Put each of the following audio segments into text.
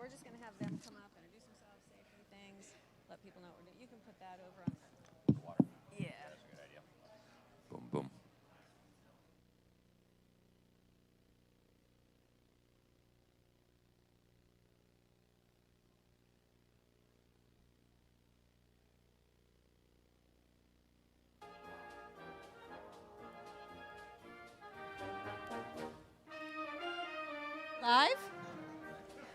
we're just going to have them come up, introduce themselves, say a few things, let people know what we're doing. You can put that over on the water. Yeah. That's a good idea. Boom, boom. Live?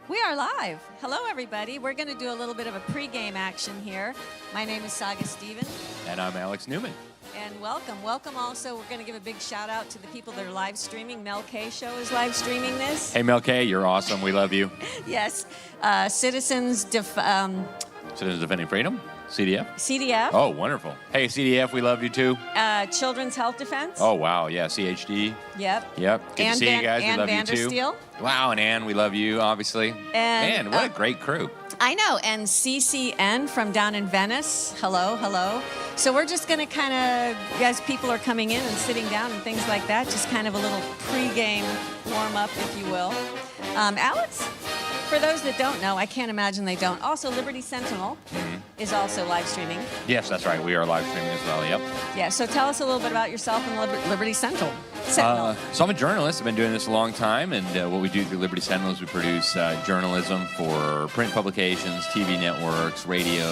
We are live. Hello, everybody. We're going to do a little bit of a pregame action here. My name is Saga Stevens. And I'm Alex Newman. And welcome. Welcome also. We're going to give a big shout out to the people that are live streaming. Mel K Show is live streaming this. Hey, Mel K, you're awesome. We love you. Yes. Citizens Defending Freedom? CDF? CDF. Oh, wonderful. Hey, CDF, we love you too. Children's Health Defense. Oh, wow. Yeah, CHD. Yep. Good to see you guys. We love you too. Wow, and Ann, we love you, obviously. And, man, what a great crew. I know. And CCN from down in Venice. Hello, hello. So we're just going to kind of, as people are coming in and sitting down and things like that, just kind of a little pregame warm-up, if you will. Alex, for those that don't know, I can't imagine they don't. Also, Liberty Sentinel is also live streaming. Yes, that's right. We are live streaming as well, yep. Yeah, so tell us a little bit about yourself and Liberty Sentinel. So I'm a journalist. I've been doing this a long time, and what we do through Liberty Sentinel is we produce journalism for print publications, TV networks, radio,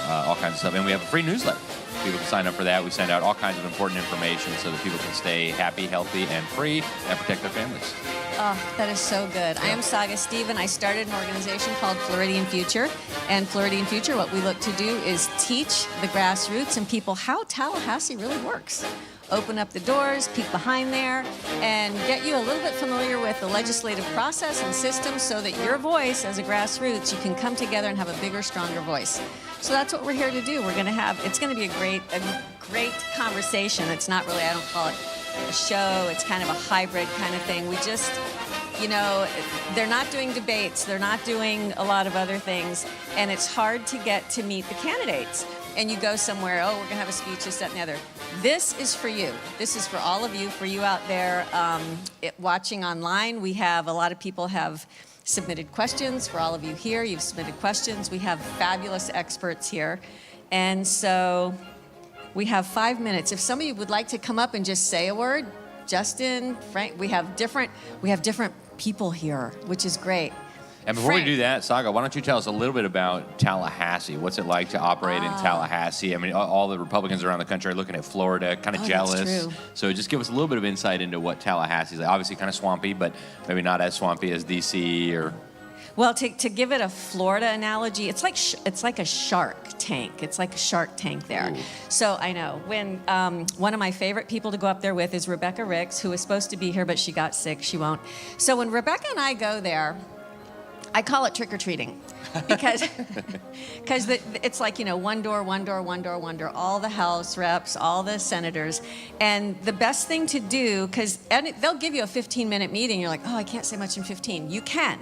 all kinds of stuff. And we have a free newsletter. People can sign up for that. We send out all kinds of important information so that people can stay happy, healthy, and free and protect their families. Oh, that is so good. I am Saga Stephen. I started an organization called Floridian Future. And Floridian Future, what we look to do is teach the grassroots and people how Tallahassee really works. Open up the doors, peek behind there, and get you a little bit familiar with the legislative process and system so that your voice as a grassroots, you can come together and have a bigger, stronger voice. So that's what we're here to do. We're going to have, it's going to be a great conversation. It's not really, I don't call it a show. It's kind of a hybrid kind of thing. We just, you know, they're not doing debates. They're not doing a lot of other things. And it's hard to get to meet the candidates. And you go somewhere, oh, we're going to have a speech, this, that, and the other. This is for you. This is for all of you, for you out there watching online. We have, a lot of people have submitted questions. For all of you here, you've submitted questions. We have fabulous experts here. And so we have 5 minutes. If some of you would like to come up and just say a word, Justin, Frank, we have different people here, which is great. And before we do that, Saga, why don't you tell us a little bit about Tallahassee? What's it like to operate in Tallahassee? I mean, all the Republicans around the country are looking at Florida, kind of jealous. That's true. So just give us a little bit of insight into what Tallahassee is like. Obviously kind of swampy, but maybe not as swampy as D.C. or... Well, to give it a Florida analogy, it's like a shark tank. It's like a shark tank there. Ooh. So I know when one of my favorite people to go up there with is Rebecca Ricks, who was supposed to be here, but she got sick. She won't. So when Rebecca and I go there, I call it trick-or-treating because it's like, you know, one door, all the House reps, all the senators. And the best thing to do, and they'll give you a 15-minute meeting. You're like, oh, I can't say much in 15. You can.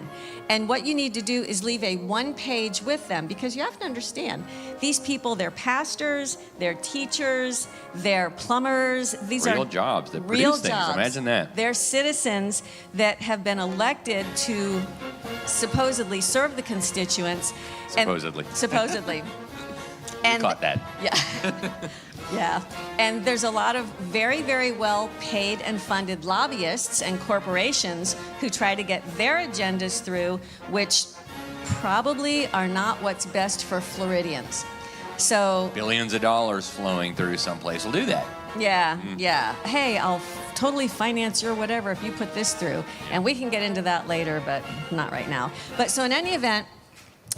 And what you need to do is leave a one-page with them because you have to understand, these people, they're pastors, they're teachers, they're plumbers. These are real jobs that real produce things. Jobs. Imagine that. They're citizens that have been elected to supposedly serve the constituents. Supposedly. And caught that. Yeah. Yeah. And there's a lot of very, very well paid and funded lobbyists and corporations who try to get their agendas through, which probably are not what's best for Floridians. So billions of dollars flowing through someplace will do that. Yeah, yeah. Hey, I'll totally finance your whatever if you put this through. And we can get into that later, but not right now. But so in any event,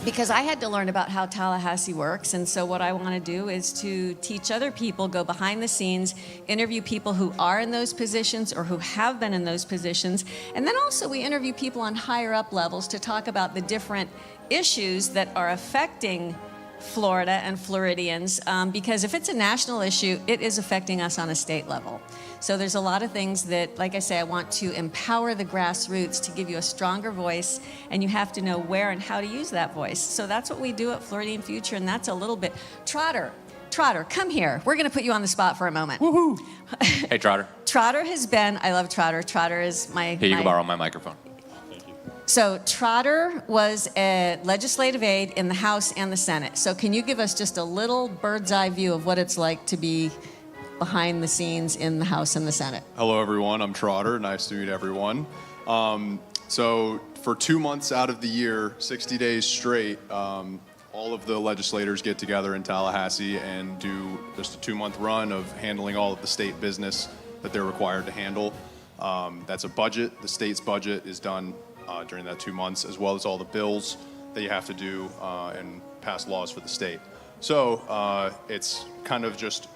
because I had to learn about how Tallahassee works, and so what I want to do is to teach other people, go behind the scenes, interview people who are in those positions or who have been in those positions, and then also we interview people on higher up levels to talk about the different issues that are affecting Florida and Floridians, because if it's a national issue, it is affecting us on a state level. So there's a lot of things that, like I say, I want to empower the grassroots to give you a stronger voice, and you have to know where and how to use that voice. So that's what we do at Floridian Future, and that's a little bit. Trotter, come here. We're going to put you on the spot for a moment. Woohoo! Hey, Trotter. Trotter has been, I love Trotter. Trotter is my... Here, you can borrow my microphone. Thank you. So Trotter was a legislative aide in the House and the Senate. So can you give us just a little bird's eye view of what it's like to be behind the scenes in the House and the Senate? Hello, everyone. I'm Trotter. Nice to meet everyone. So for 2 months out of the year, 60 days straight, all of the legislators get together in Tallahassee and do just a 2-month run of handling all of the state business that they're required to handle. That's a budget. The state's budget is done during that 2 months, as well as all the bills that you have to do and pass laws for the state. So it's kind of just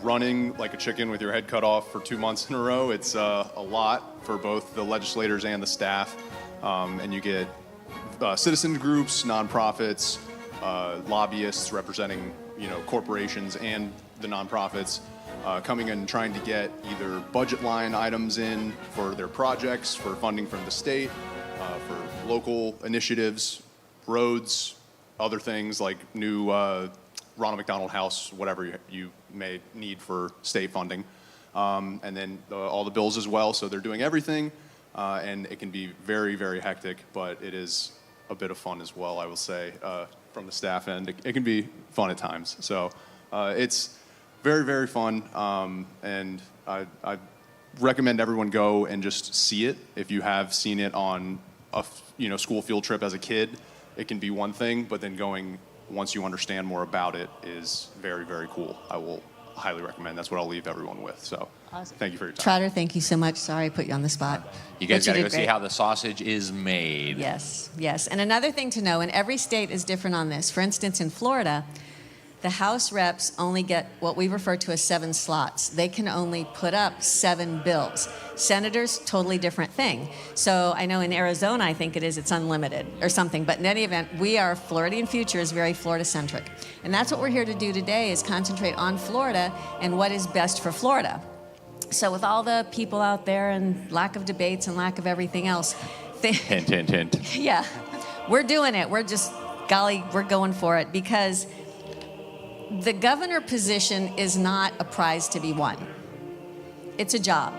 running like a chicken with your head cut off for 2 months in a row. It's a lot for both the legislators and the staff. And you get citizen groups, nonprofits, lobbyists representing, corporations and the nonprofits coming in and trying to get either budget line items in for their projects, for funding from the state, for local initiatives, roads, other things like new Ronald McDonald House, whatever you may need for state funding, and then all the bills as well. So they're doing everything, and it can be very, very hectic, but it is a bit of fun as well, I will say, from the staff end. It can be fun at times. So it's very, very fun, and I recommend everyone go and just see it. If you have seen it on a school field trip as a kid, it can be one thing, but then going once you understand more about it is very, very cool. I will highly recommend. That's what I'll leave everyone with. So awesome. Thank you for your time. Trotter, thank you so much. Sorry I put you on the spot. You guys got to did go see great. how the sausage is made. Yes, yes. And another thing to know, and every state is different on this. For instance, in Florida, the House reps only get what we refer to as 7 slots. They can only put up 7 bills. Senators, totally different thing. So I know in Arizona, I think it's unlimited or something. But in any event, Floridian Future is very Florida-centric. And that's what we're here to do today, is concentrate on Florida and what is best for Florida. So with all the people out there and lack of debates and lack of everything else, Hint, hint, hint. yeah, we're doing it. We're just, golly, we're going for it, because the governor position is not a prize to be won. It's a job.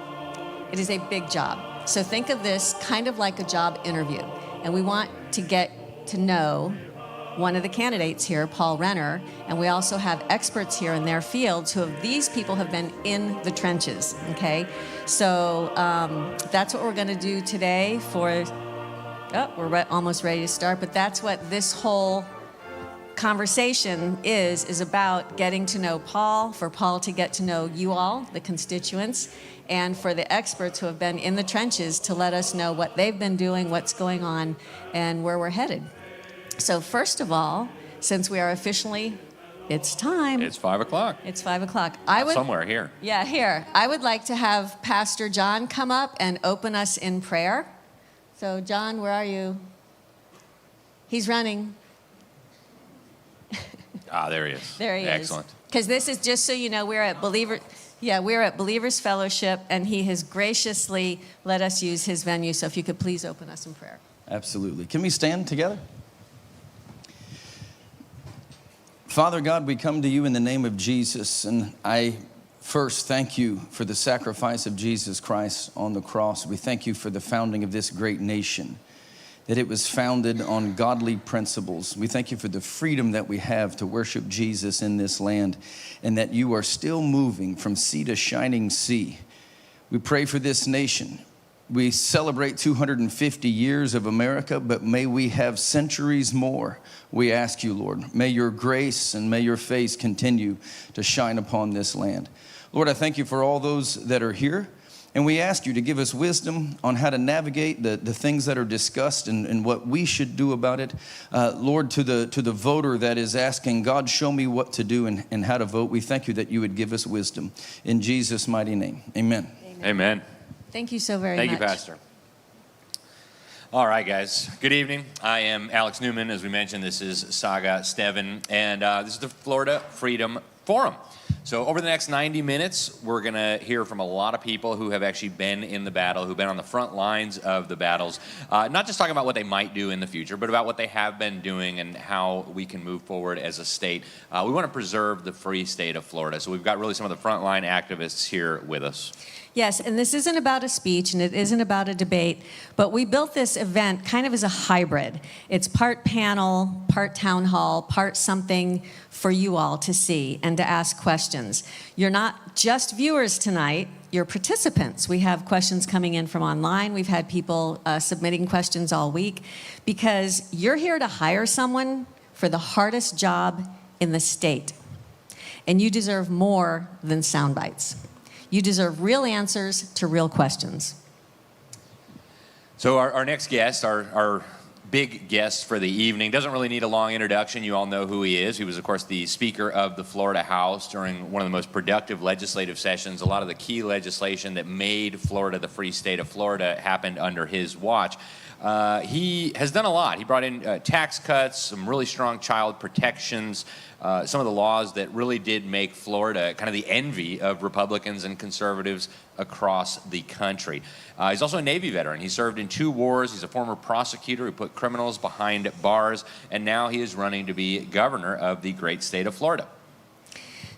It is a big job. So think of this kind of like a job interview. And we want to get to know one of the candidates here, Paul Renner, and we also have experts here in their fields these people have been in the trenches, okay? So that's what we're gonna do today we're almost ready to start, but that's what this whole conversation is about, getting to know Paul, for Paul to get to know you all, the constituents, and for the experts who have been in the trenches to let us know what they've been doing, what's going on, and where we're headed. So first of all, since we are officially, it's time. It's 5 o'clock. It's 5 o'clock. Somewhere here. Yeah, here. I would like to have Pastor John come up and open us in prayer. So John, where are you? He's running. There he is. There he is. Excellent. Because this is, just so you know, we're at Believers Fellowship, and he has graciously let us use his venue. So if you could please open us in prayer. Absolutely. Can we stand together? Father God, we come to you in the name of Jesus, and I first thank you for the sacrifice of Jesus Christ on the cross. We thank you for the founding of this great nation, that it was founded on godly principles. We thank you for the freedom that we have to worship Jesus in this land, and that you are still moving from sea to shining sea. We pray for this nation. We celebrate 250 years of America, but may we have centuries more. We ask you, Lord, may your grace and may your face continue to shine upon this land. Lord, I thank you for all those that are here. And we ask you to give us wisdom on how to navigate the things that are discussed and what we should do about it. Lord, to the voter that is asking, God, show me what to do and how to vote, we thank you that you would give us wisdom. In Jesus' mighty name, amen. Amen. Thank you so very much. Thank you, Pastor. All right, guys. Good evening. I am Alex Newman. As we mentioned, this is Saga Steven, and this is the Florida Freedom Forum. So over the next 90 minutes, we're going to hear from a lot of people who have actually been in the battle, who've been on the front lines of the battles, not just talking about what they might do in the future, but about what they have been doing and how we can move forward as a state. We want to preserve the free state of Florida. So we've got really some of the frontline activists here with us. Yes, and this isn't about a speech and it isn't about a debate, but we built this event kind of as a hybrid. It's part panel, part town hall, part something for you all to see and to ask questions. You're not just viewers tonight, you're participants. We have questions coming in from online. We've had people submitting questions all week because you're here to hire someone for the hardest job in the state. And you deserve more than sound bites. You deserve real answers to real questions. So our next guest, our big guest for the evening, doesn't really need a long introduction. You all know who he is. He was, of course, the Speaker of the Florida House during one of the most productive legislative sessions. A lot of the key legislation that made Florida the free state of Florida happened under his watch. He has done a lot. He brought in tax cuts, some really strong child protections, some of the laws that really did make Florida kind of the envy of Republicans and conservatives across the country. He's also a Navy veteran. He served in 2 wars. He's a former prosecutor who put criminals behind bars, and now he is running to be governor of the great state of Florida.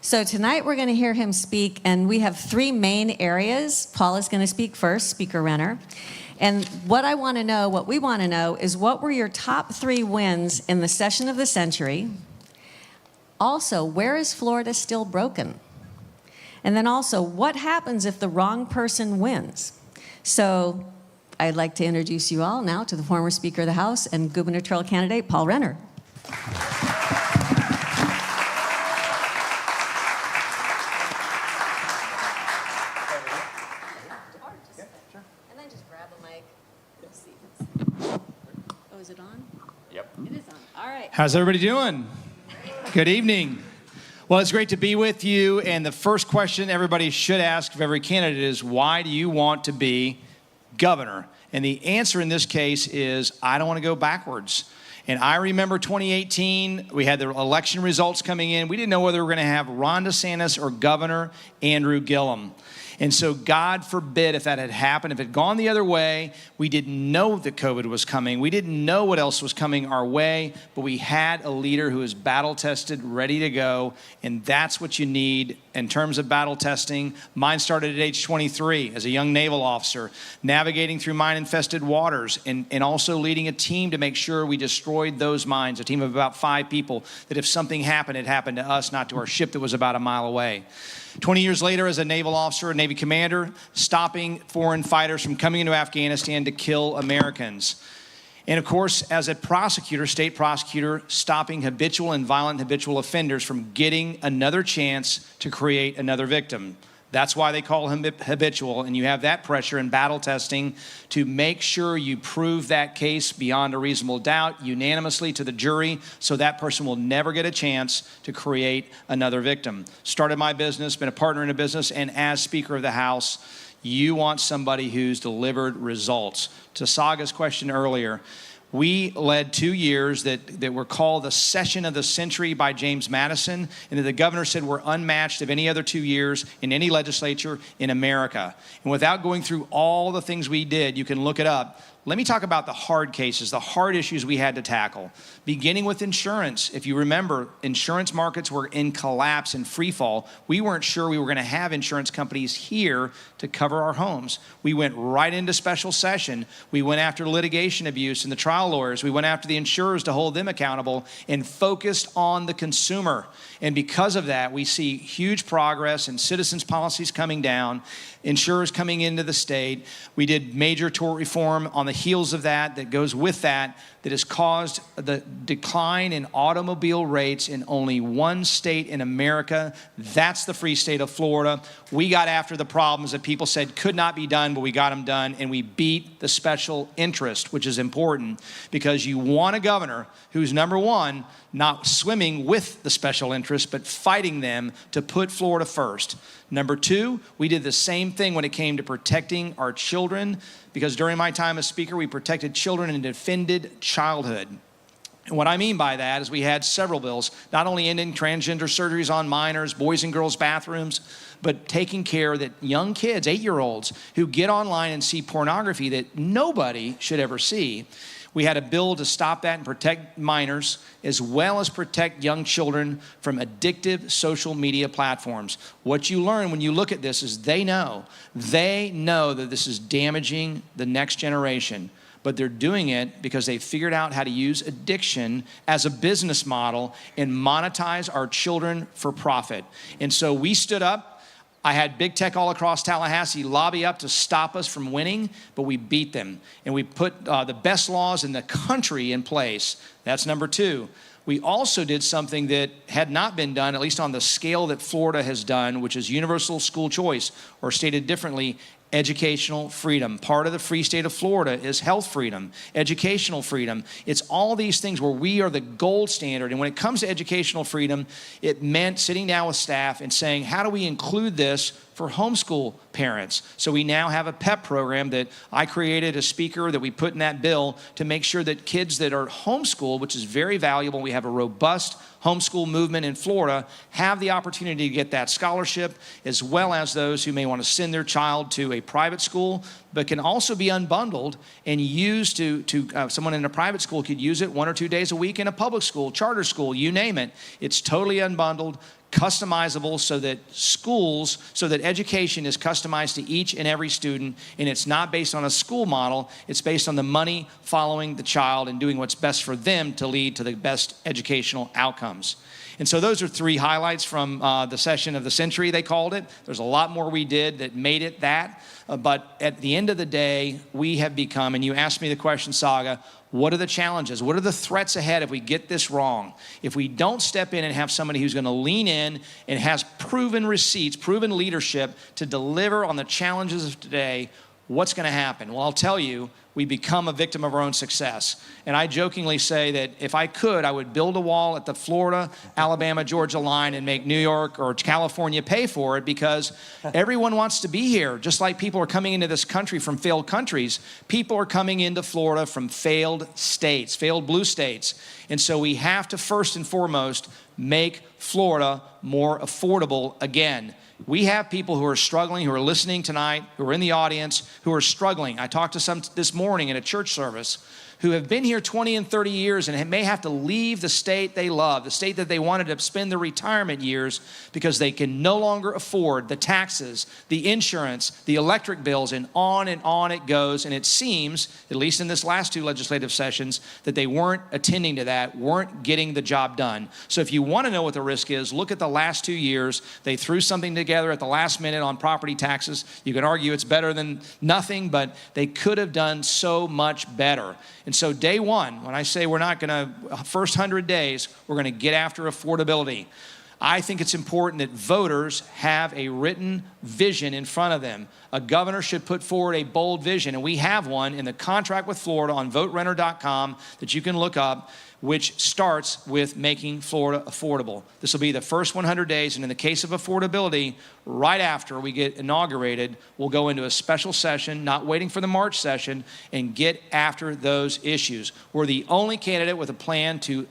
So tonight we're going to hear him speak, and we have 3 main areas. Paul is going to speak first, Speaker Renner. And what we want to know is what were your top 3 wins in the session of the century? Also, where is Florida still broken? And then also, what happens if the wrong person wins? So I'd like to introduce you all now to the former Speaker of the House and gubernatorial candidate, Paul Renner. Is it on? Yep. It is on. All right. How's everybody doing? Good evening. Well, it's great to be with you. And the first question everybody should ask of every candidate is, why do you want to be governor? And the answer in this case is, I don't want to go backwards. And I remember 2018, we had the election results coming in. We didn't know whether we were going to have Ron DeSantis or Governor Andrew Gillum. And so God forbid if that had happened, if it had gone the other way. We didn't know that COVID was coming. We didn't know what else was coming our way, but we had a leader who is battle tested, ready to go. And that's what you need in terms of battle testing. Mine started at age 23 as a young naval officer, navigating through mine-infested waters and also leading a team to make sure we destroyed those mines, a team of about 5 people, that if something happened, it happened to us, not to our ship that was about a mile away. 20 years later, as a naval officer, a Navy commander, stopping foreign fighters from coming into Afghanistan to kill Americans. And of course, as a prosecutor, state prosecutor, stopping habitual and violent habitual offenders from getting another chance to create another victim. That's why they call him habitual, and you have that pressure in battle testing to make sure you prove that case beyond a reasonable doubt unanimously to the jury so that person will never get a chance to create another victim. Started my business, been a partner in a business, and as Speaker of the House, you want somebody who's delivered results. To Saga's question earlier, we led 2 years that were called the Session of the Century by James Madison, and that the governor said were unmatched of any other 2 years in any legislature in America. And without going through all the things we did, you can look it up. Let me talk about the hard cases, the hard issues we had to tackle. Beginning with insurance. If you remember, insurance markets were in collapse and free fall. We weren't sure we were going to have insurance companies here to cover our homes. We went right into special session. We went after litigation abuse and the trial lawyers. We went after the insurers to hold them accountable and focused on the consumer. And because of that, we see huge progress and citizens' policies coming down, insurers coming into the state. We did major tort reform on the heels of that goes with that has caused the decline in automobile rates in only 1 state in America. That's the free state of Florida. We got after the problems that people said could not be done, but we got them done, and we beat the special interest, which is important because you want a governor who's, number one, not swimming with the special interest, but fighting them to put Florida first. Number 2, we did the same thing when it came to protecting our children, because during my time as Speaker, we protected children and defended childhood. And what I mean by that is we had several bills, not only ending transgender surgeries on minors, boys and girls bathrooms, but taking care that young kids, 8-year-olds, who get online and see pornography that nobody should ever see. We had a bill to stop that and protect minors, as well as protect young children from addictive social media platforms. What you learn when you look at this is they know that this is damaging the next generation. But they're doing it because they figured out how to use addiction as a business model and monetize our children for profit. And so we stood up. I had big tech all across Tallahassee lobby up to stop us from winning, but we beat them. And we put the best laws in the country in place. That's number 2. We also did something that had not been done, at least on the scale that Florida has done, which is universal school choice, or stated differently, educational freedom. Part of the free state of Florida is health freedom, educational freedom. It's all these things where we are the gold standard. And when it comes to educational freedom, it meant sitting down with staff and saying, how do we include this for homeschool parents? So we now have a PEP program that I created, a speaker that we put in that bill to make sure that kids that are homeschooled, which is very valuable, we have a robust homeschool movement in Florida, have the opportunity to get that scholarship, as well as those who may want to send their child to a private school, but can also be unbundled and used someone in a private school could use it 1 or 2 days a week in a public school, charter school, you name it. It's totally unbundled, customizable, so that education is customized to each and every student, and it's not based on a school model. It's based on the money following the child and doing what's best for them to lead to the best educational outcomes. And so those are 3 highlights from the session of the century, they called it. There's a lot more we did that made it that. But at the end of the day, we have become, and you asked me the question, Saga, what are the challenges? What are the threats ahead if we get this wrong? If we don't step in and have somebody who's going to lean in and has proven receipts, proven leadership to deliver on the challenges of today, what's going to happen? Well, I'll tell you, we become a victim of our own success. And I jokingly say that if I could, I would build a wall at the Florida, Alabama, Georgia line and make New York or California pay for it, because everyone wants to be here. Just like people are coming into this country from failed countries, people are coming into Florida from failed states, failed blue states. And so we have to first and foremost make Florida more affordable again. We have people who are struggling, who are listening tonight, who are in the audience, who are struggling. I talked to some this morning in a church service who have been here 20 and 30 years and may have to leave the state they love, the state that they wanted to spend their retirement years, because they can no longer afford the taxes, the insurance, the electric bills, and on it goes. And it seems, at least in this last 2 legislative sessions, that they weren't attending to that, weren't getting the job done. So if you want to know what the risk is, look at the last 2 years. They threw something together at the last minute on property taxes. You can argue it's better than nothing, but they could have done so much better. And so day one, when I say we're not going to, first 100 days, we're going to get after affordability. I think it's important that voters have a written vision in front of them. A governor should put forward a bold vision, and we have one in the contract with Florida on voterenner.com that you can look up, which starts with making Florida affordable. This will be the first 100 days, and in the case of affordability, right after we get inaugurated, we'll go into a special session, not waiting for the March session, and get after those issues. We're the only candidate with a plan to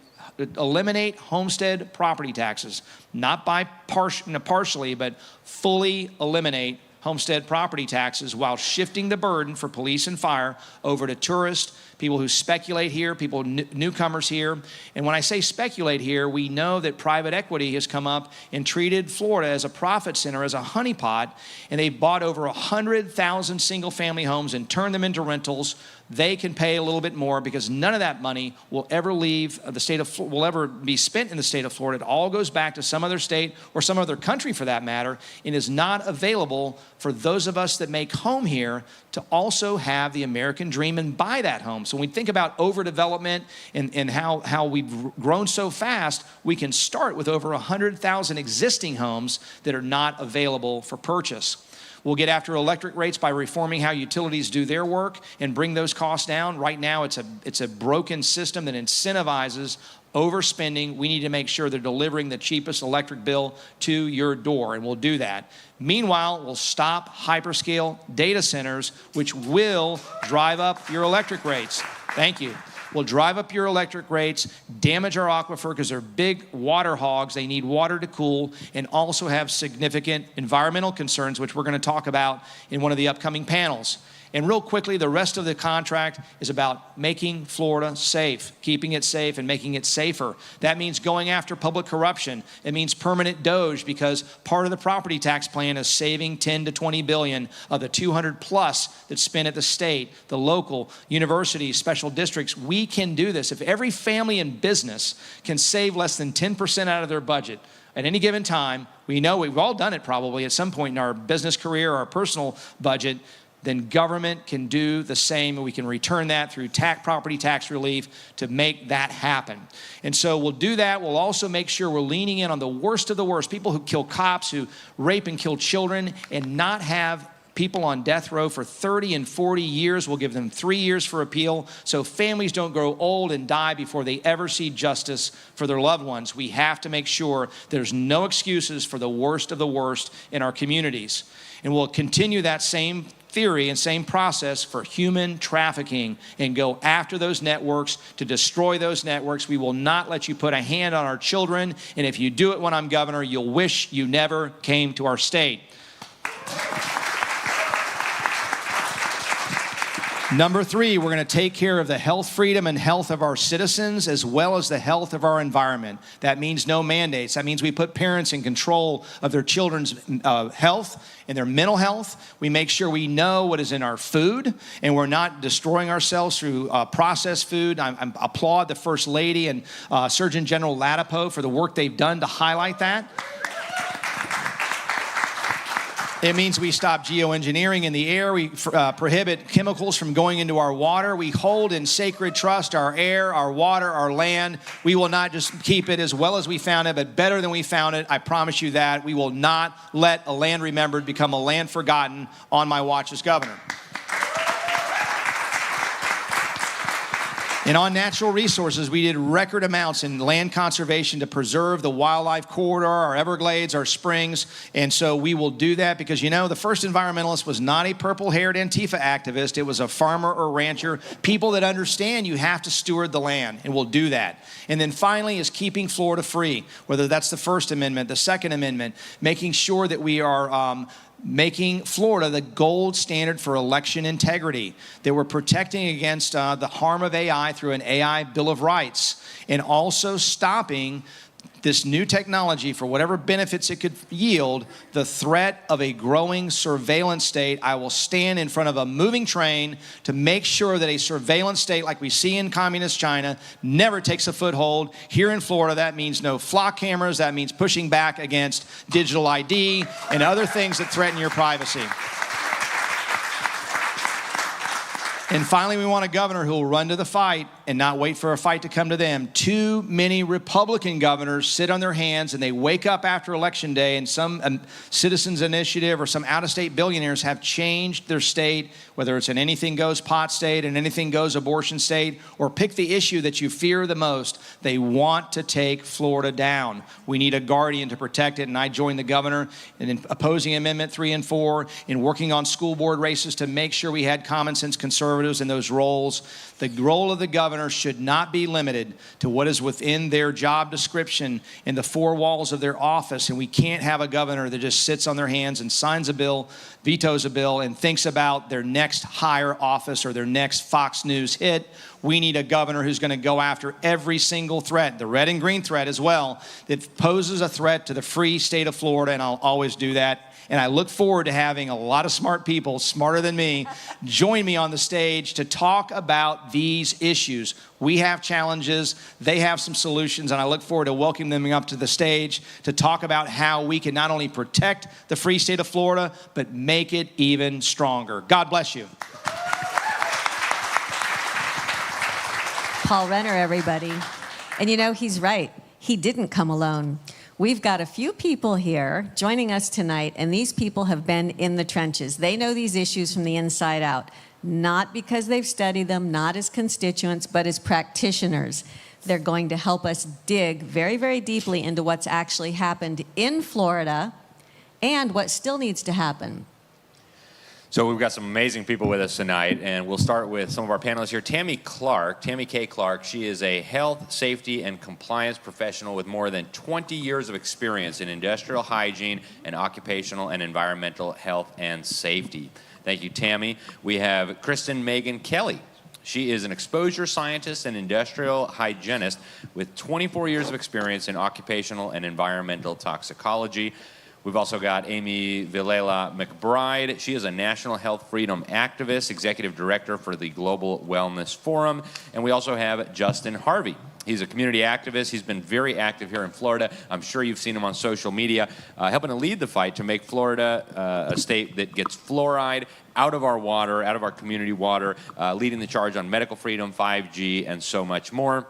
eliminate homestead property taxes, not by partially, but fully eliminate homestead property taxes while shifting the burden for police and fire over to tourists, people who speculate here, people, newcomers here. And when I say speculate here, we know that private equity has come up and treated Florida as a profit center, as a honeypot, and they've bought over 100,000 single-family homes and turned them into rentals. They can pay a little bit more because none of that money will ever leave the state of, will ever be spent in the state of Florida. It all goes back to some other state or some other country for that matter, and is not available for those of us that make home here to also have the American dream and buy that home. So when we think about overdevelopment and how we've grown so fast, we can start with over 100,000 existing homes that are not available for purchase. We'll get after electric rates by reforming how utilities do their work and bring those costs down. Right now, it's a broken system that incentivizes overspending. We need to make sure they're delivering the cheapest electric bill to your door, and we'll do that. Meanwhile, we'll stop hyperscale data centers, which will drive up your electric rates. Thank you. will drive up your electric rates, damage our aquifer because they're big water hogs. They need water to cool, and also have significant environmental concerns, which we're going to talk about in one of the upcoming panels. And real quickly, the rest of the contract is about making Florida safe, keeping it safe and making it safer. That means going after public corruption. It means permanent DOGE, because part of the property tax plan is saving 10 to 20 billion of the 200 plus that's spent at the state, the local, universities, special districts. We can do this. If every family and business can save less than 10% out of their budget at any given time, we know we've all done it probably at some point in our business career or our personal budget, then government can do the same, and we can return that through property tax relief to make that happen. And so we'll do that. We'll also make sure we're leaning in on the worst of the worst, people who kill cops, who rape and kill children, and not have people on death row for 30 and 40 years. We'll give them 3 years for appeal, so families don't grow old and die before they ever see justice for their loved ones. We have to make sure there's no excuses for the worst of the worst in our communities. And we'll continue that same theory and same process for human trafficking and go after those networks to destroy those networks. We will not let you put a hand on our children, and if you do it when I'm governor, you'll wish you never came to our state. Number 3, we're going to take care of the health, freedom, and health of our citizens, as well as the health of our environment. That means no mandates. That means we put parents in control of their children's health and their mental health. We make sure we know what is in our food, and we're not destroying ourselves through processed food. I applaud the First Lady and Surgeon General Latipo for the work they've done to highlight that. It means we stop geoengineering in the air. We prohibit chemicals from going into our water. We hold in sacred trust our air, our water, our land. We will not just keep it as well as we found it, but better than we found it. I promise you that. We will not let a land remembered become a land forgotten on my watch as governor. And on natural resources, we did record amounts in land conservation to preserve the wildlife corridor, our Everglades, our springs. And so we will do that because, you know, the first environmentalist was not a purple-haired Antifa activist. It was a farmer or rancher, people that understand you have to steward the land, and we'll do that. And then finally is keeping Florida free, whether that's the First Amendment, the Second Amendment, making sure that we are making Florida the gold standard for election integrity, that we're protecting against the harm of AI through an AI Bill of Rights, and also stopping this new technology, for whatever benefits it could yield, the threat of a growing surveillance state. I will stand in front of a moving train to make sure that a surveillance state like we see in communist China never takes a foothold. Here in Florida, that means no flock cameras. That means pushing back against digital ID and other things that threaten your privacy. And finally, we want a governor who will run to the fight and not wait for a fight to come to them. Too many Republican governors sit on their hands and they wake up after Election Day, and some citizens initiative or some out-of-state billionaires have changed their state, whether it's an anything goes pot state, an anything goes abortion state, or pick the issue that you fear the most. They want to take Florida down. We need a guardian to protect it, and I joined the governor in opposing Amendment 3 and 4, in working on school board races to make sure we had common sense conservatives in those roles. The role of the governor should not be limited to what is within their job description in the four walls of their office. And we can't have a governor that just sits on their hands and signs a bill, vetoes a bill, and thinks about their next higher office or their next Fox News hit. We need a governor who's going to go after every single threat, the red and green threat as well, that poses a threat to the free state of Florida, and I'll always do that. And I look forward to having a lot of smart people, smarter than me, join me on the stage to talk about these issues. We have challenges, they have some solutions, and I look forward to welcoming them up to the stage to talk about how we can not only protect the free state of Florida, but make it even stronger. God bless you. Paul Renner, everybody. And you know, he's right. He didn't come alone. We've got a few people here joining us tonight, and these people have been in the trenches. They know these issues from the inside out, not because they've studied them, not as constituents, but as practitioners. They're going to help us dig very, very deeply into what's actually happened in Florida and what still needs to happen. So we've got some amazing people with us tonight, and we'll start with some of our panelists here. Tammy K. Clark, she is a health, safety, and compliance professional with more than 20 years of experience in industrial hygiene and occupational and environmental health and safety. Thank you, Tammy. We have Kristen Megan Kelly. She is an exposure scientist and industrial hygienist with 24 years of experience in occupational and environmental toxicology. We've also got Amy Vilela McBride. She is a National Health Freedom activist, executive director for the Global Wellness Forum. And we also have Justin Harvey. He's a community activist. He's been very active here in Florida. I'm sure you've seen him on social media, helping to lead the fight to make Florida a state that gets fluoride out of our water, out of our community water, leading the charge on medical freedom, 5G, and so much more.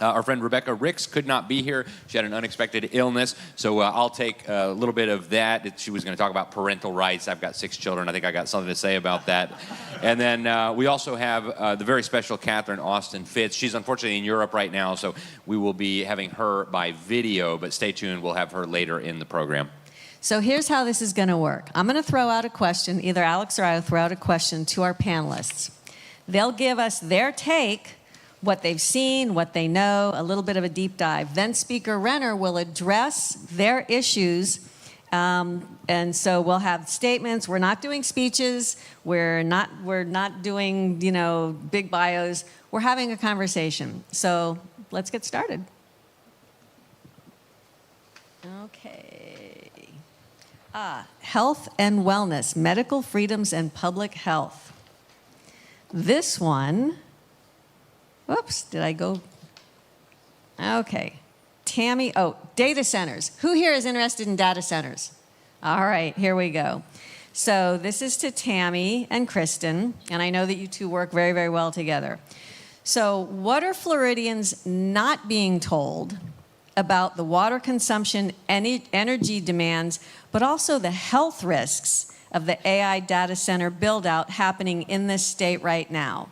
Our friend Rebecca Ricks could not be here. She had an unexpected illness, so I'll take a little bit of that. She was going to talk about parental rights. I've got 6 children. I think I got something to say about that. And then we also have the very special Catherine Austin Fitz. She's unfortunately in Europe right now, so we will be having her by video, but stay tuned. We'll have her later in the program. So here's how this is going to work. I'm going to throw out a question. Either Alex or I will throw out a question to our panelists. They'll give us their take, what they've seen, what they know, a little bit of a deep dive. Then Speaker Renner will address their issues, and so we'll have statements. We're not doing speeches. We're not doing, big bios. We're having a conversation. So let's get started. Okay. Health and wellness, medical freedoms and public health. This one. Whoops, did I go? Okay. Tammy, data centers. Who here is interested in data centers? All right, here we go. So this is to Tammy and Kristen, and I know that you two work very, very well together. So what are Floridians not being told about the water consumption, energy demands, but also the health risks of the AI data center build-out happening in this state right now?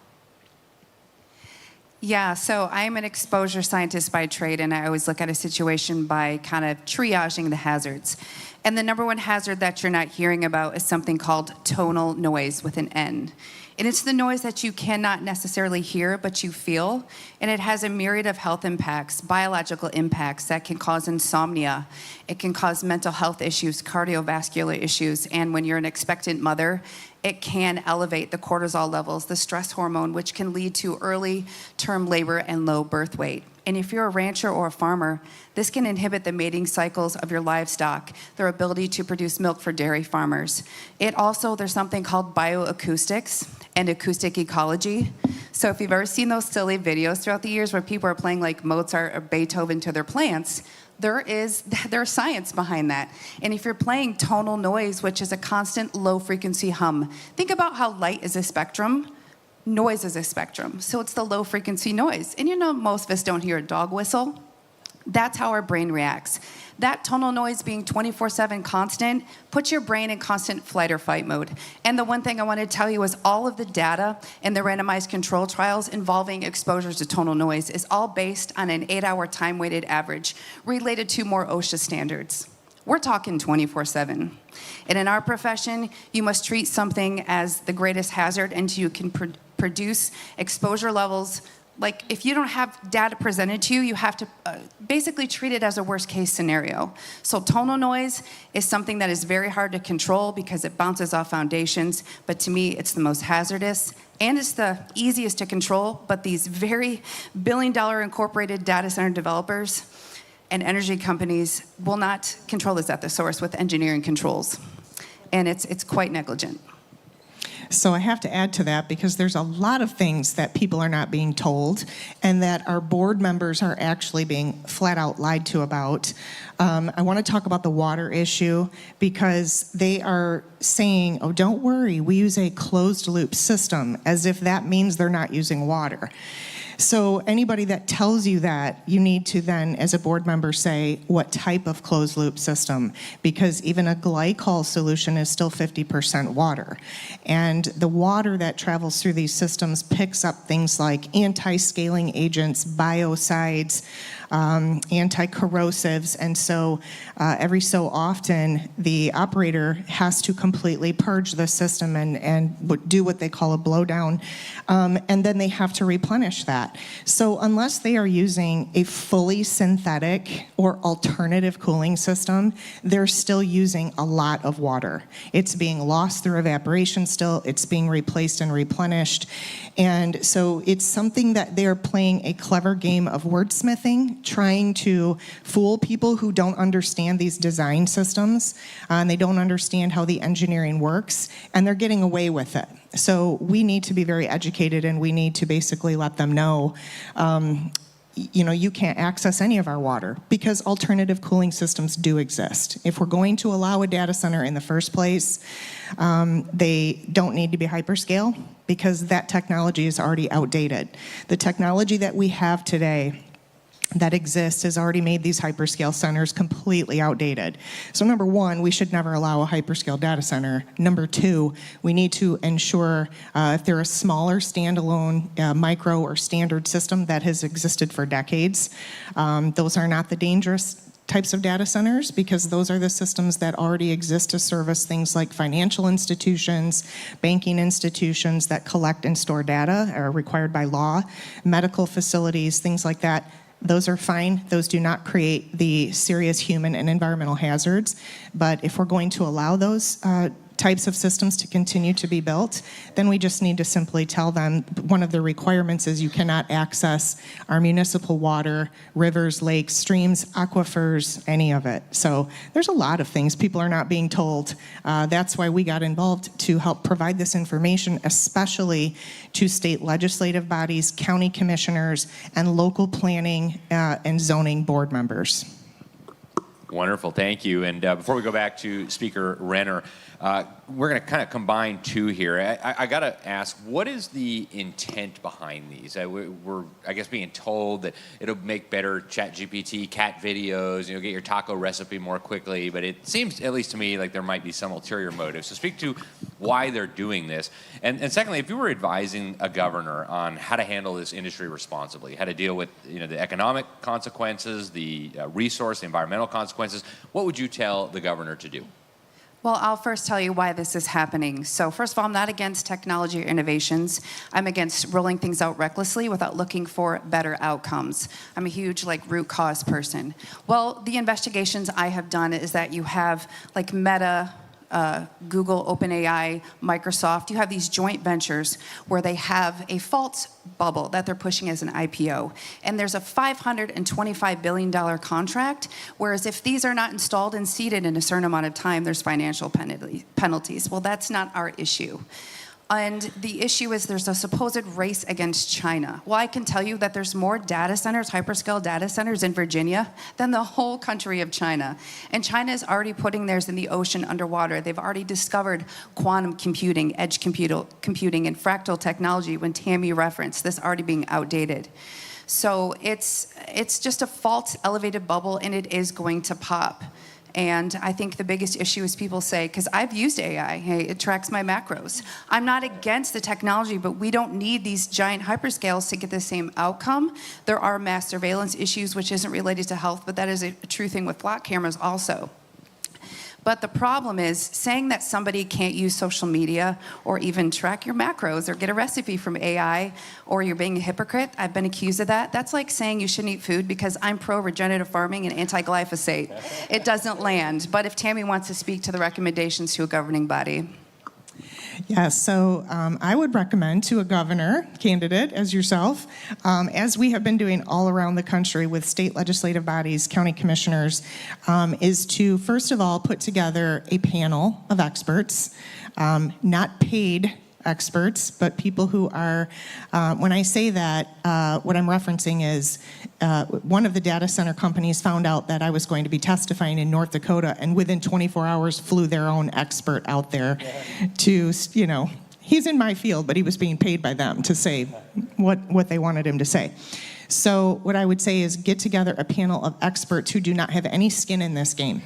Yeah, so I'm an exposure scientist by trade, and I always look at a situation by kind of triaging the hazards. And the number one hazard that you're not hearing about is something called tonal noise with an N. And it's the noise that you cannot necessarily hear, but you feel. And it has a myriad of health impacts, biological impacts that can cause insomnia. It can cause mental health issues, cardiovascular issues. And when you're an expectant mother, it can elevate the cortisol levels, the stress hormone, which can lead to early term labor and low birth weight. And if you're a rancher or a farmer, this can inhibit the mating cycles of your livestock, their ability to produce milk for dairy farmers. There's something called bioacoustics and acoustic ecology. So if you've ever seen those silly videos throughout the years where people are playing like Mozart or Beethoven to their plants, there's science behind that. And if you're playing tonal noise, which is a constant low frequency hum, think about how light is a spectrum. Noise is a spectrum, so it's the low frequency noise. And most of us don't hear a dog whistle. That's how our brain reacts. That tonal noise being 24/7 constant puts your brain in constant flight or fight mode. And the one thing I want to tell you is all of the data in the randomized control trials involving exposures to tonal noise is all based on an 8-hour time-weighted average related to more OSHA standards. We're talking 24/7. And in our profession, you must treat something as the greatest hazard until you can produce exposure levels. Like if you don't have data presented to you, you have to basically treat it as a worst case scenario. So tonal noise is something that is very hard to control because it bounces off foundations. But to me, it's the most hazardous and it's the easiest to control. But these very billion-dollar incorporated data center developers and energy companies will not control this at the source with engineering controls. And it's quite negligent. So I have to add to that because there's a lot of things that people are not being told and that our board members are actually being flat out lied to about. I want to talk about the water issue because they are saying, oh, don't worry, we use a closed loop system, as if that means they're not using water. So anybody that tells you that, you need to then, as a board member, say what type of closed loop system, because even a glycol solution is still 50% water. And the water that travels through these systems picks up things like anti-scaling agents, biocides, anti-corrosives, and so every so often the operator has to completely purge the system and do what they call a blowdown, and then they have to replenish that. So unless they are using a fully synthetic or alternative cooling system, they're still using a lot of water. It's being lost through evaporation still, it's being replaced and replenished, and so it's something that they're playing a clever game of wordsmithing, trying to fool people who don't understand these design systems, and they don't understand how the engineering works, and they're getting away with it. So we need to be very educated, and we need to basically let them know, you can't access any of our water because alternative cooling systems do exist. If we're going to allow a data center in the first place, they don't need to be hyperscale because that technology is already outdated. The technology that we have today that exists has already made these hyperscale centers completely outdated. So number one, we should never allow a hyperscale data center. Number two, we need to ensure if they're a smaller standalone micro or standard system that has existed for decades, those are not the dangerous types of data centers because those are the systems that already exist to service things like financial institutions, banking institutions that collect and store data are required by law, medical facilities, things like that. Those are fine. Those do not create the serious human and environmental hazards. But if we're going to allow those types of systems to continue to be built, then we just need to simply tell them one of the requirements is you cannot access our municipal water, rivers, lakes, streams, aquifers, any of it. So there's a lot of things people are not being told. That's why we got involved to help provide this information, especially to state legislative bodies, county commissioners, and local planning and zoning board members. Wonderful, thank you. And before we go back to Speaker Renner, we're going to kind of combine two here. I got to ask, what is the intent behind these? We're, I guess, being told that it'll make better ChatGPT, cat videos, get your taco recipe more quickly, but it seems, at least to me, like there might be some ulterior motive. So speak to why they're doing this. And secondly, if you were advising a governor on how to handle this industry responsibly, how to deal with the economic consequences, the resource, the environmental consequences, what would you tell the governor to do? Well, I'll first tell you why this is happening. So first of all, I'm not against technology or innovations. I'm against rolling things out recklessly without looking for better outcomes. I'm a huge root cause person. Well, the investigations I have done is that you have Meta, Google, OpenAI, Microsoft, you have these joint ventures where they have a false bubble that they're pushing as an IPO. And there's a $525 billion contract, whereas if these are not installed and seeded in a certain amount of time, there's financial penalties. Well, that's not our issue. And the issue is there's a supposed race against China. Well, I can tell you that there's more data centers, hyperscale data centers in Virginia than the whole country of China. And China is already putting theirs in the ocean underwater. They've already discovered quantum computing, edge computing, and fractal technology when Tammy referenced this already being outdated. So it's just a false elevated bubble, and it is going to pop. And I think the biggest issue is people say, because I've used AI, hey, it tracks my macros. I'm not against the technology, but we don't need these giant hyperscales to get the same outcome. There are mass surveillance issues, which isn't related to health, but that is a true thing with flock cameras also. But the problem is saying that somebody can't use social media or even track your macros or get a recipe from AI or you're being a hypocrite. I've been accused of that. That's like saying you shouldn't eat food because I'm pro-regenerative farming and anti-glyphosate. It doesn't land. But if Tammy wants to speak to the recommendations to a governing body. Yes, so I would recommend to a governor candidate as yourself, as we have been doing all around the country with state legislative bodies, county commissioners, is to first of all put together a panel of experts, not paid experts, but people who are, when I say that, what I'm referencing is one of the data center companies found out that I was going to be testifying in North Dakota, and within 24 hours flew their own expert out there to, he's in my field, but he was being paid by them to say what they wanted him to say. So what I would say is get together a panel of experts who do not have any skin in this game,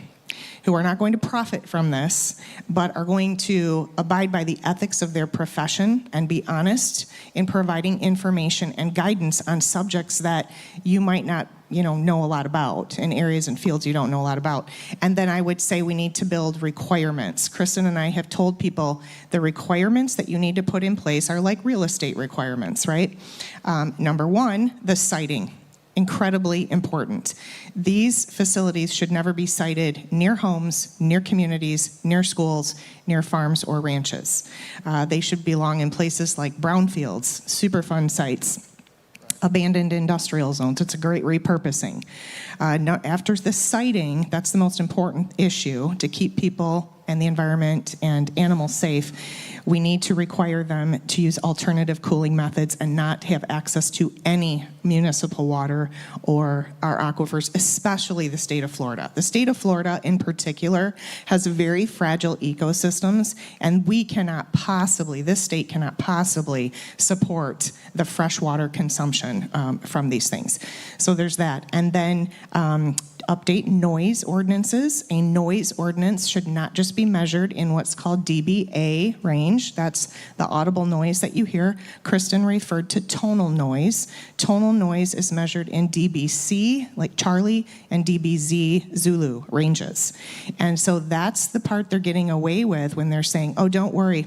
who are not going to profit from this, but are going to abide by the ethics of their profession and be honest in providing information and guidance on subjects that you might not know a lot about, in areas and fields you don't know a lot about. And then I would say we need to build requirements. Kristen and I have told people the requirements that you need to put in place are like real estate requirements, right? Number one, the siting. Incredibly important. These facilities should never be sited near homes, near communities, near schools, near farms or ranches. They should belong in places like brownfields, Superfund sites, abandoned industrial zones. It's a great repurposing. After the siting, that's the most important issue to keep people and the environment and animals safe. We need to require them to use alternative cooling methods and not have access to any municipal water or our aquifers, especially the state of Florida. The state of Florida in particular has very fragile ecosystems, and this state cannot possibly support the freshwater consumption from these things. So there's that. And then update noise ordinances. A noise ordinance should not just be measured in what's called dBA range. That's the audible noise that you hear. Kristen referred to tonal noise. Tonal noise is measured in dBC, like Charlie, and dBZ, Zulu ranges. And so that's the part they're getting away with when they're saying, oh, don't worry,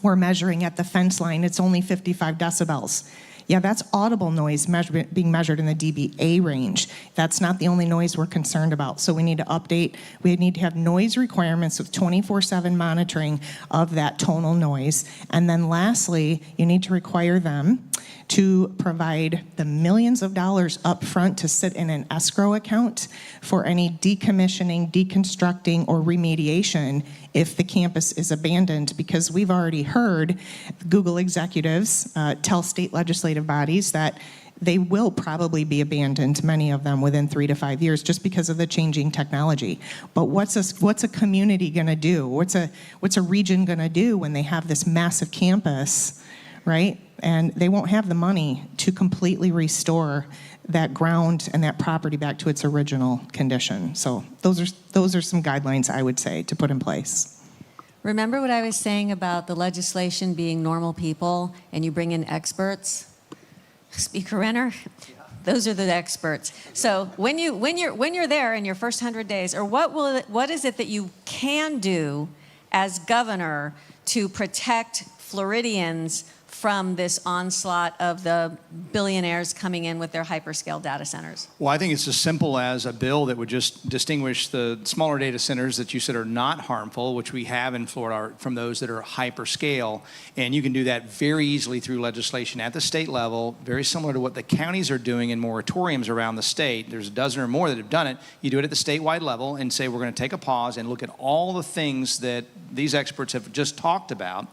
we're measuring at the fence line, it's only 55 decibels. Yeah, that's audible noise being measured in the dBA range. That's not the only noise we're concerned about. So we need to update. We need to have noise requirements with 24/7 monitoring of that tonal noise. And then lastly, you need to require them to provide the millions of dollars up front to sit in an escrow account for any decommissioning, deconstructing, or remediation if the campus is abandoned, because we've already heard Google executives tell state legislative bodies that they will probably be abandoned, many of them within 3 to 5 years, just because of the changing technology. But what's a community going to do? What's a region going to do when they have this massive campus, right? And they won't have the money to completely restore that ground and that property back to its original condition. So those are some guidelines I would say to put in place. Remember what I was saying about the legislation being normal people and you bring in experts? Speaker Renner? Those are the experts. So when you're there in your first 100 days, or what is it that you can do as governor to protect Floridians from this onslaught of the billionaires coming in with their hyperscale data centers? Well, I think it's as simple as a bill that would just distinguish the smaller data centers that you said are not harmful, which we have in Florida, from those that are hyperscale. And you can do that very easily through legislation at the state level, very similar to what the counties are doing in moratoriums around the state. There's a dozen or more that have done it. You do it at the statewide level and say, we're going to take a pause and look at all the things that these experts have just talked about.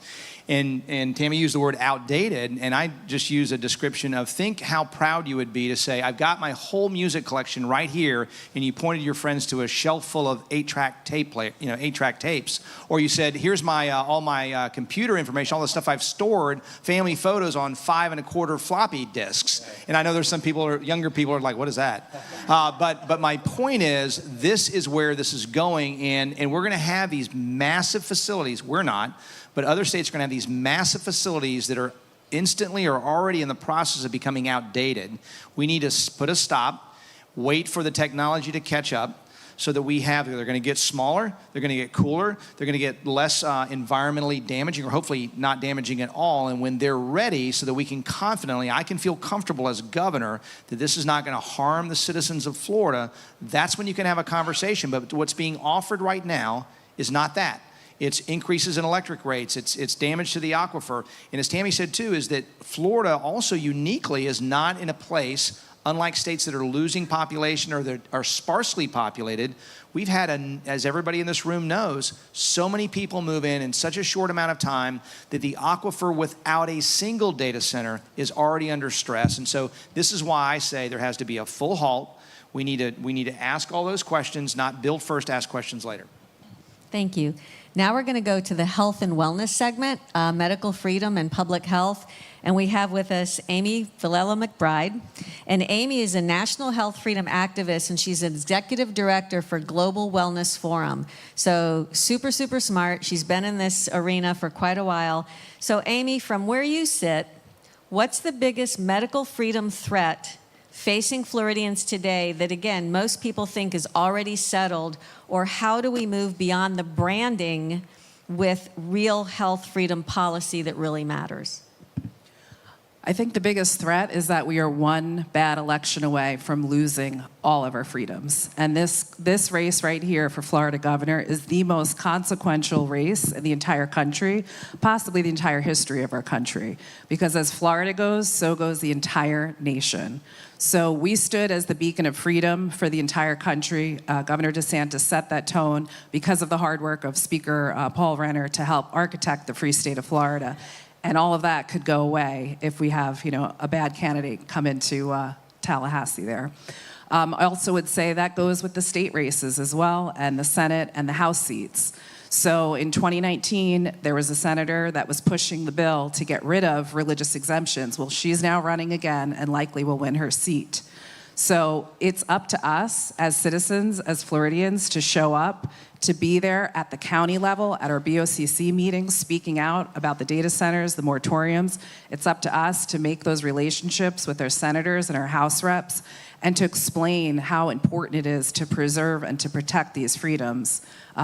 And Tammy used the word outdated, and I just use a description of, think how proud you would be to say, I've got my whole music collection right here, and you pointed your friends to a shelf full of 8-track tapes, or you said, here's my all my computer information, all the stuff I've stored, family photos on 5 1/4 floppy disks. And I know there's some people, or younger people, are like, what is that? But my point is, this is where this is going, and we're going to have these massive facilities. We're not. But other states are going to have these massive facilities that are instantly or already in the process of becoming outdated. We need to put a stop, wait for the technology to catch up, so that they're going to get smaller, they're going to get cooler, they're going to get less environmentally damaging, or hopefully not damaging at all. And when they're ready, so that we can I can feel comfortable as governor that this is not going to harm the citizens of Florida, that's when you can have a conversation. But what's being offered right now is not that. It's increases in electric rates. It's damage to the aquifer. And as Tammy said too, is that Florida also uniquely is not in a place, unlike states that are losing population or that are sparsely populated. We've had, as everybody in this room knows, so many people move in such a short amount of time that the aquifer without a single data center is already under stress. And so this is why I say there has to be a full halt. We need to ask all those questions, not build first, ask questions later. Thank you. Now we're going to go to the health and wellness segment, medical freedom and public health. And we have with us Amy Villela-McBride. And Amy is a national health freedom activist, and she's an executive director for Global Wellness Forum. So super, super smart. She's been in this arena for quite a while. So Amy, from where you sit, what's the biggest medical freedom threat facing Floridians today that, again, most people think is already settled, or how do we move beyond the branding with real health freedom policy that really matters? I think the biggest threat is that we are one bad election away from losing all of our freedoms. And this race right here for Florida governor is the most consequential race in the entire country, possibly the entire history of our country. Because as Florida goes, so goes the entire nation. So we stood as the beacon of freedom for the entire country. Governor DeSantis set that tone because of the hard work of Speaker Paul Renner to help architect the free state of Florida. And all of that could go away if we have, a bad candidate come into Tallahassee there. I also would say that goes with the state races as well, and the Senate and the House seats. So in 2019, there was a senator that was pushing the bill to get rid of religious exemptions. Well, she's now running again and likely will win her seat. So it's up to us as citizens, as Floridians, to show up, to be there at the county level, at our BOCC meetings, speaking out about the data centers, the moratoriums. It's up to us to make those relationships with our senators and our House reps, and to explain how important it is to preserve and to protect these freedoms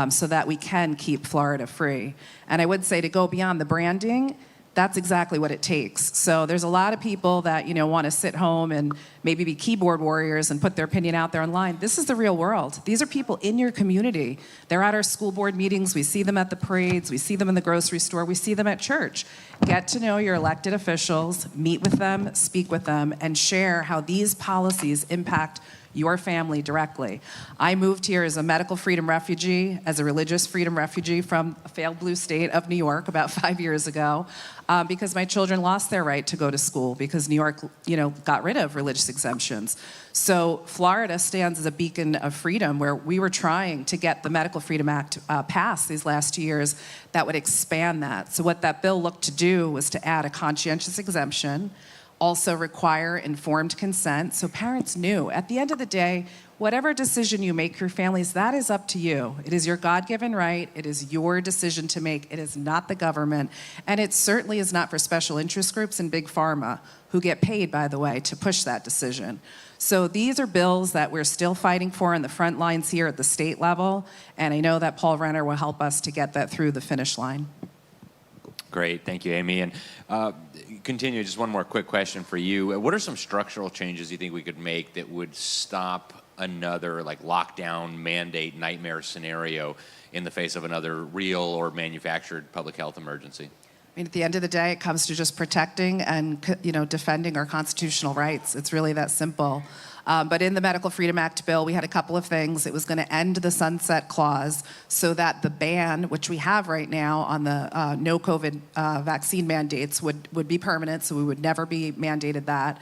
so that we can keep Florida free. And I would say, to go beyond the branding, that's exactly what it takes. So there's a lot of people that, want to sit home and maybe be keyboard warriors and put their opinion out there online. This is the real world. These are people in your community. They're at our school board meetings. We see them at the parades. We see them in the grocery store. We see them at church. Get to know your elected officials, meet with them, speak with them, and share how these policies impact your family directly. I moved here as a medical freedom refugee, as a religious freedom refugee from a failed blue state of New York about 5 years ago, because my children lost their right to go to school because New York, got rid of religious exemptions. So Florida stands as a beacon of freedom, where we were trying to get the Medical Freedom Act passed these last 2 years that would expand that. So what that bill looked to do was to add a conscientious exemption, also require informed consent, so parents knew. At the end of the day, whatever decision you make for your families, that is up to you. It is your God-given right. It is your decision to make. It is not the government. And it certainly is not for special interest groups and big pharma, who get paid, by the way, to push that decision. So these are bills that we're still fighting for on the front lines here at the state level, and I know that Paul Renner will help us to get that through the finish line. Great, thank you, Amy. And continue, just one more quick question for you. What are some structural changes you think we could make that would stop another lockdown mandate nightmare scenario in the face of another real or manufactured public health emergency? At the end of the day, it comes to just protecting and defending our constitutional rights. It's really that simple. But in the Medical Freedom Act bill, we had a couple of things. It was going to end the sunset clause so that the ban, which we have right now on the no COVID vaccine mandates, would be permanent, so we would never be mandated that.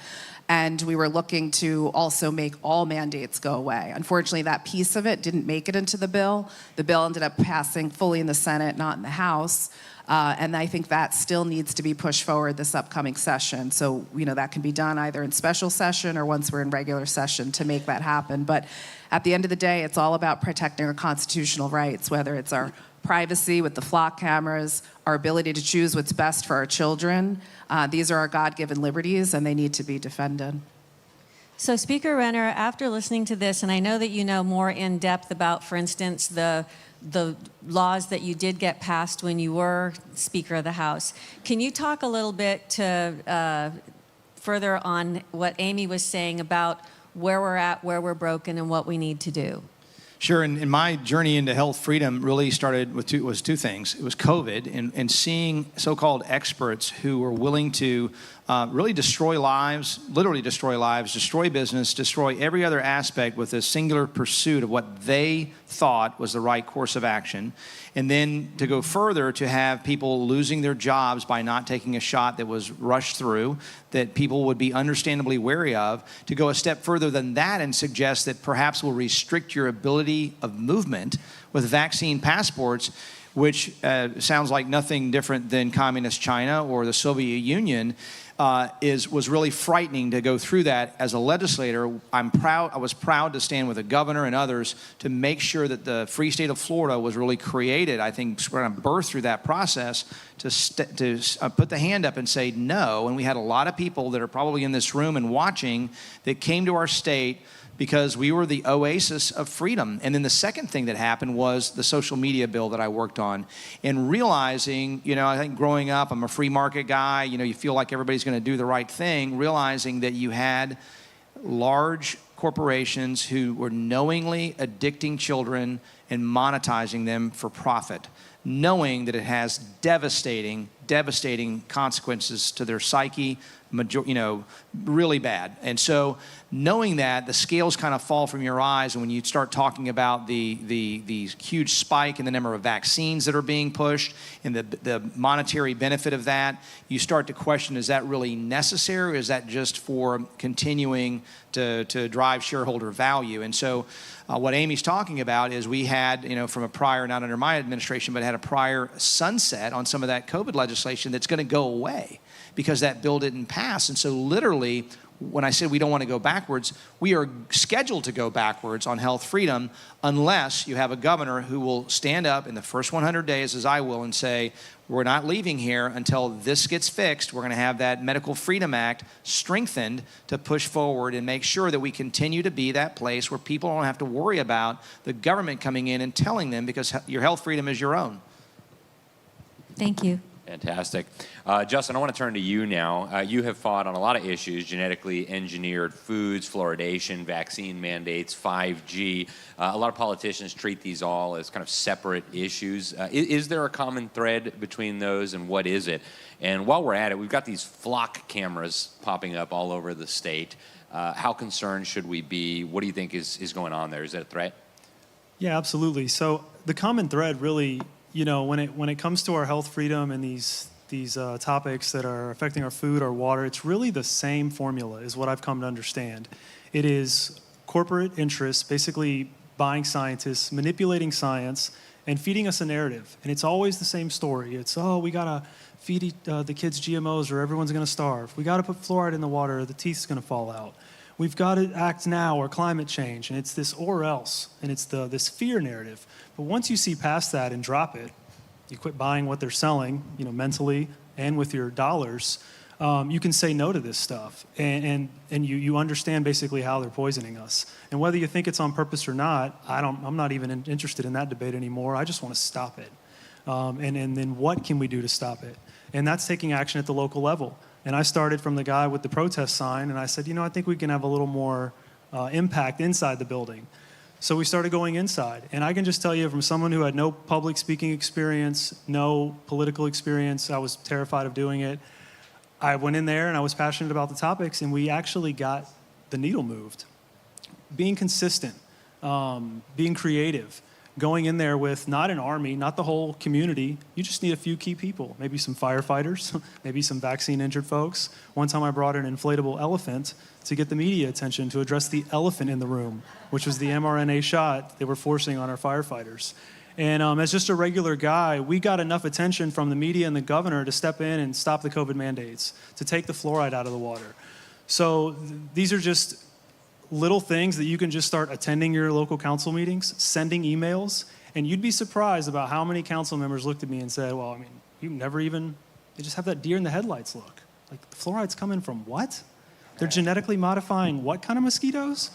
And we were looking to also make all mandates go away. Unfortunately, that piece of it didn't make it into the bill. The bill ended up passing fully in the Senate, not in the House. And I think that still needs to be pushed forward this upcoming session. So, that can be done either in special session or once we're in regular session to make that happen. But at the end of the day, it's all about protecting our constitutional rights, whether it's our privacy with the flock cameras, our ability to choose what's best for our children. These are our God-given liberties, and they need to be defended. So, Speaker Renner, after listening to this, and I know that you know more in depth about, for instance, the laws that you did get passed when you were Speaker of the House, can you talk a little bit further on what Amy was saying about where we're at, where we're broken, and what we need to do? Sure, and my journey into health freedom really started with two things. It was COVID and seeing so-called experts who were willing to really destroy lives, literally destroy lives, destroy business, destroy every other aspect with a singular pursuit of what they thought was the right course of action. And then to go further, to have people losing their jobs by not taking a shot that was rushed through, that people would be understandably wary of, to go a step further than that and suggest that perhaps we'll restrict your ability of movement with vaccine passports, which sounds like nothing different than communist China or the Soviet Union. was really frightening to go through that. As a legislator, I was proud to stand with the governor and others to make sure that the free state of Florida was really created. I think we're going to birth through that process to put the hand up and say no. And we had a lot of people that are probably in this room and watching that came to our state because we were the oasis of freedom. And then the second thing that happened was the social media bill that I worked on. And realizing, I think growing up, I'm a free market guy, you feel like everybody's going to do the right thing, realizing that you had large corporations who were knowingly addicting children and monetizing them for profit, knowing that it has devastating consequences to their psyche, really bad. And so knowing that, the scales kind of fall from your eyes, and when you start talking about the huge spike in the number of vaccines that are being pushed and the monetary benefit of that, you start to question, is that really necessary, or is that just for continuing to drive shareholder value? And so what Amy's talking about is we had, from a prior, not under my administration, but had a prior sunset on some of that COVID legislation that's going to go away because that bill didn't pass. And so literally, when I said we don't want to go backwards, we are scheduled to go backwards on health freedom unless you have a governor who will stand up in the first 100 days, as I will, and say, we're not leaving here until this gets fixed. We're going to have that Medical Freedom Act strengthened to push forward and make sure that we continue to be that place where people don't have to worry about the government coming in and telling them, because your health freedom is your own. Thank you. Fantastic. Justin, I want to turn to you now. You have fought on a lot of issues: genetically engineered foods, fluoridation, vaccine mandates, 5G. A lot of politicians treat these all as kind of separate issues. Is there a common thread between those, and what is it? And while we're at it, we've got these flock cameras popping up all over the state. How concerned should we be? What do you think is going on there? Is that a threat? Yeah, absolutely. So the common thread really, when it comes to our health freedom and these topics that are affecting our food, our water, it's really the same formula is what I've come to understand. It is corporate interests basically buying scientists, manipulating science, and feeding us a narrative. And it's always the same story. It's, we got to feed the kids GMOs or everyone's going to starve. We got to put fluoride in the water or the teeth's going to fall out. We've got to act now or climate change. And it's this or else. And it's this fear narrative. But once you see past that and drop it, you quit buying what they're selling, mentally and with your dollars, you can say no to this stuff. And you understand basically how they're poisoning us. And whether you think it's on purpose or not, I'm not even interested in that debate anymore. I just want to stop it. And then what can we do to stop it? And that's taking action at the local level. And I started from the guy with the protest sign, and I said, I think we can have a little more impact inside the building. So we started going inside. And I can just tell you, from someone who had no public speaking experience, no political experience, I was terrified of doing it. I went in there and I was passionate about the topics, and we actually got the needle moved. Being consistent, being creative, going in there with not an army, not the whole community. You just need a few key people, maybe some firefighters, maybe some vaccine-injured folks. One time I brought an inflatable elephant to get the media attention to address the elephant in the room, which was the mRNA shot they were forcing on our firefighters. And as just a regular guy, we got enough attention from the media and the governor to step in and stop the COVID mandates, to take the fluoride out of the water. So these are just little things that you can just start attending your local council meetings, sending emails, and you'd be surprised about how many council members looked at me and said, well, you never even, they just have that deer in the headlights look. Like, the fluoride's coming from what? They're genetically modifying what kind of mosquitoes?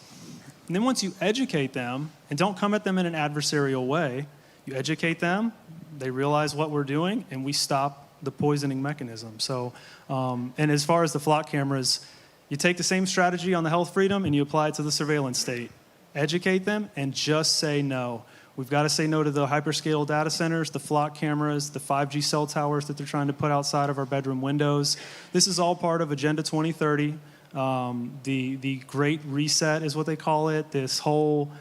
And then once you educate them, and don't come at them in an adversarial way, you educate them, they realize what we're doing, and we stop the poisoning mechanism. So, and as far as the flock cameras, you take the same strategy on the health freedom and you apply it to the surveillance state. Educate them and just say no. We've got to say no to the hyperscale data centers, the flock cameras, the 5G cell towers that they're trying to put outside of our bedroom windows. This is all part of Agenda 2030. The Great Reset is what they call it, this whole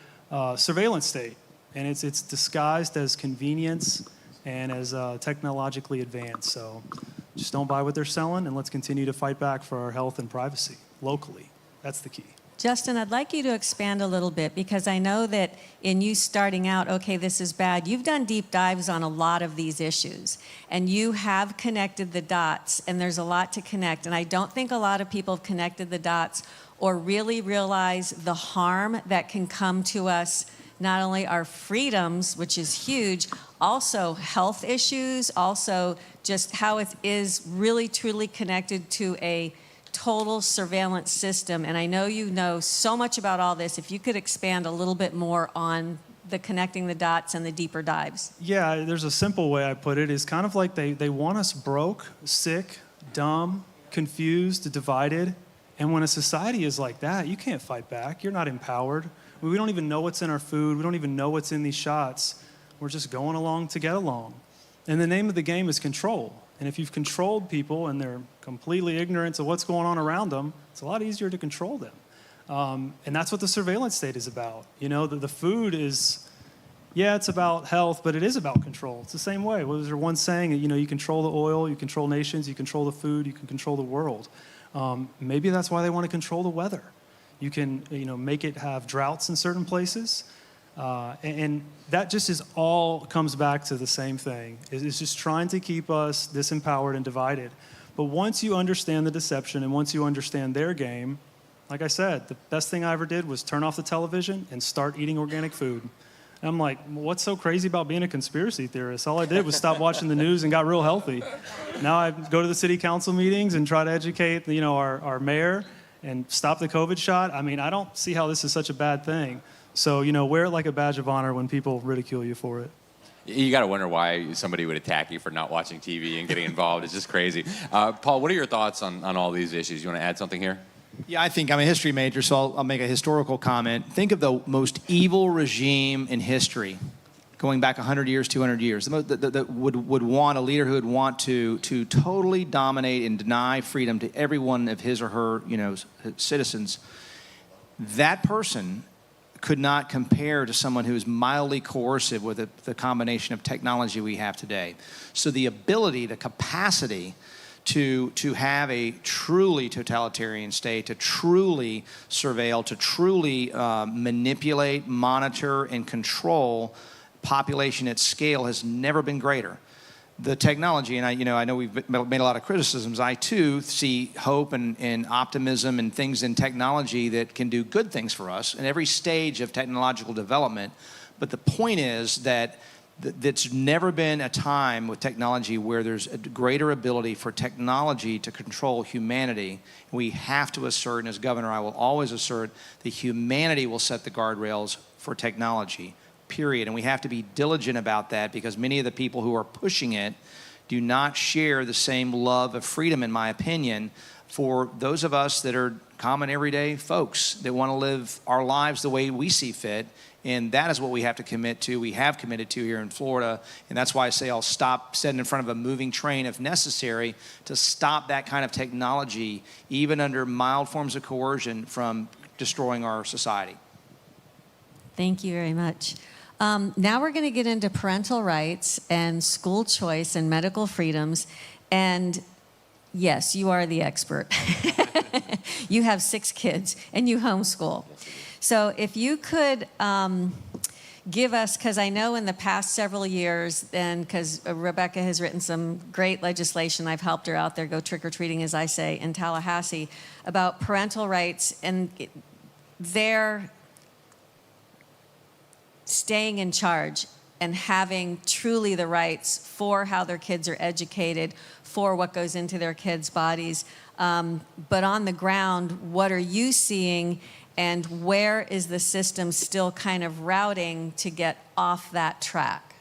surveillance state. And it's disguised as convenience and as technologically advanced. So just don't buy what they're selling, and let's continue to fight back for our health and privacy locally. That's the key. Justin, I'd like you to expand a little bit because I know that in you starting out, okay, this is bad, you've done deep dives on a lot of these issues and you have connected the dots and there's a lot to connect. And I don't think a lot of people have connected the dots or really realize the harm that can come to us, not only our freedoms, which is huge, also health issues, also just how it is really truly connected to a total surveillance system. And I know you know so much about all this. If you could expand a little bit more on the connecting the dots and the deeper dives. Yeah, there's a simple way I put it. It's kind of like they want us broke, sick, dumb, confused, divided. And when a society is like that, you can't fight back. You're not empowered. We don't even know what's in our food. We don't even know what's in these shots. We're just going along to get along. And the name of the game is control. And if you've controlled people and they're completely ignorant of what's going on around them, it's a lot easier to control them. And that's what the surveillance state is about. You know, the food is, yeah, it's about health, but it is about control. It's the same way. Well, there's one saying, you know, you control the oil, you control nations, you control the food, you can control the world. Maybe that's why they want to control the weather. You can, you know, make it have droughts in certain places. And that just is all comes back to the same thing. It's just trying to keep us disempowered and divided. But once you understand the deception and once you understand their game, like I said, the best thing I ever did was turn off the television and start eating organic food. And I'm like, what's so crazy about being a conspiracy theorist? All I did was stop watching the news and got real healthy. Now I go to the city council meetings and try to educate, you know, our mayor and stop the COVID shot. I mean, I don't see how this is such a bad thing. So, you know, wear it like a badge of honor when people ridicule you for it. You got to wonder why somebody would attack you for not watching TV and getting involved. It's just crazy. Paul, what are your thoughts on all these issues? You want to add something here? Yeah, I think I'm a history major, so I'll make a historical comment. Think of the most evil regime in history, going back 100 years, 200 years, that would want a leader who would want to totally dominate and deny freedom to every one of his or her, you know, citizens. That person could not compare to someone who is mildly coercive with the combination of technology we have today. So the ability, the capacity to have a truly totalitarian state, to truly surveil, to truly manipulate, monitor, and control population at scale has never been greater. The technology, and I know we've made a lot of criticisms. I too see hope and optimism and things in technology that can do good things for us in every stage of technological development. But the point is that that's never been a time with technology where there's a greater ability for technology to control humanity. We have to assert, and as governor, I will always assert that humanity will set the guardrails for technology. Period. And we have to be diligent about that because many of the people who are pushing it do not share the same love of freedom, in my opinion, for those of us that are common everyday folks that want to live our lives the way we see fit. And that is what we have to commit to. We have committed to here in Florida. And that's why I say I'll stop sitting in front of a moving train if necessary to stop that kind of technology, even under mild forms of coercion, from destroying our society. Thank you very much. Now we're going to get into parental rights and school choice and medical freedoms. And yes, you are the expert. You have 6 kids and you homeschool. So if you could give us, because I know in the past several years, and because Rebecca has written some great legislation, I've helped her out there, go trick-or-treating, as I say, in Tallahassee, about parental rights and their staying in charge and having truly the rights for how their kids are educated, for what goes into their kids' bodies. But on the ground, what are you seeing and where is the system still kind of routing to get off that track?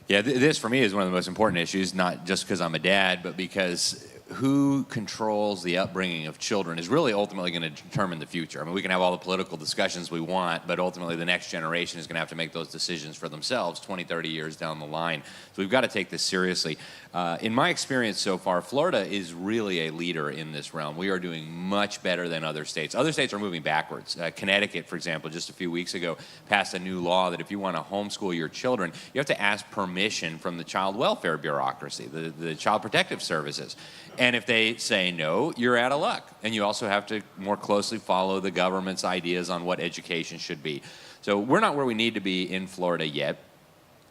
Yeah, this for me is one of the most important issues, not just because I'm a dad, but because who controls the upbringing of children is really ultimately going to determine the future. I mean, we can have all the political discussions we want, but ultimately the next generation is going to have to make those decisions for themselves 20, 30 years down the line. So we've got to take this seriously. In my experience so far, Florida is really a leader in this realm. We are doing much better than other states. Other states are moving backwards. Connecticut, for example, just a few weeks ago, passed a new law that if you want to homeschool your children, you have to ask permission from the child welfare bureaucracy, the Child Protective Services. And if they say no, you're out of luck. And you also have to more closely follow the government's ideas on what education should be. So we're not where we need to be in Florida yet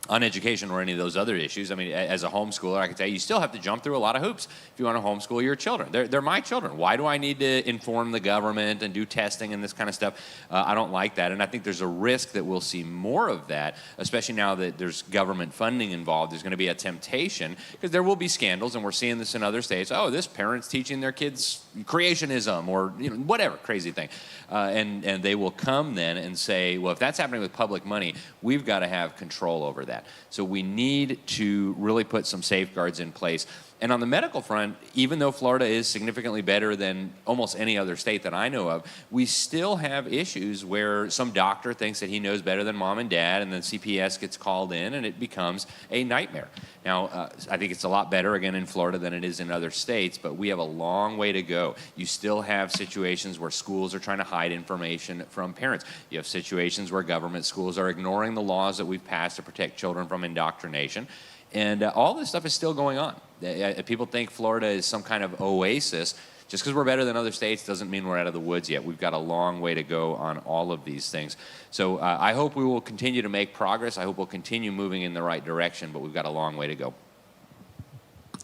on education or any of those other issues. I mean, as a homeschooler, I can tell you, you still have to jump through a lot of hoops if you want to homeschool your children. They're my children. Why do I need to inform the government and do testing and this kind of stuff? I don't like that, and I think there's a risk that we'll see more of that, especially now that there's government funding involved. There's going to be a temptation, because there will be scandals, and we're seeing this in other states. Oh, this parent's teaching their kids creationism or whatever crazy thing. And they will come then and say, well, if that's happening with public money, we've got to have control over that. So we need to really put some safeguards in place. And on the medical front, even though Florida is significantly better than almost any other state that I know of, we still have issues where some doctor thinks that he knows better than mom and dad, and then CPS gets called in, and it becomes a nightmare. Now, I think it's a lot better, again, in Florida than it is in other states, but we have a long way to go. You still have situations where schools are trying to hide information from parents. You have situations where government schools are ignoring the laws that we've passed to protect children from indoctrination. And all this stuff is still going on. People think Florida is some kind of oasis. Just because we're better than other states doesn't mean we're out of the woods yet. We've got a long way to go on all of these things. So I hope we will continue to make progress. I hope we'll continue moving in the right direction, but we've got a long way to go.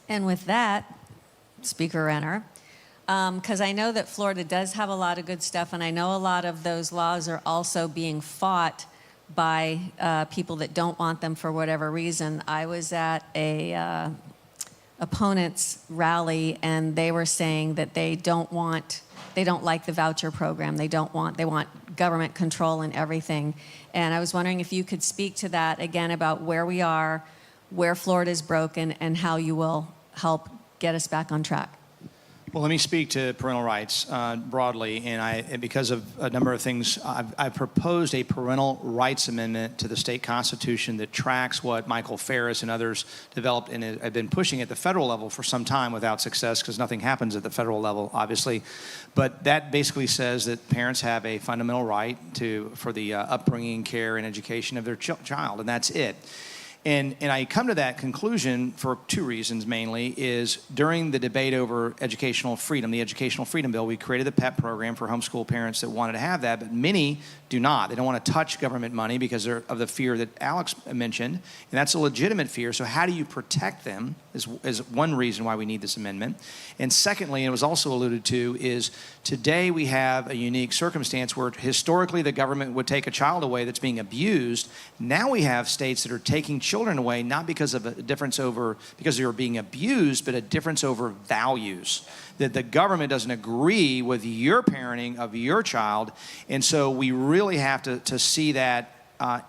And with that, Speaker Renner, because I know that Florida does have a lot of good stuff, and I know a lot of those laws are also being fought by people that don't want them for whatever reason. I was at a opponent's rally, and they were saying that they don't like the voucher program. They want government control and everything. And I was wondering if you could speak to that again, about where we are, where Florida is broken, and how you will help get us back on track. Well, let me speak to parental rights broadly, and because of a number of things, I've proposed a parental rights amendment to the state constitution that tracks what Michael Ferris and others developed and have been pushing at the federal level for some time without success, because nothing happens at the federal level, obviously. But that basically says that parents have a fundamental right for the upbringing, care, and education of their child, and that's it. And I come to that conclusion for two reasons mainly. Is during the debate over educational freedom, the Educational Freedom Bill, we created the PEP program for homeschool parents that wanted to have that, but many do not. They don't want to touch government money because of the fear that Alex mentioned, and that's a legitimate fear. So how do you protect them is one reason why we need this amendment. And secondly, and it was also alluded to, is today we have a unique circumstance where historically the government would take a child away that's being abused. Now we have states that are taking children away, not because of a difference because they were being abused, but a difference over values. That the government doesn't agree with your parenting of your child. And so we really have to see that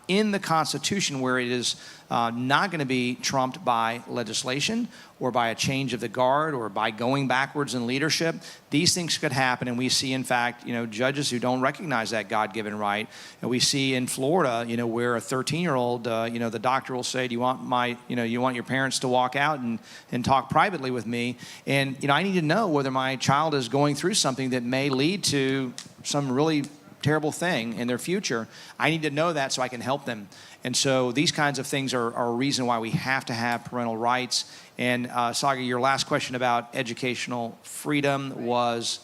in the Constitution, where it is not going to be trumped by legislation or by a change of the guard or by going backwards in leadership. These things could happen, and we see, in fact, judges who don't recognize that God-given right. And we see in Florida, where a 13-year-old, the doctor will say, "Do you want you want your parents to walk out and talk privately with me?" And I need to know whether my child is going through something that may lead to some really terrible thing in their future. I need to know that so I can help them. And so these kinds of things are a reason why we have to have parental rights. And Saga, your last question about educational freedom was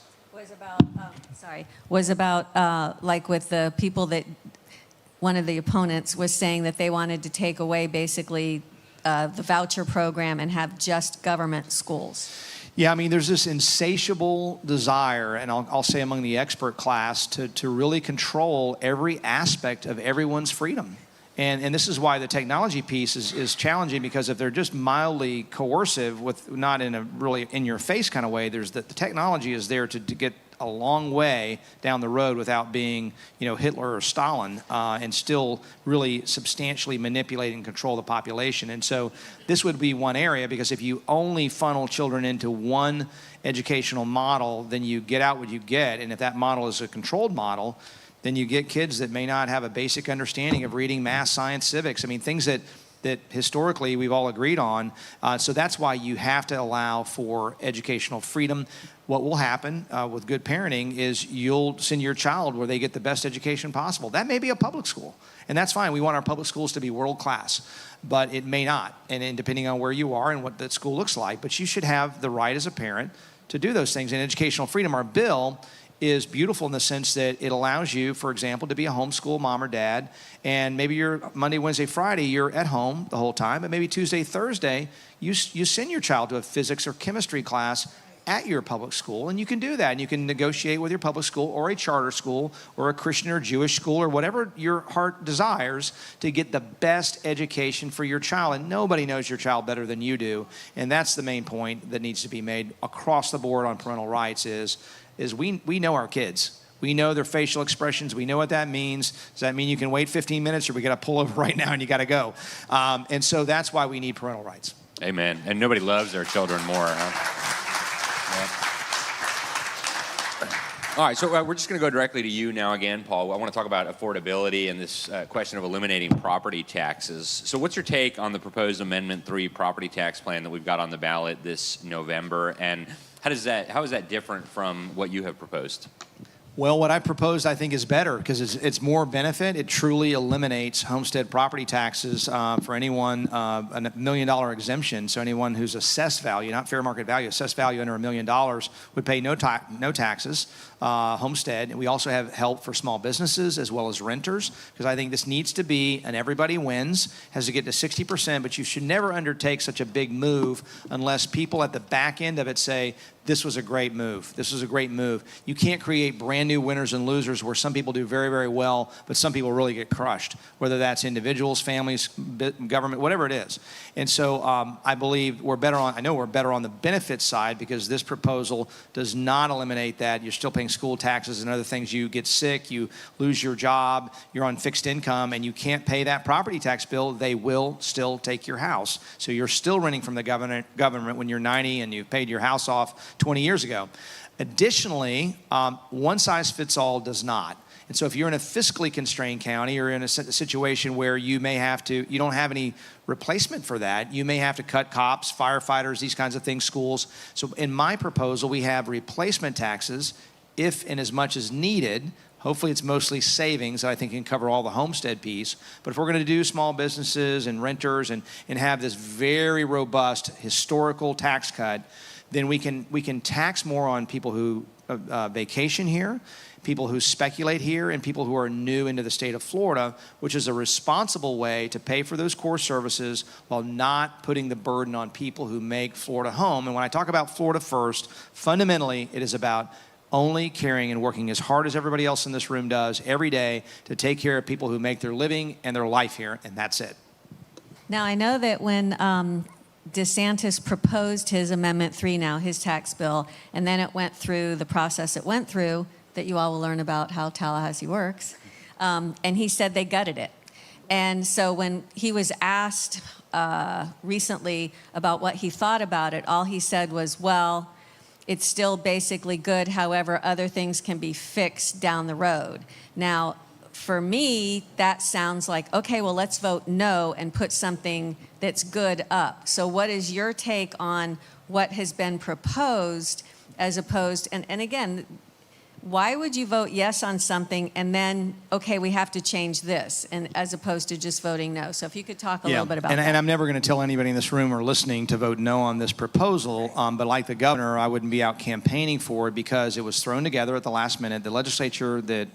about like with the people that one of the opponents was saying that they wanted to take away basically the voucher program and have just government schools. Yeah, I mean, there's this insatiable desire, and I'll say among the expert class, to really control every aspect of everyone's freedom. And this is why the technology piece is challenging, because if they're just mildly coercive, with not in a really in-your-face kind of way, there's the technology is there to get a long way down the road without being, Hitler or Stalin, and still really substantially manipulate and control the population. And so this would be one area, because if you only funnel children into one educational model, then you get out what you get. And if that model is a controlled model, then you get kids that may not have a basic understanding of reading, math, science, civics. I mean, things that that historically we've all agreed on. So that's why you have to allow for educational freedom. What will happen with good parenting is you'll send your child where they get the best education possible. That may be a public school, and that's fine. We want our public schools to be world class, but it may not, and depending on where you are and what that school looks like. But you should have the right as a parent to do those things. And educational freedom, our bill is beautiful in the sense that it allows you, for example, to be a homeschool mom or dad, and maybe you're Monday, Wednesday, Friday, you're at home the whole time, but maybe Tuesday, Thursday, you send your child to a physics or chemistry class at your public school, and you can do that, and you can negotiate with your public school or a charter school or a Christian or Jewish school or whatever your heart desires to get the best education for your child. And nobody knows your child better than you do, and that's the main point that needs to be made across the board on parental rights is we know our kids. We know their facial expressions. We know what that means. Does that mean you can wait 15 minutes, or we got to pull over right now and you got to go? And so that's why we need parental rights. Amen. And nobody loves their children more, huh? All right, so we're just going to go directly to you now again, Paul. I want to talk about affordability and this question of eliminating property taxes. So what's your take on the proposed Amendment 3 property tax plan that we've got on the ballot this November? And how is that different from what you have proposed? Well, what I proposed, I think, is better because it's more benefit. It truly eliminates homestead property taxes for anyone, a $1 million exemption. So anyone who's assessed value, not fair market value, assessed value under $1 million would pay no taxes. Homestead. And we also have help for small businesses as well as renters, because I think this needs to be an everybody wins, has to get to 60%, but you should never undertake such a big move unless people at the back end of it say, this was a great move. This was a great move. You can't create brand new winners and losers where some people do very, very well, but some people really get crushed, whether that's individuals, families, government, whatever it is. And so I believe I know we're better on the benefit side because this proposal does not eliminate that. You're still paying school taxes and other things. You get sick, you lose your job, you're on fixed income, and you can't pay that property tax bill. They will still take your house. So you're still renting from the government when you're 90 and you've paid your house off 20 years ago. Additionally, one size fits all does not. And so if you're in a fiscally constrained county or in a situation where you don't have any replacement for that, you may have to cut cops, firefighters, these kinds of things, schools. So in my proposal, we have replacement taxes if and as much as needed. Hopefully it's mostly savings that I think can cover all the homestead piece. But if we're going to do small businesses and renters and have this very robust historical tax cut, then we can tax more on people who vacation here, people who speculate here, and people who are new into the state of Florida, which is a responsible way to pay for those core services while not putting the burden on people who make Florida home. And when I talk about Florida first, fundamentally it is about only caring and working as hard as everybody else in this room does every day to take care of people who make their living and their life here, and that's it. Now, I know that when DeSantis proposed his Amendment 3 now, his tax bill, and then it went through the process it went through, that you all will learn about how Tallahassee works, and he said they gutted it. And so when he was asked recently about what he thought about it, all he said was, well, it's still basically good, however, other things can be fixed down the road. Now, for me, that sounds like, okay, well, let's vote no and put something that's good up. So what is your take on what has been proposed as opposed, and again, why would you vote yes on something and then, okay, we have to change this, and as opposed to just voting no? So if you could talk a little bit about that. And I'm never going to tell anybody in this room or listening to vote no on this proposal, but like the governor, I wouldn't be out campaigning for it because it was thrown together at the last minute. The legislature, the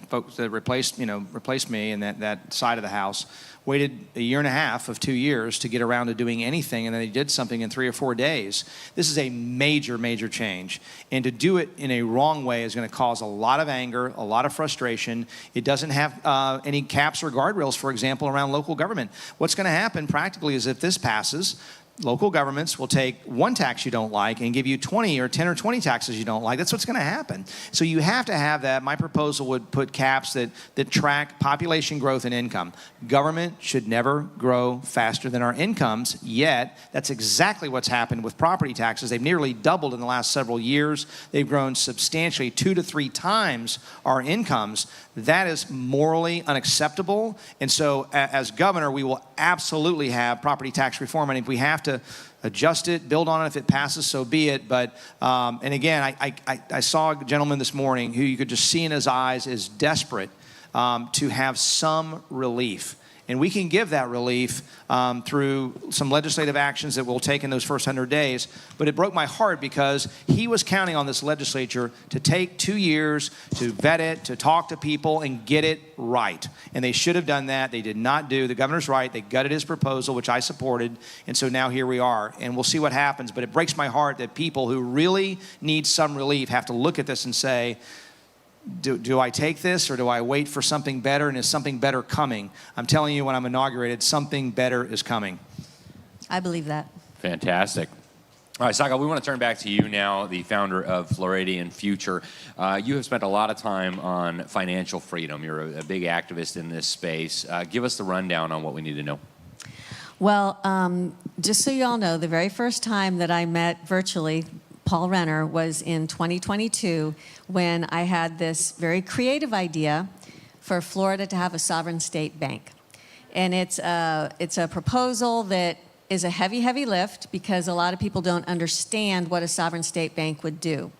folks that replaced me in that side of the House, waited a year and a half of 2 years to get around to doing anything, and then they did something in 3 or 4 days. This is a major, major change. And to do it in a wrong way is going to cause a lot of anger, a lot of frustration. It doesn't have any caps or guardrails, for example, around local government. What's going to happen practically is if this passes, local governments will take one tax you don't like and give you 20 or 10 or 20 taxes you don't like. That's what's going to happen. So you have to have that. My proposal would put caps that track population growth and income. Government should never grow faster than our incomes, yet that's exactly what's happened with property taxes. They've nearly doubled in the last several years. They've grown substantially 2 to 3 times our incomes. That is morally unacceptable. And so as governor, we will absolutely have property tax reform. And if we have to adjust it, build on it, if it passes, so be it. But, and again, I saw a gentleman this morning who you could just see in his eyes is desperate to have some relief. And we can give that relief through some legislative actions that we'll take in those first 100 days. But it broke my heart because he was counting on this legislature to take 2 years to vet it, to talk to people and get it right. And they should have done that. They did not do. The governor's right. They gutted his proposal, which I supported. And so now here we are. And we'll see what happens. But it breaks my heart that people who really need some relief have to look at this and say, do I take this or do I wait for something better? And is something better coming? I'm telling you, when I'm inaugurated, something better is coming. I believe that. Fantastic. All right, Saga, we want to turn back to you now, the founder of Floridian Future. You have spent a lot of time on financial freedom. You're a big activist in this space. Give us the rundown on what we need to know. Well, just so you all know, the very first time that I met virtually Paul Renner was in 2022 when I had this very creative idea for Florida to have a sovereign state bank. And it's a proposal that is a heavy, heavy lift because a lot of people don't understand what a sovereign state bank would do.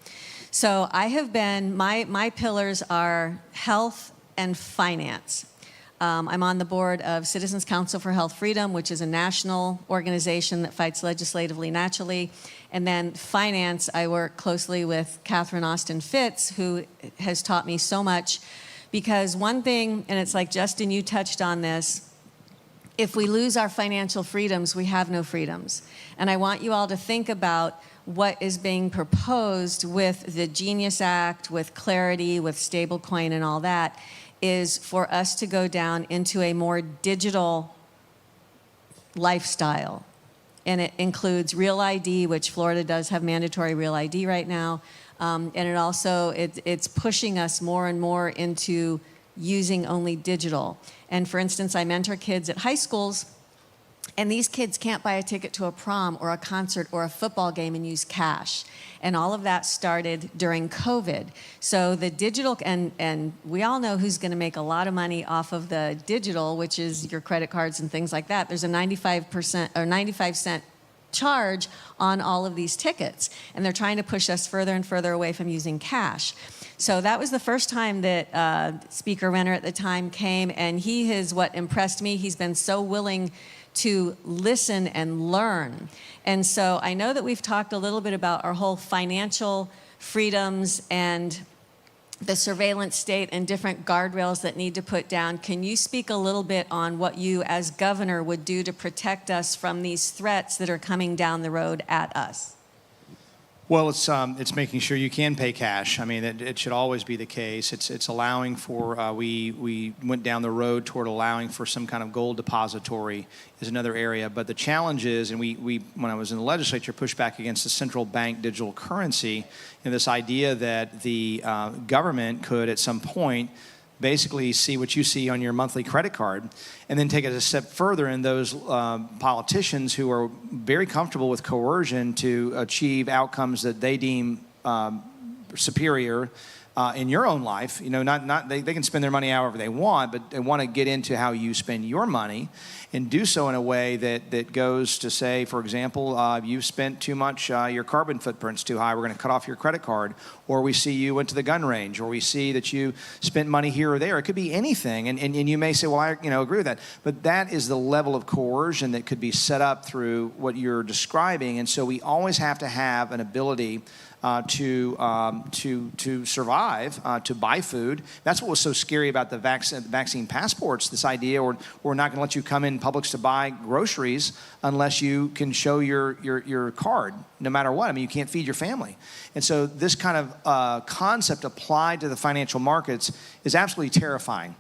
So I have been, my pillars are health and finance. I'm on the board of Citizens Council for Health Freedom, which is a national organization that fights legislatively naturally. And then finance, I work closely with Catherine Austin Fitz, who has taught me so much. Because one thing, and it's like, Justin, you touched on this, if we lose our financial freedoms, we have no freedoms. And I want you all to think about what is being proposed with the Genius Act, with Clarity, with stablecoin and all that, is for us to go down into a more digital lifestyle. And it includes Real ID, which Florida does have mandatory Real ID right now. And it also, it's pushing us more and more into using only digital. And for instance, I mentor kids at high schools, and these kids can't buy a ticket to a prom or a concert or a football game and use cash. And all of that started during COVID. So the digital, and we all know who's going to make a lot of money off of the digital, which is your credit cards and things like that. There's a 95% or 95-cent charge on all of these tickets. And they're trying to push us further and further away from using cash. So that was the first time that Speaker Renner at the time came, and he is what impressed me. He's been so willing to listen and learn. And so I know that we've talked a little bit about our whole financial freedoms and the surveillance state and different guardrails that need to put down. Can you speak a little bit on what you as governor would do to protect us from these threats that are coming down the road at us? Well, it's making sure you can pay cash. I mean, it should always be the case. It's allowing for, we went down the road toward allowing for some kind of gold depository is another area. But the challenge is, and we when I was in the legislature, pushed back against the central bank digital currency and this idea that the government could at some point basically see what you see on your monthly credit card and then take it a step further, and those politicians who are very comfortable with coercion to achieve outcomes that they deem superior in your own life, you know, they can spend their money however they want, but they want to get into how you spend your money and do so in a way that goes to say, for example, you've spent too much, your carbon footprint's too high, we're going to cut off your credit card, or we see you went to the gun range, or we see that you spent money here or there. It could be anything, and you may say, well, I agree with that, but that is the level of coercion that could be set up through what you're describing, and so we always have to have an ability to survive, to buy food. That's what was so scary about the vaccine passports, this idea, or we're not going to let you come in Publix to buy groceries unless you can show your card, no matter what. I mean, you can't feed your family. And so this kind of concept applied to the financial markets is absolutely terrifying.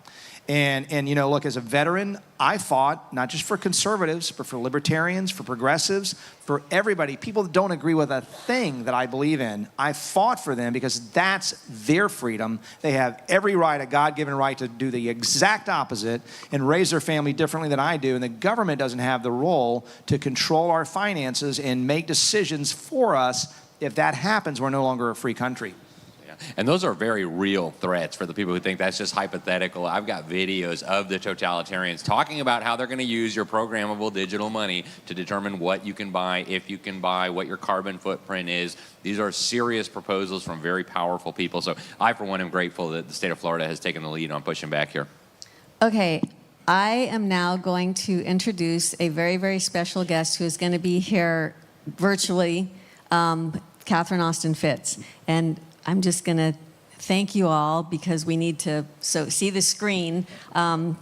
And you know, look, as a veteran, I fought not just for conservatives, but for libertarians, for progressives, for everybody, people that don't agree with a thing that I believe in. I fought for them because that's their freedom. They have every right, a God-given right, to do the exact opposite and raise their family differently than I do. And the government doesn't have the role to control our finances and make decisions for us. If that happens, we're no longer a free country. And those are very real threats for the people who think that's just hypothetical. I've got videos of the totalitarians talking about how they're going to use your programmable digital money to determine what you can buy, if you can buy, what your carbon footprint is. These are serious proposals from very powerful people. So I, for one, am grateful that the state of Florida has taken the lead on pushing back here. Okay, I am now going to introduce a very, very special guest who is going to be here virtually, Catherine Austin Fitts. And I'm just going to thank you all because we need to see the screen.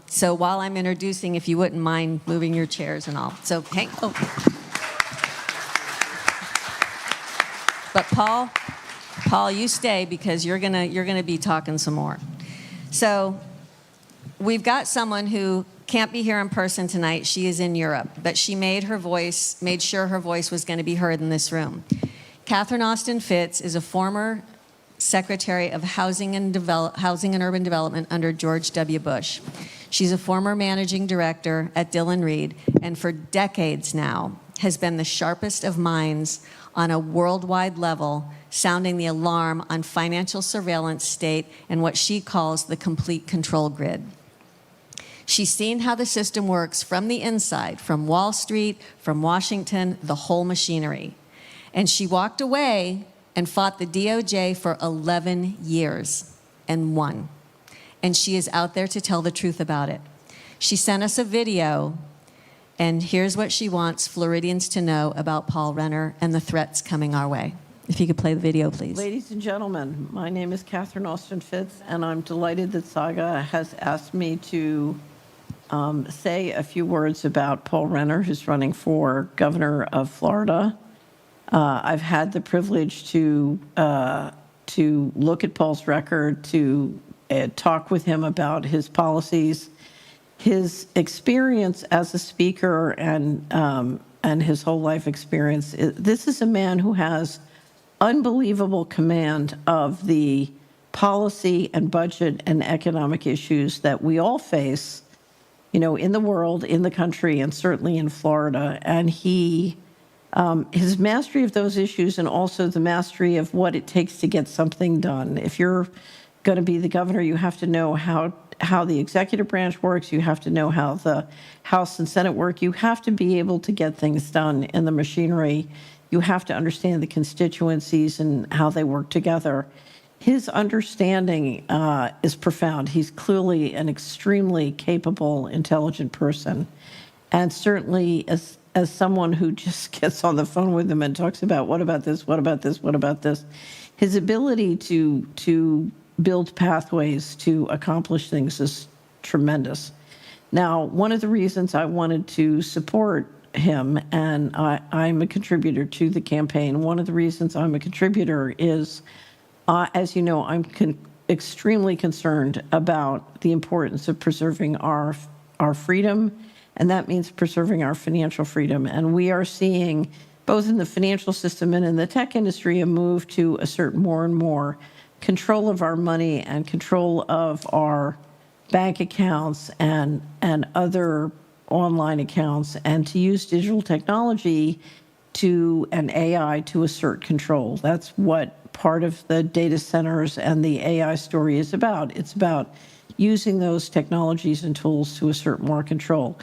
So while I'm introducing, if you wouldn't mind moving your chairs and all. So hang. Oh. But Paul, you stay because you're gonna be talking some more. So we've got someone who can't be here in person tonight. She is in Europe, but she made sure her voice was going to be heard in this room. Catherine Austin Fitts is a former Secretary of Housing and Urban Development under George W. Bush. She's a former managing director at Dillon Read, and for decades now has been the sharpest of minds on a worldwide level, sounding the alarm on financial surveillance state and what she calls the complete control grid. She's seen how the system works from the inside, from Wall Street, from Washington, the whole machinery. And she walked away and fought the DOJ for 11 years and won. And she is out there to tell the truth about it. She sent us a video, and here's what she wants Floridians to know about Paul Renner and the threats coming our way. If you could play the video, please. Ladies and gentlemen, my name is Catherine Austin Fitts, and I'm delighted that Saga has asked me to say a few words about Paul Renner, who's running for governor of Florida. I've had the privilege to look at Paul's record, to talk with him about his policies, his experience as a speaker, and his whole life experience. This is a man who has unbelievable command of the policy and budget and economic issues that we all face, you know, in the world, in the country, and certainly in Florida. And his mastery of those issues, and also the mastery of what it takes to get something done. If you're going to be the governor, you have to know how the executive branch works. You have to know how the House and Senate work. You have to be able to get things done in the machinery. You have to understand the constituencies and how they work together. His understanding is profound. He's clearly an extremely capable, intelligent person. And certainly as someone who just gets on the phone with him and talks about what about this, what about this, what about this, his ability to build pathways to accomplish things is tremendous. Now, one of the reasons I wanted to support him, and I'm a contributor to the campaign, one of the reasons I'm a contributor is, as you know, I'm extremely concerned about the importance of preserving our freedom, and that means preserving our financial freedom. And we are seeing, both in the financial system and in the tech industry, a move to assert more and more control of our money and control of our bank accounts and other online accounts, and to use digital technology and AI to assert control. That's what part of the data centers and the AI story is about. It's about using those technologies and tools to assert more control.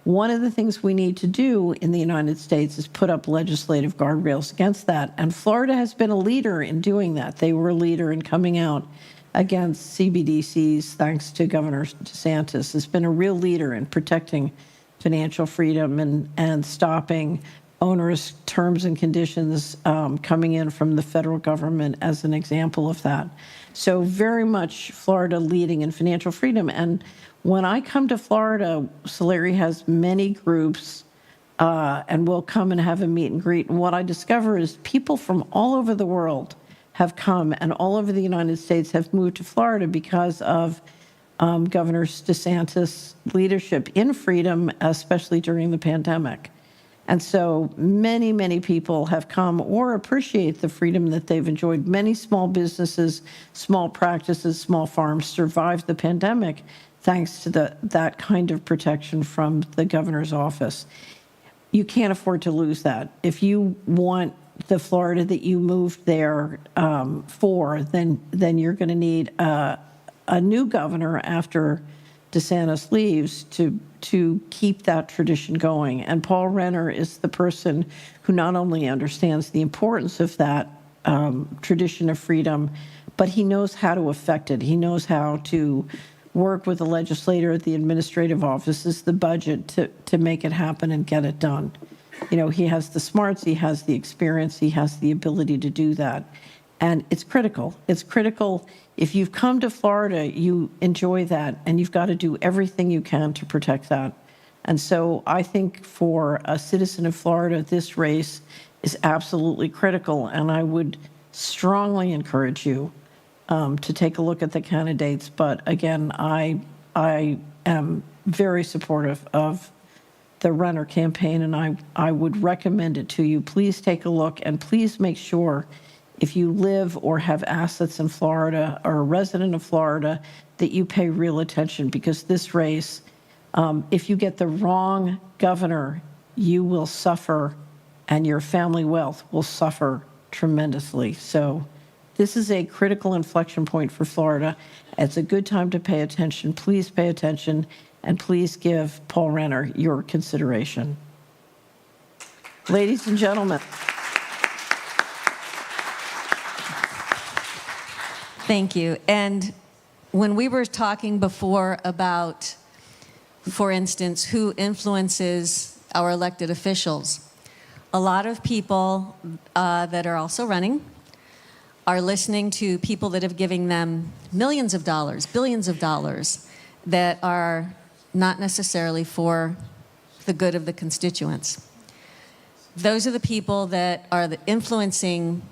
One of the things we need to do in the United States is put up legislative guardrails against that. And Florida has been a leader in doing that. They were a leader in coming out against CBDCs, thanks to Governor DeSantis. Has been a real leader in protecting financial freedom and stopping onerous terms and conditions coming in from the federal government as an example of that. So very much Florida leading in financial freedom. And when I come to Florida, Solari has many groups and we'll come and have a meet and greet. And what I discover is people from all over the world have come, and all over the United States have moved to Florida because of Governor DeSantis' leadership in freedom, especially during the pandemic. And so many, many people have come or appreciate the freedom that they've enjoyed. Many small businesses, small practices, small farms survived the pandemic thanks to that kind of protection from the governor's office. You can't afford to lose that. If you want the Florida that you moved there for, then you're going to need a new governor after DeSantis leaves to keep that tradition going. And Paul Renner is the person who not only understands the importance of that tradition of freedom, but he knows how to affect it. He knows how to work with the legislator at the administrative offices, the budget, to make it happen and get it done. You know, he has the smarts, he has the experience, he has the ability to do that. And it's critical. It's critical. If you've come to Florida, you enjoy that, and you've got to do everything you can to protect that. And so I think for a citizen of Florida, this race is absolutely critical, and I would strongly encourage you to take a look at the candidates. But again, I am very supportive of the Renner campaign, and I would recommend it to you. Please take a look, and please make sure if you live or have assets in Florida or a resident of Florida that you pay real attention, because this race, if you get the wrong governor, you will suffer and your family wealth will suffer tremendously. So this is a critical inflection point for Florida. It's a good time to pay attention. Please pay attention, and please give Paul Renner your consideration. Ladies and gentlemen. Thank you. And when we were talking before about, for instance, who influences our elected officials, a lot of people that are also running are listening to people that have given them millions of dollars, billions of dollars, that are not necessarily for the good of the constituents. Those are the people that are influencing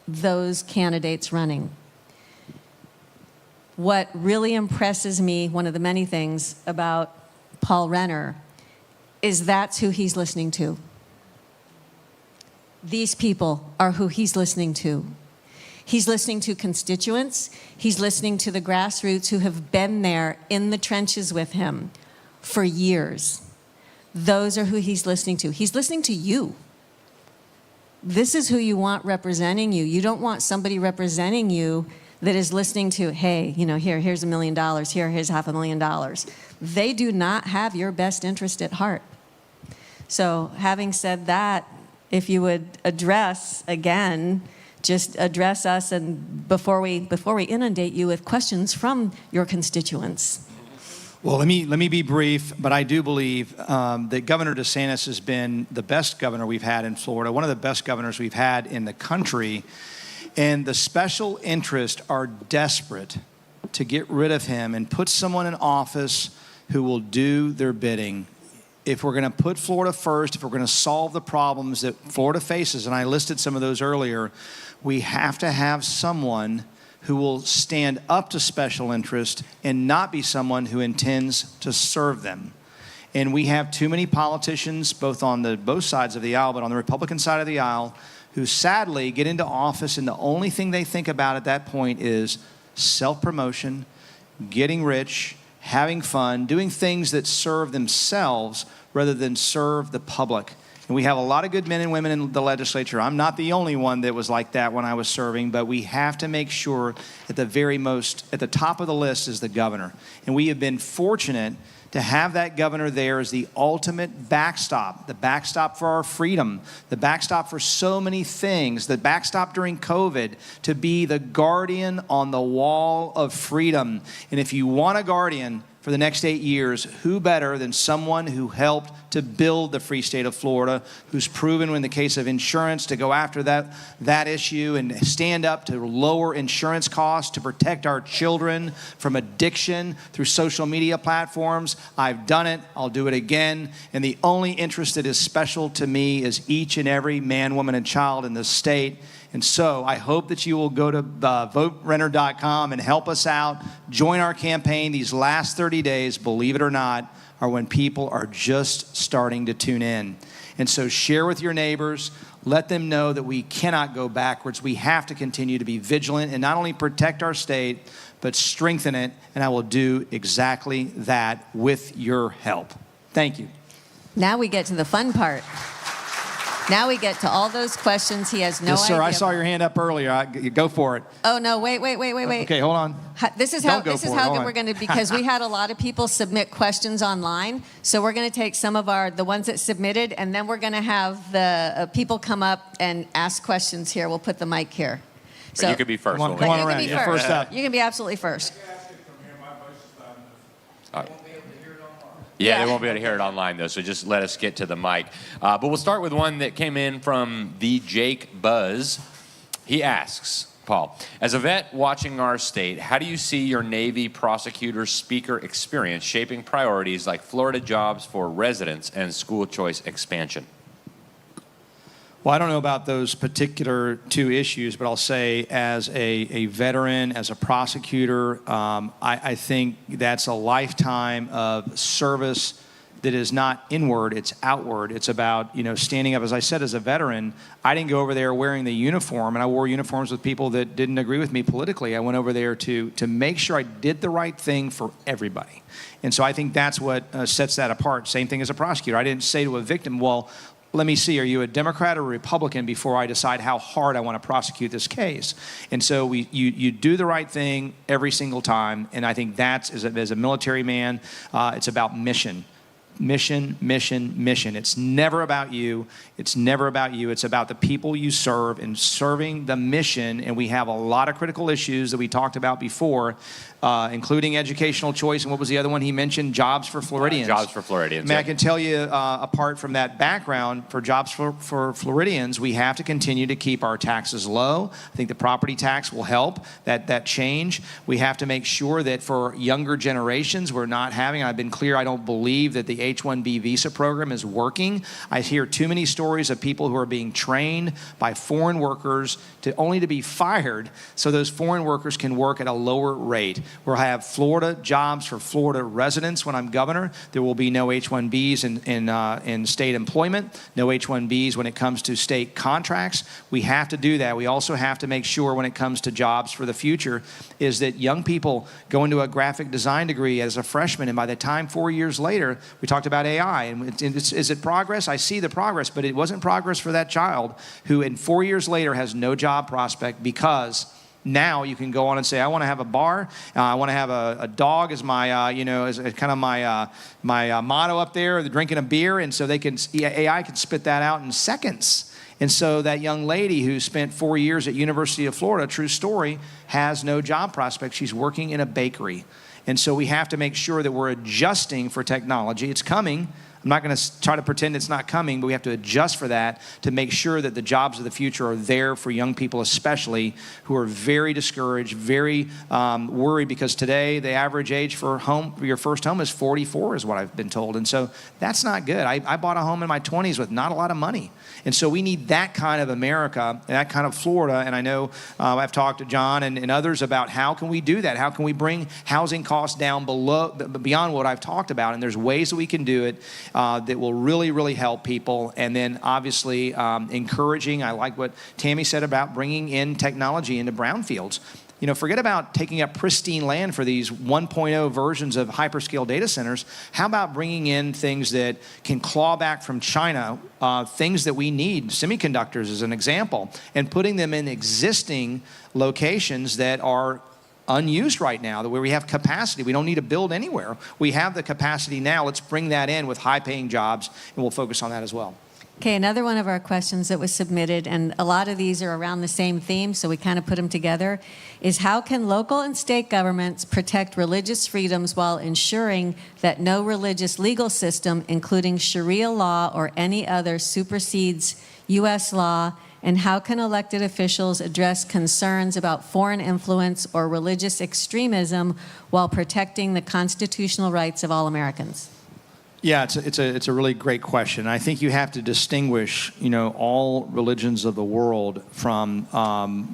those candidates running. What really impresses me, one of the many things about Paul Renner, is that's who he's listening to. These people are who he's listening to. He's listening to constituents. He's listening to the grassroots who have been there in the trenches with him for years. Those are who he's listening to. He's listening to you. This is who you want representing you. You don't want somebody representing you that is listening to, hey, you know, here's $1 million, here's $500,000. They do not have your best interest at heart. So having said that, if you would address, again, just address us, and before we inundate you with questions from your constituents. Well, let me be brief, but I do believe that Governor DeSantis has been the best governor we've had in Florida, one of the best governors we've had in the country. And the special interests are desperate to get rid of him and put someone in office who will do their bidding. If we're going to put Florida first, if we're going to solve the problems that Florida faces, and I listed some of those earlier, we have to have someone who will stand up to special interest and not be someone who intends to serve them. And we have too many politicians, both on both sides of the aisle, but on the Republican side of the aisle, who sadly get into office and the only thing they think about at that point is self-promotion, getting rich, having fun, doing things that serve themselves rather than serve the public. And we have a lot of good men and women in the legislature. I'm not the only one that was like that when I was serving, but we have to make sure at the top of the list is the governor. And we have been fortunate to have that governor there as the ultimate backstop, the backstop for our freedom, the backstop for so many things, the backstop during COVID, to be the guardian on the wall of freedom. And if you want a guardian for the next 8 years, who better than someone who helped to build the free state of Florida, who's proven in the case of insurance to go after that issue and stand up to lower insurance costs, to protect our children from addiction through social media platforms. I've done it. I'll do it again. And the only interest that is special to me is each and every man, woman, and child in this state. And And so I hope that you will go to voterenner.com and help us out. Join our campaign. These last 30 days, believe it or not, are when people are just starting to tune in. And so share with your neighbors. Let them know that we cannot go backwards. We have to continue to be vigilant and not only protect our state, but strengthen it. And I will do exactly that with your help. Thank you. Now we get to the fun part. Now we get to all those questions he has no Yes, sir. idea. I saw your hand up earlier. Go for it. Oh no! Wait! Okay, hold on. This is how good we're going to, because we had a lot of people submit questions online. So we're going to take some of the ones that submitted, and then we're going to have the people come up and ask questions here. We'll put the mic here. So you could be first. Come on you around. can be First up. You can be absolutely first. Yeah, they won't be able to hear it online, though, so just let us get to the mic. But we'll start with one that came in from the Jake Buzz. He asks, Paul, as a vet watching our state, how do you see your Navy prosecutor speaker experience shaping priorities like Florida jobs for residents and school choice expansion? Well, I don't know about those particular two issues, but I'll say as a veteran, as a prosecutor, I think that's a lifetime of service that is not inward, it's outward. It's about, standing up. As I said, as a veteran, I didn't go over there wearing the uniform, and I wore uniforms with people that didn't agree with me politically. I went over there to make sure I did the right thing for everybody. And so I think that's what sets that apart. Same thing as a prosecutor. I didn't say to a victim, well, let me see, are you a Democrat or a Republican before I decide how hard I want to prosecute this case? And so you do the right thing every single time, and I think that's, as a military man, it's about mission. Mission. It's never about you. It's about the people you serve and serving the mission. And we have a lot of critical issues that we talked about before, including educational choice. And what was the other one he mentioned? Jobs for Floridians. Jobs for Floridians. I can tell you, apart from that background, for jobs for Floridians, we have to continue to keep our taxes low. I think the property tax will help that change. We have to make sure that for younger generations, we're not having, I've been clear, I don't believe that the H-1B visa program is working. I hear too many stories of people who are being trained by foreign workers only to be fired so those foreign workers can work at a lower rate. We'll have Florida jobs for Florida residents when I'm governor. There will be no H-1Bs in state employment, no H-1Bs when it comes to state contracts. We have to do that. We also have to make sure when it comes to jobs for the future is that young people go into a graphic design degree as a freshman, and by the time 4 years later, we talked about AI. And is it progress? I see the progress, but it wasn't progress for that child who in 4 years later has no job prospect because now you can go on and say, I want to have a bar. I want to have a dog as my, as kind of my motto up there, the drinking a beer. And so AI can spit that out in seconds. And so that young lady who spent 4 years at University of Florida, true story, has no job prospect. She's working in a bakery. And so we have to make sure that we're adjusting for technology. It's coming. I'm not going to try to pretend it's not coming, but we have to adjust for that to make sure that the jobs of the future are there for young people especially who are very discouraged, very worried because today the average age for your first home is 44 is what I've been told. And so that's not good. I bought a home in my 20s with not a lot of money. And so we need that kind of America, that kind of Florida. And I know I've talked to John and others about how can we do that? How can we bring housing costs down beyond what I've talked about? And there's ways that we can do it that will really, really help people. And then obviously encouraging, I like what Tammy said about bringing in technology into brownfields. Forget about taking up pristine land for these 1.0 versions of hyperscale data centers. How about bringing in things that can claw back from China, things that we need, semiconductors as an example, and putting them in existing locations that are unused right now, where we have capacity. We don't need to build anywhere. We have the capacity now. Let's bring that in with high-paying jobs, and we'll focus on that as well. Okay, another one of our questions that was submitted, and a lot of these are around the same theme, so we kind of put them together, is how can local and state governments protect religious freedoms while ensuring that no religious legal system, including Sharia law or any other, supersedes U.S. law, and how can elected officials address concerns about foreign influence or religious extremism while protecting the constitutional rights of all Americans? Yeah, it's a really great question. I think you have to distinguish, all religions of the world from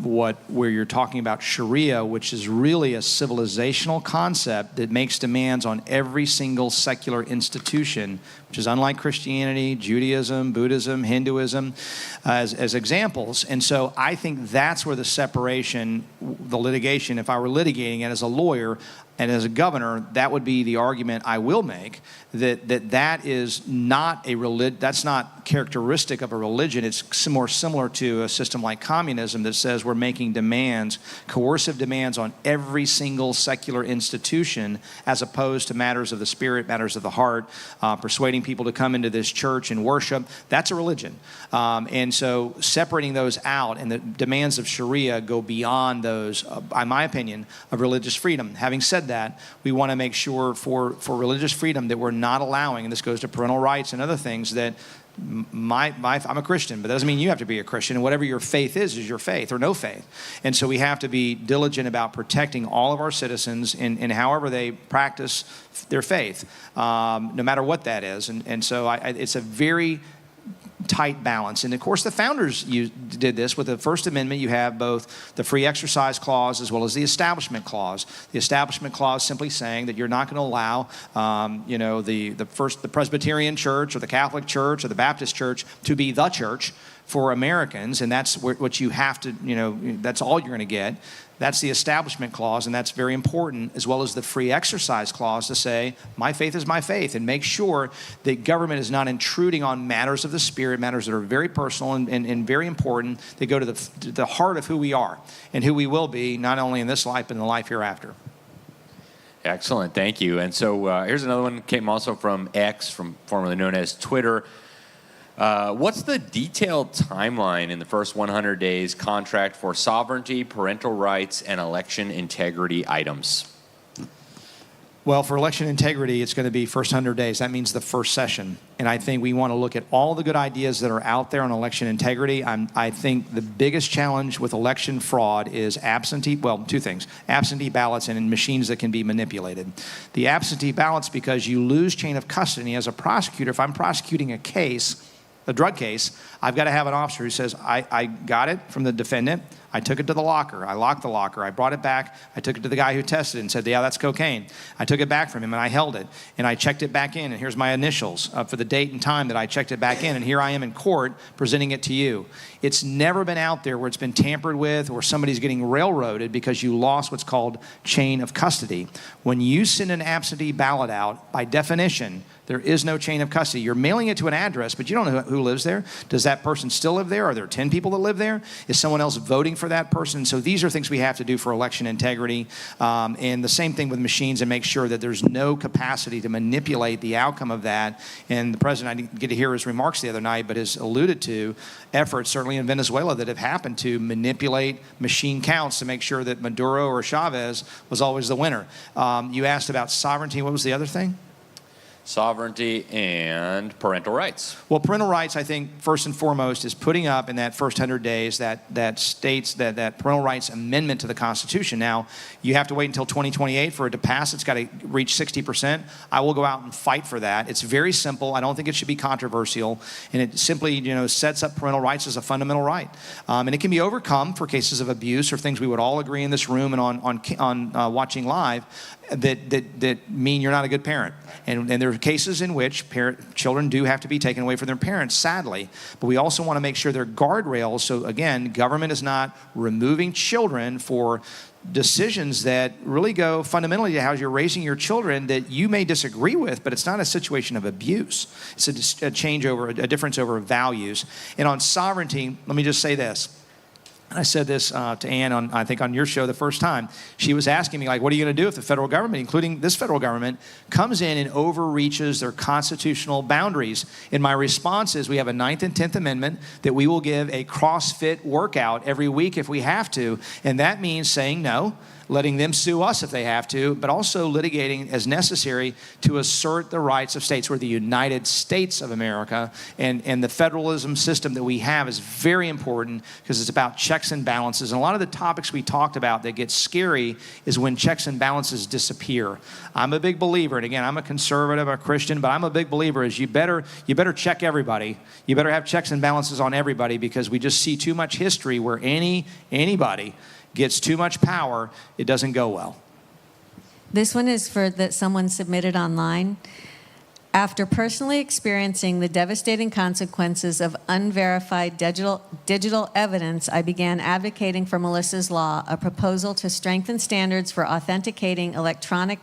where you're talking about Sharia, which is really a civilizational concept that makes demands on every single secular institution, which is unlike Christianity, Judaism, Buddhism, Hinduism, as examples. And so I think that's where the separation, the litigation, if I were litigating it as a lawyer, and as a governor, that would be the argument I will make, that is not that's not characteristic of a religion. It's more similar to a system like communism that says we're making demands, coercive demands on every single secular institution, as opposed to matters of the spirit, matters of the heart, persuading people to come into this church and worship. That's a religion. And so separating those out, and the demands of Sharia go beyond those, in my opinion, of religious freedom. Having said that, we want to make sure for religious freedom that we're not allowing, and this goes to parental rights and other things, that I'm a Christian, but that doesn't mean you have to be a Christian, and whatever your faith is your faith, or no faith. And so we have to be diligent about protecting all of our citizens in however they practice their faith, no matter what that is. And so it's a very tight balance. And of course, the founders did this. With the First Amendment, you have both the free exercise clause as well as the establishment clause. The establishment clause simply saying that you're not going to allow, the Presbyterian church or the Catholic church or the Baptist church to be the church for Americans, and that's what you have to, that's all you're going to get. That's the establishment clause, and that's very important, as well as the free exercise clause to say, my faith is my faith, and make sure that government is not intruding on matters of the spirit, matters that are very personal and very important, that go to the heart of who we are and who we will be, not only in this life, but in the life hereafter. Excellent, thank you. And so here's another one, came also from X, formerly known as Twitter. What's the detailed timeline in the first 100 days contract for sovereignty, parental rights, and election integrity items? Well, for election integrity, it's going to be first 100 days. That means the first session. And I think we want to look at all the good ideas that are out there on election integrity. I think the biggest challenge with election fraud is two things: absentee ballots and machines that can be manipulated. The absentee ballots, because you lose chain of custody as a prosecutor. If I'm prosecuting a drug case, I've got to have an officer who says, I got it from the defendant, I took it to the locker, I locked the locker, I brought it back, I took it to the guy who tested it and said, yeah, that's cocaine. I took it back from him and I held it, and I checked it back in, and here's my initials for the date and time that I checked it back in, and here I am in court presenting it to you. It's never been out there where it's been tampered with or somebody's getting railroaded because you lost what's called chain of custody. When you send an absentee ballot out, by definition, there is no chain of custody. You're mailing it to an address, but you don't know who lives there. Does that person still live there? Are there 10 people that live there? Is someone else voting for that person? So these are things we have to do for election integrity. And the same thing with machines, and make sure that there's no capacity to manipulate the outcome of that. And the president, I didn't get to hear his remarks the other night, but has alluded to efforts, certainly in Venezuela, that have happened to manipulate machine counts to make sure that Maduro or Chavez was always the winner. You asked about sovereignty. What was the other thing? Sovereignty and parental rights. Well, parental rights, I think, first and foremost, is putting up in that first 100 days that states that parental rights amendment to the Constitution. Now, you have to wait until 2028 for it to pass. It's got to reach 60%. I will go out and fight for that. It's very simple. I don't think it should be controversial. And it simply, sets up parental rights as a fundamental right. And it can be overcome for cases of abuse or things we would all agree in this room and on watching live that mean you're not a good parent. And there are cases in which children do have to be taken away from their parents, sadly. But we also want to make sure there are guardrails. So again, government is not removing children for decisions that really go fundamentally to how you're raising your children that you may disagree with, but it's not a situation of abuse. It's a difference over values. And on sovereignty, let me just say this. I said this to Ann on your show the first time. She was asking me, what are you going to do if the federal government, including this federal government, comes in and overreaches their constitutional boundaries? And my response is, we have a 9th and 10th Amendment that we will give a CrossFit workout every week if we have to. And that means saying no. letting them sue us if they have to, but also litigating as necessary to assert the rights of states. We're the United States of America, and the federalism system that we have is very important because it's about checks and balances. And a lot of the topics we talked about that get scary is when checks and balances disappear. I'm a big believer, and again, I'm a conservative, a Christian, but I'm a big believer is you better check everybody. You better have checks and balances on everybody, because we just see too much history where anybody gets too much power, it doesn't go well. This one is for that someone submitted online. After personally experiencing the devastating consequences of unverified digital evidence, I began advocating for Melissa's Law, a proposal to strengthen standards for authenticating electronic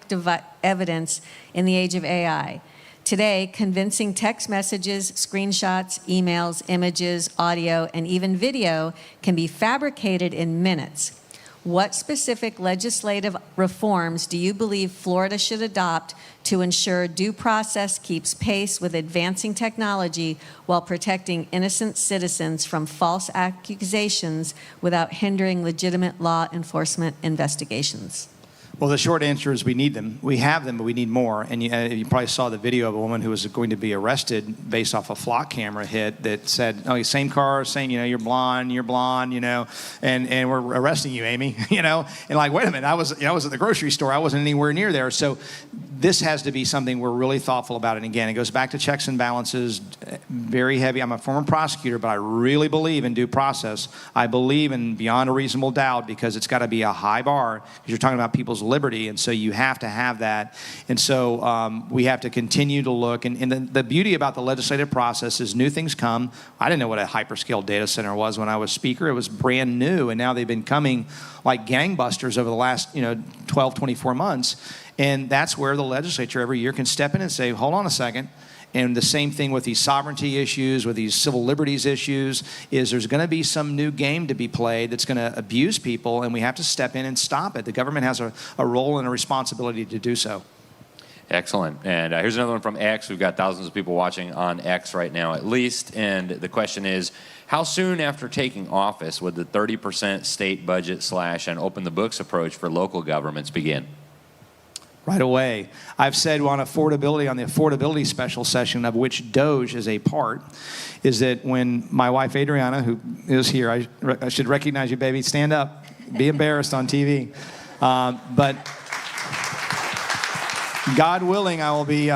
evidence in the age of AI. Today, convincing text messages, screenshots, emails, images, audio, and even video can be fabricated in minutes. What specific legislative reforms do you believe Florida should adopt to ensure due process keeps pace with advancing technology while protecting innocent citizens from false accusations without hindering legitimate law enforcement investigations? Well, the short answer is we need them. We have them, but we need more. And you probably saw the video of a woman who was going to be arrested based off a flock camera hit that said, "Oh, same car, same, you're blonde, and we're arresting you, Amy," And like, wait a minute, I was at the grocery store, I wasn't anywhere near there. So this has to be something we're really thoughtful about. And again, it goes back to checks and balances, very heavy. I'm a former prosecutor, but I really believe in due process. I believe in beyond a reasonable doubt, because it's got to be a high bar, because you're talking about people's liberty, and so you have to have that. And so we have to continue to look. And the beauty about the legislative process is new things come. I didn't know what a hyperscale data center was when I was speaker. It was brand new, and now they've been coming like gangbusters over the last 12, 24 months. And that's where the legislature every year can step in and say, hold on a second. And the same thing with these sovereignty issues, with these civil liberties issues, is there's going to be some new game to be played that's going to abuse people, and we have to step in and stop it. The government has a role and a responsibility to do so. Excellent. And here's another one from X. We've got thousands of people watching on X right now at least. And the question is, how soon after taking office would the 30% state budget / and open the books approach for local governments begin? Right away. I've said on the affordability special session, of which Doge is a part, is that when my wife Adriana, who is here, I should recognize you, baby, stand up, be embarrassed on TV. But God willing, I will be.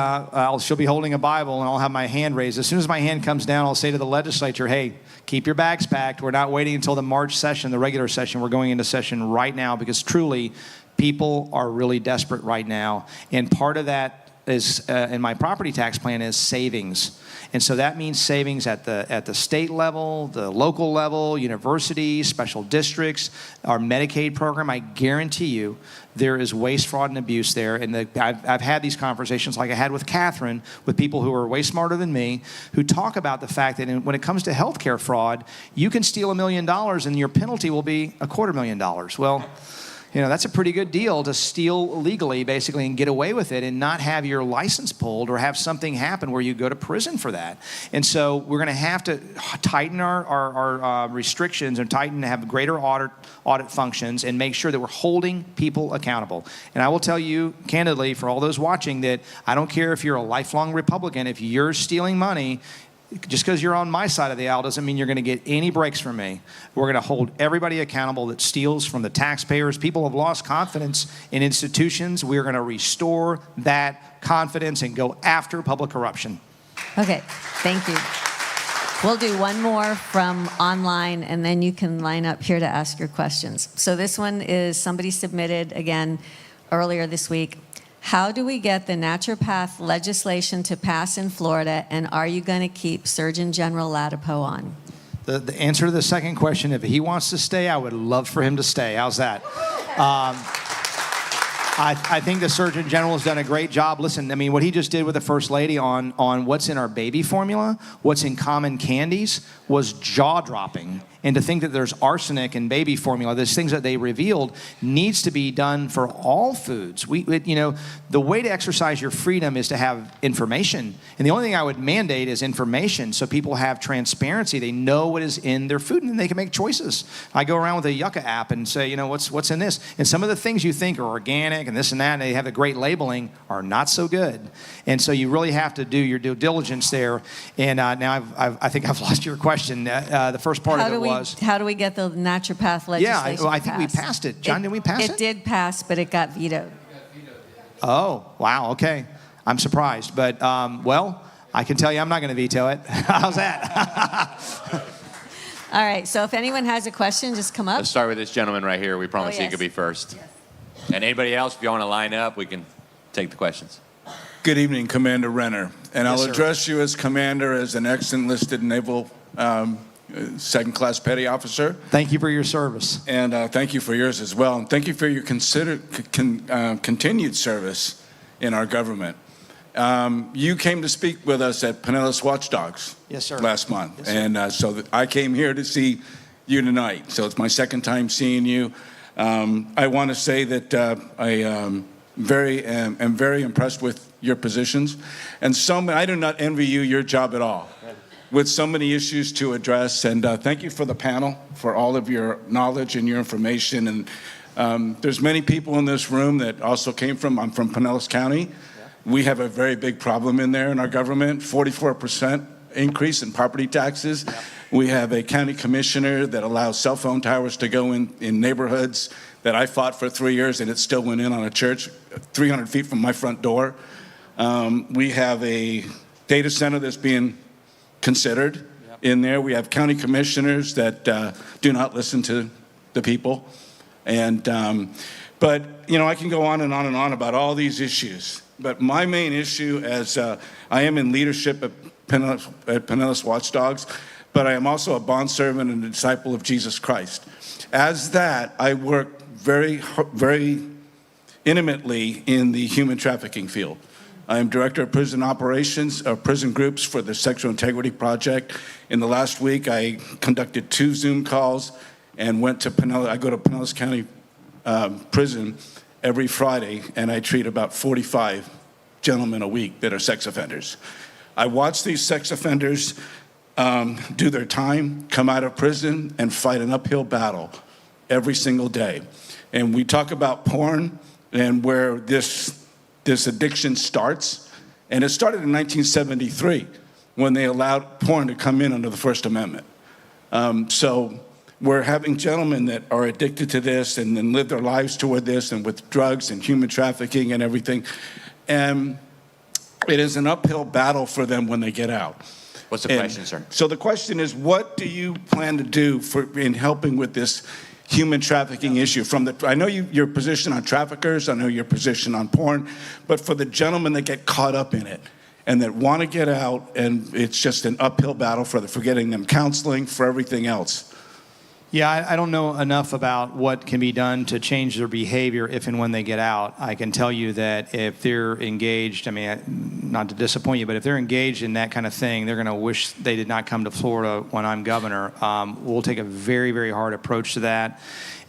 She'll be holding a Bible, and I'll have my hand raised. As soon as my hand comes down, I'll say to the legislature, "Hey, keep your bags packed. We're not waiting until the March session, the regular session. We're going into session right now, because truly, people are really desperate right now." And part of that is in my property tax plan is savings. And so that means savings at the state level, the local level, universities, special districts, our Medicaid program. I guarantee you there is waste, fraud, and abuse there. And I've had these conversations like I had with Catherine, with people who are way smarter than me, who talk about the fact that when it comes to healthcare fraud, you can steal $1 million and your penalty will be $250,000. Well, that's a pretty good deal to steal legally, basically, and get away with it and not have your license pulled or have something happen where you go to prison for that. And so we're going to have to tighten our restrictions and have greater audit functions and make sure that we're holding people accountable. And I will tell you candidly, for all those watching, that I don't care if you're a lifelong Republican, if you're stealing money, just because you're on my side of the aisle doesn't mean you're going to get any breaks from me. We're going to hold everybody accountable that steals from the taxpayers. People have lost confidence in institutions. We're going to restore that confidence and go after public corruption. Okay, thank you. We'll do one more from online, and then you can line up here to ask your questions. So this one is somebody submitted, again, earlier this week. How do we get the naturopath legislation to pass in Florida, and are you going to keep Surgeon General Latipo on? The answer to the second question, if he wants to stay, I would love for him to stay. How's that? I think the Surgeon General has done a great job. Listen, I mean, what he just did with the First Lady on what's in our baby formula, what's in common candies, was jaw-dropping. And to think that there's arsenic in baby formula, there's things that they revealed, needs to be done for all foods. The way to exercise your freedom is to have information. And the only thing I would mandate is information, so people have transparency. They know what is in their food, and then they can make choices. I go around with a Yucca app and say, what's in this? And some of the things you think are organic and this and that, and they have a great labeling, are not so good. And so you really have to do your due diligence there. And now I think I've lost your question. The first part of it was... How do we get the naturopath legislation I think we passed it. John, did we pass it? It did pass, but it got vetoed. Oh, wow, okay. I'm surprised. But, I can tell you I'm not going to veto it. How's that? All right, so if anyone has a question, just come up. Let's start with this gentleman right here. We promised he could be first. Yes. And anybody else, if you want to line up, we can take the questions. Good evening, Commander Renner. And Yes, I'll sir. address you as Commander, as an ex-enlisted Naval second-class petty officer. Thank you for your service. And thank you for yours as well. And thank you for your continued service in our government. You came to speak with us at Pinellas Watchdogs Yes, sir. last month. Yes, sir. And I came here to see you tonight. So it's my second time seeing you. I want to say that I am very impressed with your positions. And I do not envy your job at all, with so many issues to address. And thank you for the panel, for all of your knowledge and your information. And there's many people in this room that also I'm from Pinellas County. We have a very big problem in there in our government, 44% increase in property taxes. We have a county commissioner that allows cell phone towers to go in neighborhoods that I fought for 3 years, and it still went in on a church 300 feet from my front door. We have a data center that's being considered in there. We have county commissioners that do not listen to the people. But I can go on and on and on about all these issues. But my main issue, as I am in leadership at Pinellas Watchdogs, but I am also a bondservant and a disciple of Jesus Christ. As that, I work very, very intimately in the human trafficking field. I am director of prison operations, prison groups for the Sexual Integrity Project. In the last week, I conducted 2 Zoom calls and went to Pinellas. I go to Pinellas County Prison every Friday, and I treat about 45 gentlemen a week that are sex offenders. I watch these sex offenders do their time, come out of prison, and fight an uphill battle every single day. And we talk about porn and where this addiction starts. And it started in 1973 when they allowed porn to come in under the First Amendment. So we're having gentlemen that are addicted to this and then live their lives toward this, and with drugs and human trafficking and everything. And it is an uphill battle for them when they get out. What's the question, sir? So the question is, what do you plan to do in helping with this human trafficking issue? I know your position on traffickers, I know your position on porn, but for the gentlemen that get caught up in it and that want to get out, and it's just an uphill battle for getting them counseling, for everything else. Yeah, I don't know enough about what can be done to change their behavior if and when they get out. I can tell you that if they're engaged, not to disappoint you, but if they're engaged in that kind of thing, they're going to wish they did not come to Florida when I'm governor. We'll take a very, very hard approach to that.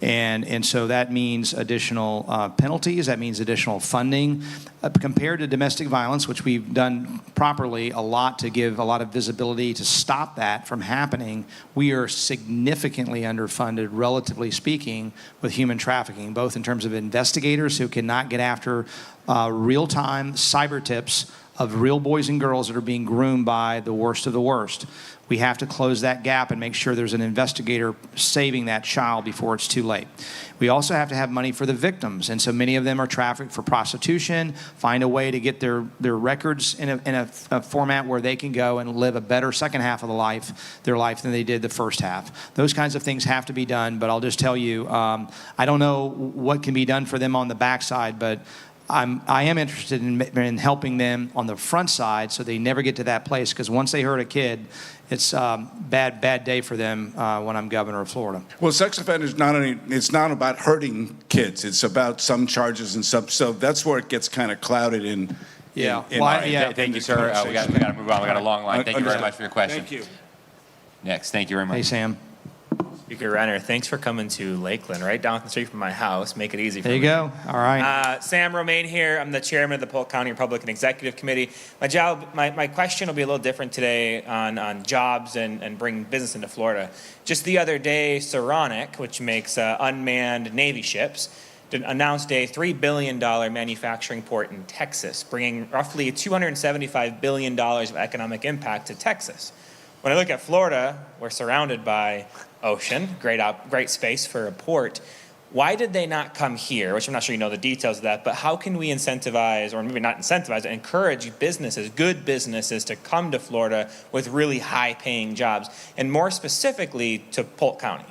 And so that means additional penalties, that means additional funding. Compared to domestic violence, which we've done properly a lot to give a lot of visibility to stop that from happening, we are significantly underfunded, relatively speaking, with human trafficking, both in terms of investigators who cannot get after real-time cyber tips of real boys and girls that are being groomed by the worst of the worst. We have to close that gap and make sure there's an investigator saving that child before it's too late. We also have to have money for the victims, and so many of them are trafficked for prostitution. Find a way to get their records in a format where they can go and live a better second half of their life than they did the first half. Those kinds of things have to be done, but I'll just tell you, I don't know what can be done for them on the backside, but I am interested in helping them on the front side so they never get to that place, because once they hurt a kid, it's a bad day for them when I'm governor of Florida. Well, sex offenders, it's not about hurting kids. It's about some charges and stuff. So that's where it gets kind of clouded in. Yeah. Thank you, sir. We got to move on. We got a long line. Thank you very much for your question. Thank you. Next. Thank you very much. Hey, Sam. Speaker Renner, thanks for coming to Lakeland, right down the street from my house. Make it easy for me. There you go. All right. Sam Romaine here. I'm the chairman of the Polk County Republican Executive Committee. My question will be a little different today on jobs and bringing business into Florida. Just the other day, Saronic, which makes unmanned Navy ships, announced a $3 billion manufacturing port in Texas, bringing roughly $275 billion of economic impact to Texas. When I look at Florida, we're surrounded by ocean, great space for a port. Why did they not come here? Which I'm not sure you know the details of that, but how can we incentivize, or maybe not incentivize, encourage businesses, good businesses, to come to Florida with really high-paying jobs, and more specifically to Polk County?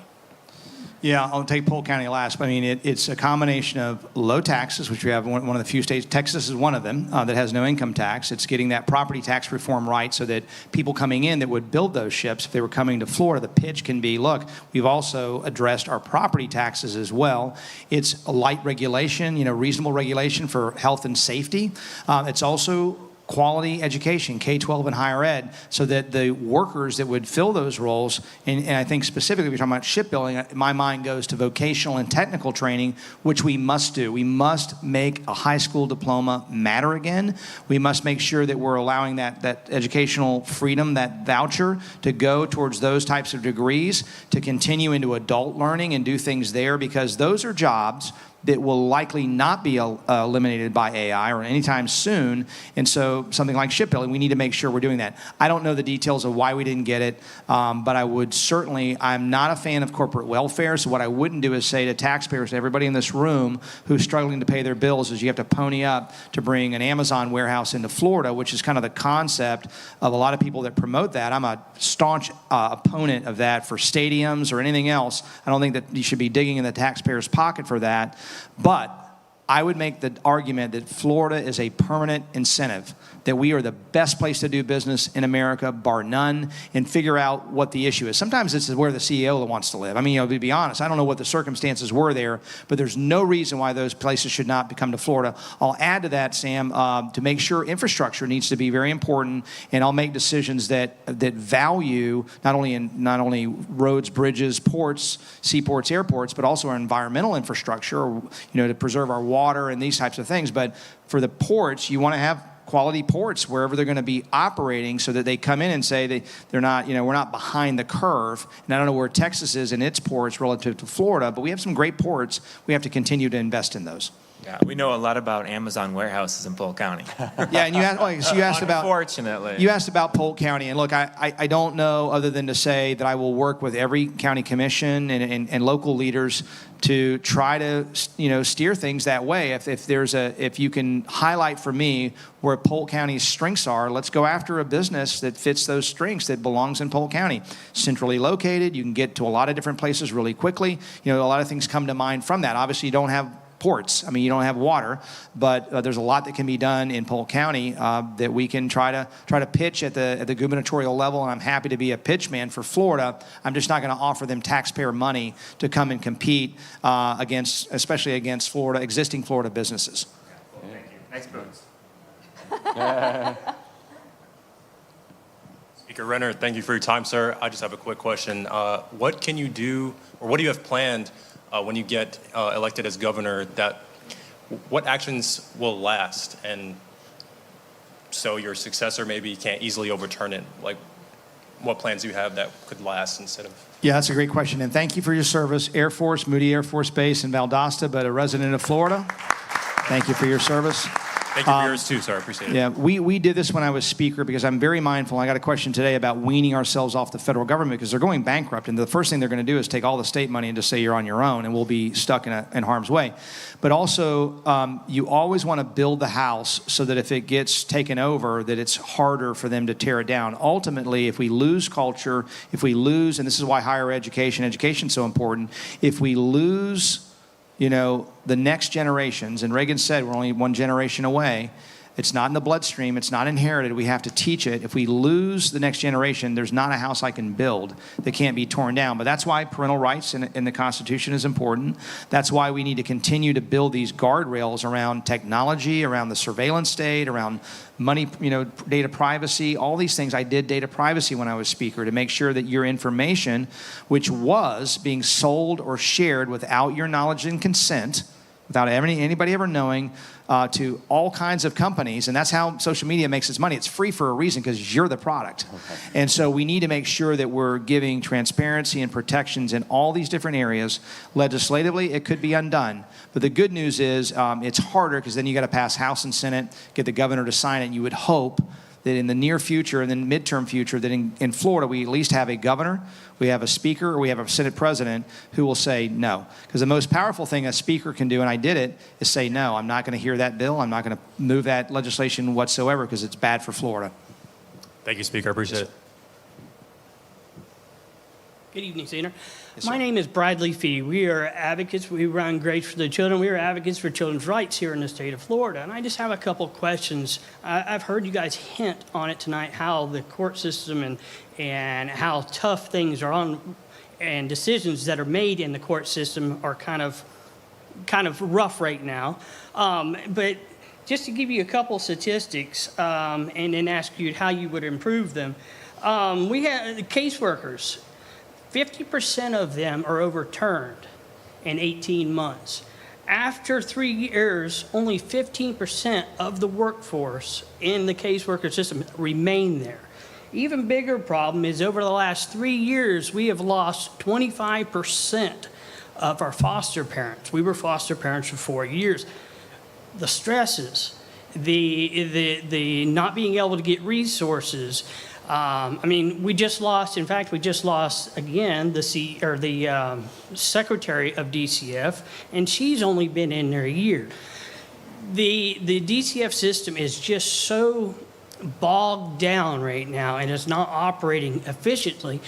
Yeah, I'll take Polk County last. I mean, it's a combination of low taxes, which we have one of the few states. Texas is one of them that has no income tax. It's getting that property tax reform right so that people coming in that would build those ships, if they were coming to Florida, the pitch can be, look, we've also addressed our property taxes as well. It's a light regulation, reasonable regulation for health and safety. It's also quality education, K-12 and higher ed, so that the workers that would fill those roles, and I think specifically we're talking about shipbuilding, my mind goes to vocational and technical training, which we must do. We must make a high school diploma matter again. We must make sure that we're allowing that educational freedom, that voucher, to go towards those types of degrees, to continue into adult learning and do things there, because those are jobs that will likely not be eliminated by AI or anytime soon. And so something like shipbuilding, we need to make sure we're doing that. I don't know the details of why we didn't get it, but I would certainly, I'm not a fan of corporate welfare, so what I wouldn't do is say to taxpayers, to everybody in this room who's struggling to pay their bills, is you have to pony up to bring an Amazon warehouse into Florida, which is kind of the concept of a lot of people that promote that. I'm a staunch opponent of that for stadiums or anything else. I don't think that you should be digging in the taxpayer's pocket for that. But I would make the argument that Florida is a permanent incentive, that we are the best place to do business in America, bar none, and figure out what the issue is. Sometimes this is where the CEO wants to live. I mean, to be honest, I don't know what the circumstances were there, but there's no reason why those places should not come to Florida. I'll add to that, Sam, to make sure infrastructure needs to be very important, and I'll make decisions that value not only roads, bridges, ports, seaports, airports, but also our environmental infrastructure, to preserve our water and these types of things. But for the ports, you want to have quality ports wherever they're going to be operating, so that they come in and say they're not, we're not behind the curve. And I don't know where Texas is in its ports relative to Florida, but we have some great ports. We have to continue to invest in those. Yeah, we know a lot about Amazon warehouses in Polk County. Yeah, and you asked about, unfortunately. You asked about Polk County, and look, I don't know other than to say that I will work with every county commission and local leaders to try to steer things that way. If you can highlight for me where Polk County's strengths are, let's go after a business that fits those strengths, that belongs in Polk County. Centrally located, you can get to a lot of different places really quickly. A lot of things come to mind from that. Obviously, you don't have ports. I mean, you don't have water, but there's a lot that can be done in Polk County that we can try to pitch at the gubernatorial level. And I'm happy to be a pitch man for Florida. I'm just not going to offer them taxpayer money to come and compete especially against existing Florida businesses. Thank you. Nice boots. Speaker Renner, thank you for your time, sir. I just have a quick question. What can you do, or what do you have planned when you get elected as governor, what actions will last, and so your successor maybe can't easily overturn it? Like, what plans do you have that could last instead of? Yeah, that's a great question, and thank you for your service. Air Force, Moody Air Force Base in Valdosta, but a resident of Florida. Thank you for your service. Thank you for yours too, sir. I appreciate it. Yeah, we did this when I was speaker because I'm very mindful. I got a question today about weaning ourselves off the federal government because they're going bankrupt, and the first thing they're going to do is take all the state money and just say you're on your own, and we'll be stuck in harm's way. But also, you always want to build the house so that if it gets taken over, that it's harder for them to tear it down. Ultimately, if we lose culture, and this is why higher education is so important, if we lose the next generations, and Reagan said we're only one generation away, It's not in the bloodstream. It's not inherited. We have to teach it. If we lose the next generation, there's not a house I can build that can't be torn down. But that's why parental rights in the Constitution is important. That's why we need to continue to build these guardrails around technology, around the surveillance state, around money, data privacy, all these things. I did data privacy when I was speaker to make sure that your information, which was being sold or shared without your knowledge and consent, without anybody ever knowing, to all kinds of companies. And that's how social media makes its money. It's free for a reason, because you're the product. Okay. And so we need to make sure that we're giving transparency and protections in all these different areas. Legislatively, it could be undone. But the good news is it's harder, because then you got to pass House and Senate, get the governor to sign it. And you would hope that in the near future and then midterm future, that in Florida, we at least have a governor, we have a speaker, or we have a Senate president who will say no. Because the most powerful thing a speaker can do, and I did it, is say no. I'm not going to hear that bill. I'm not going to move that legislation whatsoever, because it's bad for Florida. Thank you, Speaker. I appreciate it. Good evening, Senator. Yes, My name is Bradley Fee. We are advocates. We run Grace for the Children. We are advocates for children's rights here in the state of Florida. And I just have a couple questions. I've heard you guys hint on it tonight, how the court system and how tough things are on, and decisions that are made in the court system are kind of rough right now. But just to give you a couple statistics and then ask you how you would improve them, we have the caseworkers. 50% of them are overturned in 18 months. After 3 years, only 15% of the workforce in the caseworker system remain there. Even bigger problem is over the last 3 years, we have lost 25% of our foster parents. We were foster parents for 4 years. The stresses, the not being able to get resources. We just lost again the secretary of DCF, and she's only been in there a year. The DCF system is just so bogged down right now and is not operating efficiently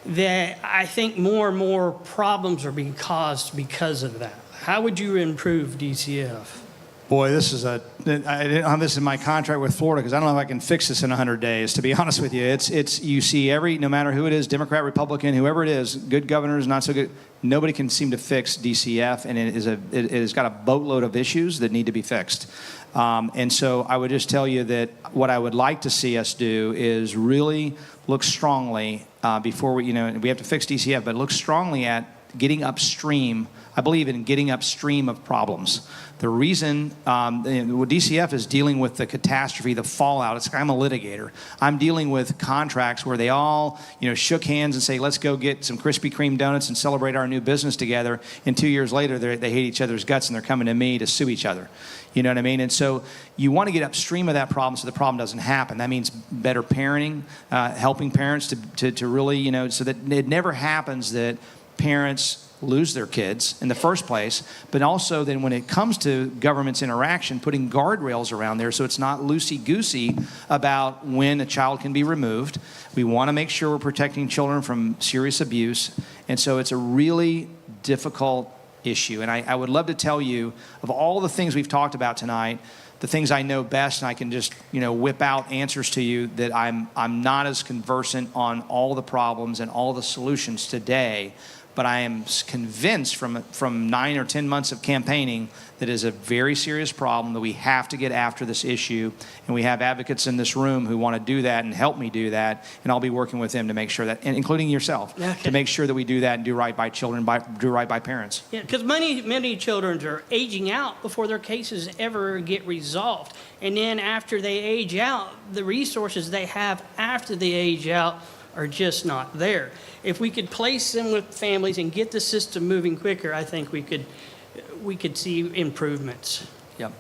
that I think more and more problems are being caused because of that. How would you improve DCF? Boy, I didn't have this in my contract with Florida, because I don't know if I can fix this in 100 days, to be honest with you. It's you see no matter who it is, Democrat, Republican, whoever it is, good governors, not so good, nobody can seem to fix DCF, and it has got a boatload of issues that need to be fixed. And so I would just tell you that what I would like to see us do is really look strongly before we have to fix DCF, but look strongly at getting upstream. I believe in getting upstream of problems. The reason DCF is dealing with the catastrophe, the fallout. I'm a litigator. I'm dealing with contracts where they all, shook hands and say, let's go get some Krispy Kreme donuts and celebrate our new business together. And 2 years later, they hate each other's guts and they're coming to me to sue each other. You know what I mean? And so you want to get upstream of that problem so the problem doesn't happen. That means better parenting, helping parents to really, so that it never happens that parents lose their kids in the first place, but also then when it comes to government's interaction, putting guardrails around there so it's not loosey-goosey about when a child can be removed. We want to make sure we're protecting children from serious abuse, and so it's a really difficult issue. And I would love to tell you, of all the things we've talked about tonight, the things I know best, and I can just whip out answers to you, that I'm not as conversant on all the problems and all the solutions today. But I am convinced from 9 or 10 months of campaigning that is a very serious problem, that we have to get after this issue. And we have advocates in this room who want to do that and help me do that. And I'll be working with them to make sure that, and including yourself, to make sure that we do that and do right by children, do right by parents. Yeah, because many children are aging out before their cases ever get resolved. And then after they age out, the resources they have after they age out are just not there. If we could place them with families and get the system moving quicker, I think we could see improvements. Yep.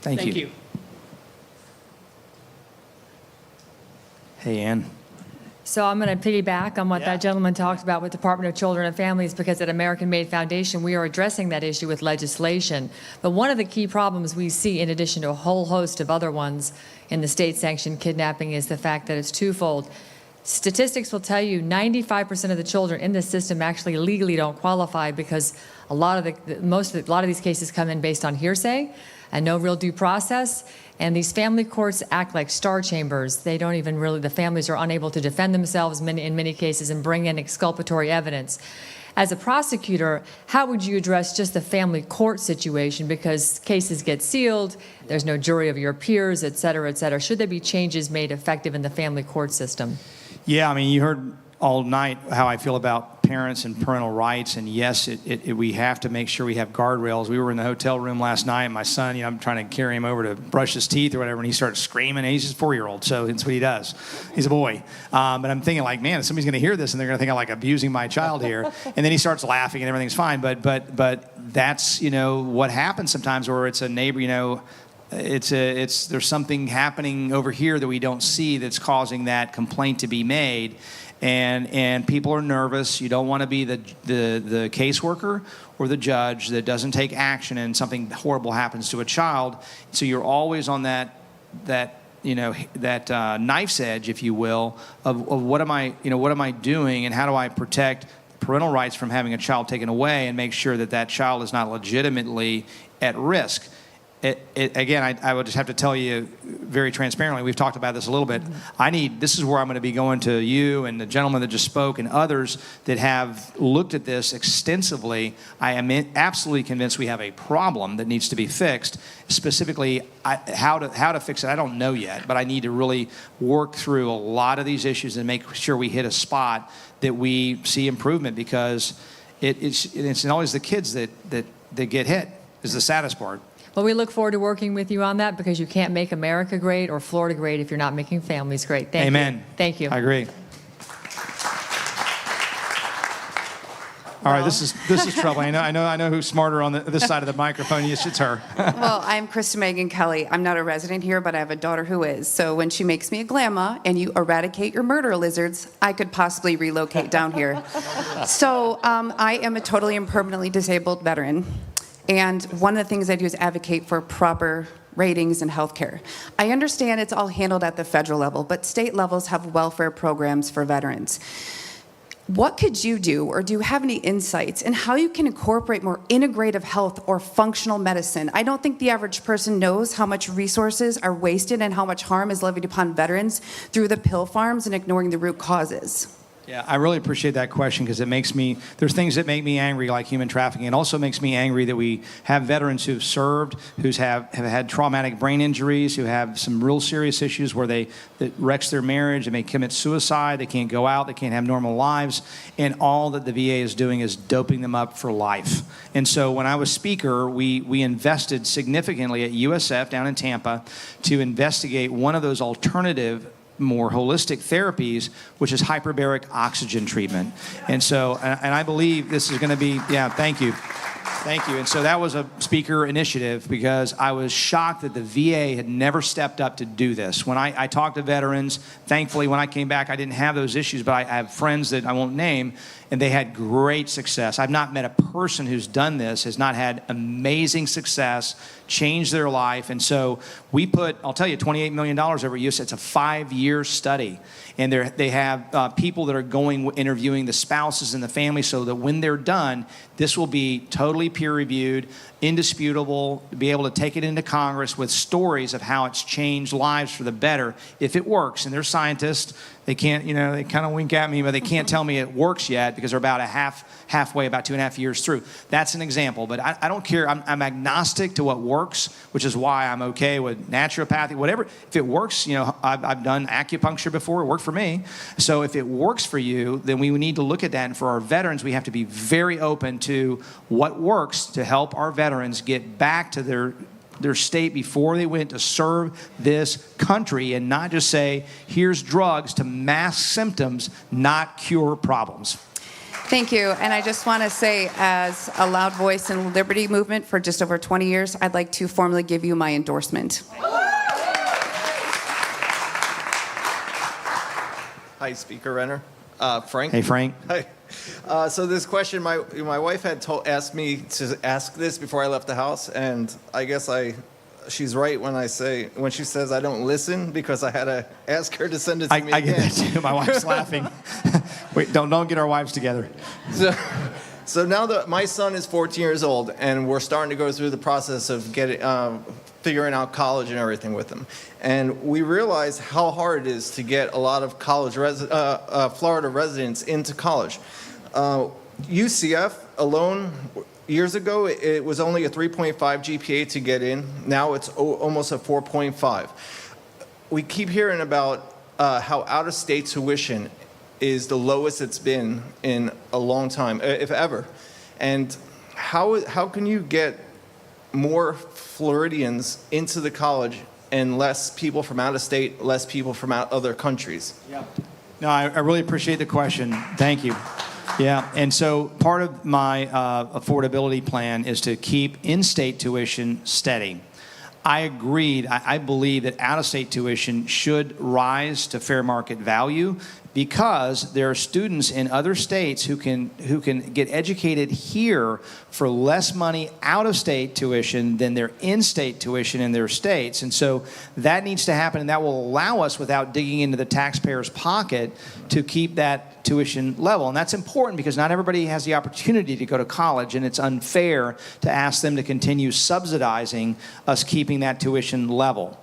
Thank you. Hey, Ann. So I'm going to piggyback on what that gentleman talked about with Department of Children and Families, because at American Made Foundation, we are addressing that issue with legislation. But one of the key problems we see, in addition to a whole host of other ones in the state-sanctioned kidnapping, is the fact that it's twofold. Statistics will tell you 95% of the children in this system actually legally don't qualify, because a lot of these cases come in based on hearsay and no real due process. And these family courts act like star chambers. They don't even really, the families are unable to defend themselves in many cases and bring in exculpatory evidence. As a prosecutor, how would you address just the family court situation? Because cases get sealed, there's no jury of your peers, et cetera, et cetera. Should there be changes made effective in the family court system? Yeah, I mean, you heard all night how I feel about parents and parental rights, and yes, we have to make sure we have guardrails. We were in the hotel room last night, and my son, I'm trying to carry him over to brush his teeth or whatever, and he starts screaming, and he's just a 4-year-old, so that's what he does. He's a boy. But I'm thinking like, man, somebody's going to hear this, and they're going to think I'm like abusing my child here. And then he starts laughing, and everything's fine. But that's, what happens sometimes, or it's a neighbor, there's something happening over here that we don't see that's causing that complaint to be made. And people are nervous. You don't want to be the caseworker or the judge that doesn't take action and something horrible happens to a child. So you're always on that knife's edge, if you will, of what am I doing, and how do I protect parental rights from having a child taken away and make sure that child is not legitimately at risk. Again, I would just have to tell you very transparently, we've talked about this a little bit. This is where I'm going to be going to you and the gentleman that just spoke and others that have looked at this extensively. I am absolutely convinced we have a problem that needs to be fixed. Specifically, how to fix it, I don't know yet, but I need to really work through a lot of these issues and make sure we hit a spot that we see improvement, because it's always the kids that get hit is the saddest part. Well, we look forward to working with you on that, because you can't make America great or Florida great if you're not making families great. Thank you. Amen. Thank you. I agree. All right, this is trouble. I know who's smarter on this side of the microphone. Yes, it's her. Well, I'm Krista Megan Kelly. I'm not a resident here, but I have a daughter who is. So when she makes me a grandma and you eradicate your murder lizards, I could possibly relocate down here. So I am a totally and permanently disabled veteran. And one of the things I do is advocate for proper ratings in healthcare. I understand it's all handled at the federal level, but state levels have welfare programs for veterans. What could you do, or do you have any insights in how you can incorporate more integrative health or functional medicine? I don't think the average person knows how much resources are wasted and how much harm is levied upon veterans through the pill farms and ignoring the root causes. Yeah, I really appreciate that question, because there's things that make me angry, like human trafficking. It also makes me angry that we have veterans who've served, who have had traumatic brain injuries, who have some real serious issues where that wrecks their marriage, they may commit suicide, they can't go out, they can't have normal lives, and all that the VA is doing is doping them up for life. And so when I was speaker, we invested significantly at USF down in Tampa to investigate one of those alternative, more holistic therapies, which is hyperbaric oxygen treatment. And so, and I believe this is going to be, thank you. And so that was a speaker initiative, because I was shocked that the VA had never stepped up to do this. When I talked to veterans, thankfully when I came back, I didn't have those issues, but I have friends that I won't name, and they had great success. I've not met a person who's done this, has not had amazing success, changed their life. And so we put, I'll tell you, $28 million over use. It's a 5-year study. And they have people that are going, interviewing the spouses and the family, so that when they're done, this will be totally peer-reviewed, indisputable, be able to take it into Congress with stories of how it's changed lives for the better if it works. And they're scientists. They can't, they kind of wink at me, but they can't tell me it works yet, because they're about halfway, about 2.5 years through. That's an example, but I don't care. I'm agnostic to what works, which is why I'm okay with naturopathy, whatever. If it works, I've done acupuncture before, it worked for me. So if it works for you, then we need to look at that. And for our veterans, we have to be very open to what works to help our veterans get back to their state before they went to serve this country, and not just say, here's drugs to mask symptoms, not cure problems. Thank you. And I just want to say, as a loud voice in the Liberty movement for just over 20 years, I'd like to formally give you my endorsement. Hi, Speaker Renner. Frank. Hey, Frank. Hi. So this question, my wife had asked me to ask this before I left the house, and I guess she's right when she says I don't listen, because I had to ask her to send it to me I again. get that too. My wife's laughing. Wait, don't get our wives together. So now that my son is 14 years old, and we're starting to go through the process of figuring out college and everything with them. And we realized how hard it is to get a lot of Florida residents into college. UCF alone, years ago, it was only a 3.5 GPA to get in. Now it's almost a 4.5. We keep hearing about how out-of-state tuition is the lowest it's been in a long time, if ever. And how can you get more Floridians into the college and less people from out of state, less people from other countries? Yeah. No, I really appreciate the question. Thank you. Yeah, and so part of my affordability plan is to keep in-state tuition steady. I agreed. I believe that out-of-state tuition should rise to fair market value because there are students in other states who can get educated here for less money out-of-state tuition than their in-state tuition in their states. And so that needs to happen, and that will allow us, without digging into the taxpayer's pocket, to keep that tuition level. And that's important because not everybody has the opportunity to go to college, and it's unfair to ask them to continue subsidizing us keeping that tuition level.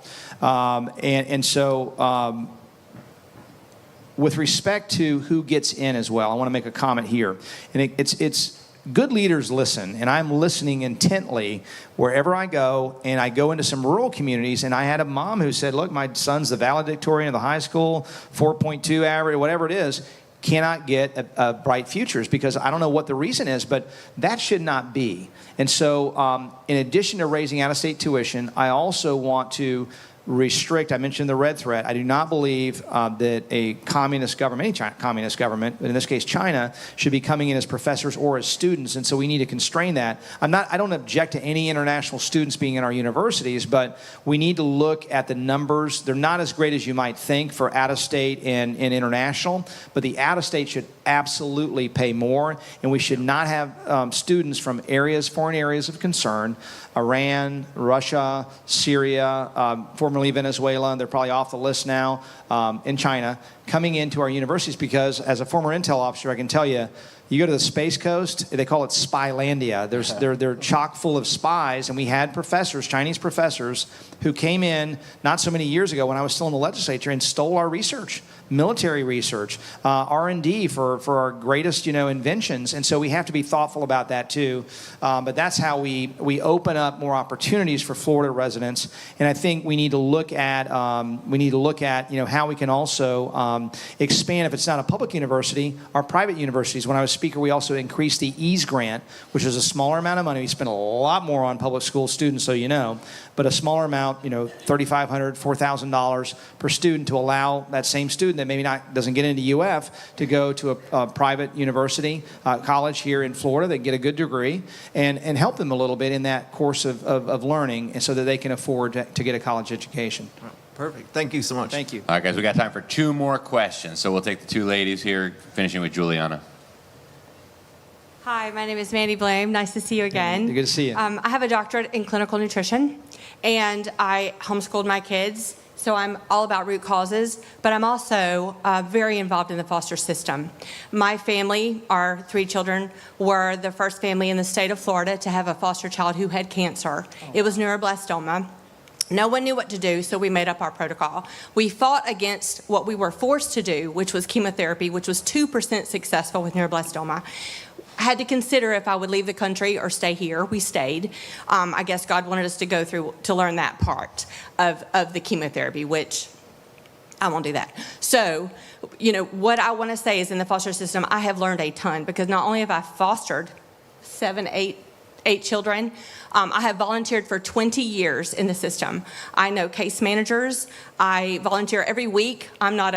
With respect to who gets in as well, I want to make a comment here. And it's good leaders listen, and I'm listening intently wherever I go, and I go into some rural communities, and I had a mom who said, look, my son's the valedictorian of the high school, 4.2 average, whatever it is, cannot get a bright futures because I don't know what the reason is, but that should not be. And so in addition to raising out-of-state tuition, I also want to restrict, I mentioned the red threat. I do not believe that a communist government, any communist government, but in this case China, should be coming in as professors or as students, and so we need to constrain that. I don't object to any international students being in our universities, but we need to look at the numbers. They're not as great as you might think for out-of-state and international, but the out-of-state should absolutely pay more, and we should not have students from foreign areas of concern, Iran, Russia, Syria, formerly Venezuela, they're probably off the list now, in China, coming into our universities because as a former intel officer, I can tell you, you go to the Space Coast, they call it Spylandia. They're chock full of spies, and we had professors, Chinese professors, who came in not so many years ago when I was still in the legislature and stole our research, military research, R&D for our greatest, inventions. And so we have to be thoughtful about that too. But that's how we open up more opportunities for Florida residents. And I think we need to look at how we can also expand, if it's not a public university, our private universities. When I was speaker, we also increased the EASE grant, which is a smaller amount of money. We spend a lot more on public school students, so but a smaller amount, $3,500, $4,000 per student to allow that same student that maybe doesn't get into UF to go to a private university, college here in Florida that get a good degree and help them a little bit in that course of learning and so that they can afford to get a college education. Perfect. Thank you so much. Thank you. All right, guys, we got time for 2 more questions. So we'll take the 2 ladies here, finishing with Juliana. Hi, my name is Mandy Blame. Nice to see you again. Good to see you. I have a doctorate in clinical nutrition, and I homeschooled my kids, so I'm all about root causes, but I'm also very involved in the foster system. My family, our 3 children, were the first family in the state of Florida to have a foster child who had cancer. It was neuroblastoma. No one knew what to do, so we made up our protocol. We fought against what we were forced to do, which was chemotherapy, which was 2% successful with neuroblastoma. I had to consider if I would leave the country or stay here. We stayed. I guess God wanted us to go through to learn that part of the chemotherapy, which I won't do that. So, what I want to say is in the foster system, I have learned a ton because not only have I fostered 8 children, I have volunteered for 20 years in the system. I know case managers. I volunteer every week. I'm not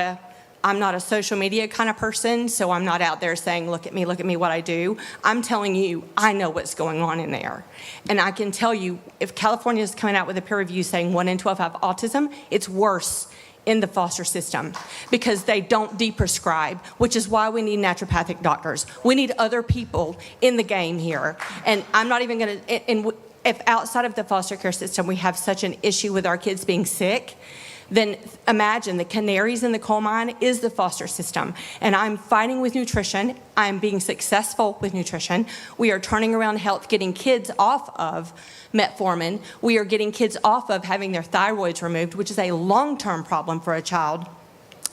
a social media kind of person, so I'm not out there saying, look at me, what I do. I'm telling you, I know what's going on in there. And I can tell you, if California is coming out with a peer review saying 1 in 12 have autism, it's worse in the foster system because they don't deprescribe, which is why we need naturopathic doctors. We need other people in the game here. And I'm not even going to, if outside of the foster care system we have such an issue with our kids being sick, then imagine the canaries in the coal mine is the foster system. And I'm fighting with nutrition. I'm being successful with nutrition. We are turning around health, getting kids off of metformin. We are getting kids off of having their thyroids removed, which is a long-term problem for a child.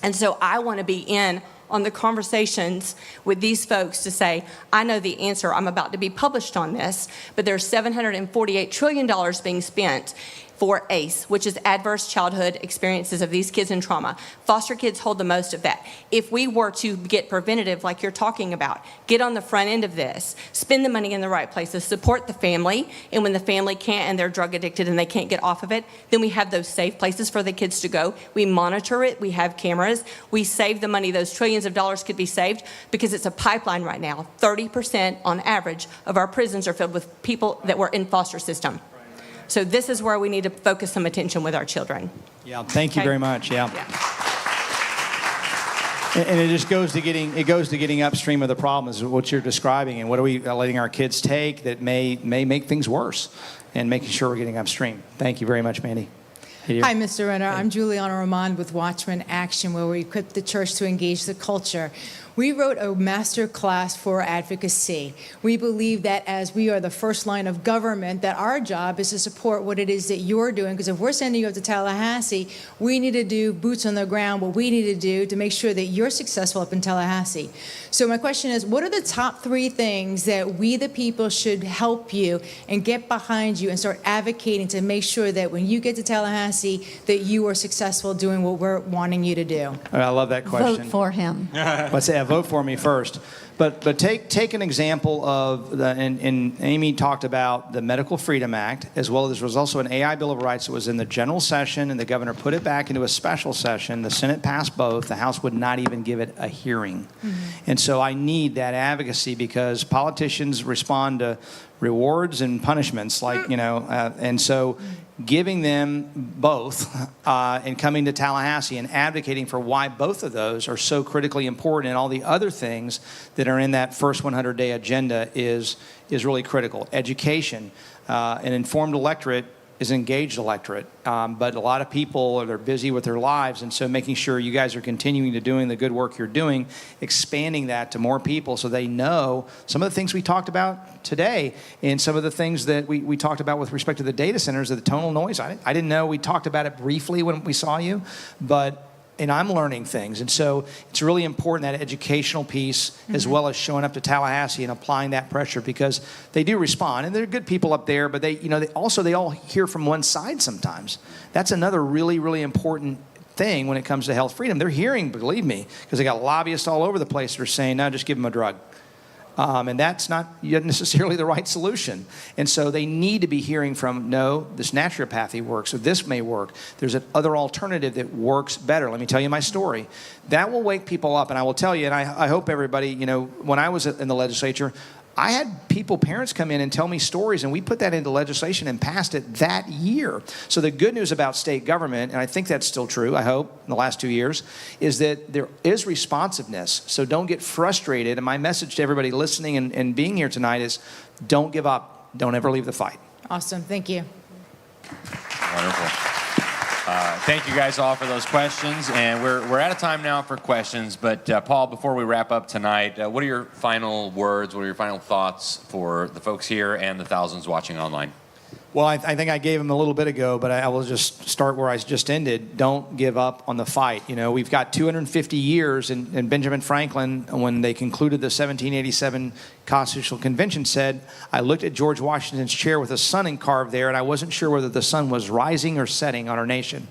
And so I want to be in on the conversations with these folks to say, I know the answer. I'm about to be published on this, but there's $748 trillion being spent for ACE, which is adverse childhood experiences of these kids in trauma. Foster kids hold the most of that. If we were to get preventative like you're talking about, get on the front end of this, spend the money in the right places, support the family, and when the family can't and they're drug addicted and they can't get off of it, then we have those safe places for the kids to go. We monitor it, we have cameras, we save the money. Those trillions of dollars could be saved because it's a pipeline right now. 30% on average of our prisons are filled with people that were in foster system. So this is where we need to focus some attention with our children. Yeah, thank you Okay? very much. Yeah. Yeah. And it just goes to getting upstream of the problems, what you're describing, and what are we letting our kids take that may make things worse, and making sure we're getting upstream. Thank you very much, Mandy. Hey, dear. Hi, Mr. Renner. I'm Juliana Roman with Watchman Action, where we equip the church to engage the culture. We wrote a master class for advocacy. We believe that as we are the first line of government, that our job is to support what it is that you're doing. Because if we're sending you up to Tallahassee, we need to do boots on the ground, what we need to do to make sure that you're successful up in Tallahassee. So my question is, what are the top 3 things that we, the people, should help you and get behind you and start advocating to make sure that when you get to Tallahassee, that you are successful doing what we're wanting you to do? I love that question. Vote for him. Let's say, vote for me first. But take an example of, and Amy talked about the Medical Freedom Act, as well as there was also an AI Bill of Rights that was in the general session, and the governor put it back into a special session. The Senate passed both. The House would not even give it a hearing. Mm-hmm. And so I need that advocacy, because politicians respond to rewards and punishments, like, and so giving them both and coming to Tallahassee and advocating for why both of those are so critically important, and all the other things that are in that first 100-day agenda is really critical. Education, an informed electorate is an engaged electorate, but a lot of people are busy with their lives, and so making sure you guys are continuing to doing the good work you're doing, expanding that to more people so they know some of the things we talked about today, and some of the things that we talked about with respect to the data centers, of the tonal noise. I didn't know. We talked about it briefly when we saw you, and I'm learning things. And so it's really important, that educational piece, as well as showing up to Tallahassee and applying that pressure, because they do respond, and they're good people up there, but they all hear from one side sometimes. That's another really, really important thing when it comes to health freedom. They're hearing, believe me, because they got lobbyists all over the place that are saying, no, just give them a drug. And that's not necessarily the right solution. And so they need to be hearing from, no, this naturopathy works, or this may work. There's another alternative that works better. Let me tell you my story. That will wake people up. And I will tell you, and I hope everybody, when I was in the legislature, I had parents come in and tell me stories, and we put that into legislation and passed it that year. So the good news about state government, and I think that's still true, I hope, in the last 2 years, is that there is responsiveness. So don't get frustrated. And my message to everybody listening and being here tonight is, don't give up. Don't ever leave the fight. Awesome. Thank you. Wonderful. Thank you guys all for those questions, and we're out of time now for questions. But Paul, before we wrap up tonight, what are your final words? What are your final thoughts for the folks here and the thousands watching online? Well, I think I gave them a little bit ago, but I will just start where I just ended. Don't give up on the fight. We've got 250 years, and Benjamin Franklin, when they concluded the 1787 Constitutional Convention, said, I looked at George Washington's chair with a sun carved there, and I wasn't sure whether the sun was rising or setting on our nation.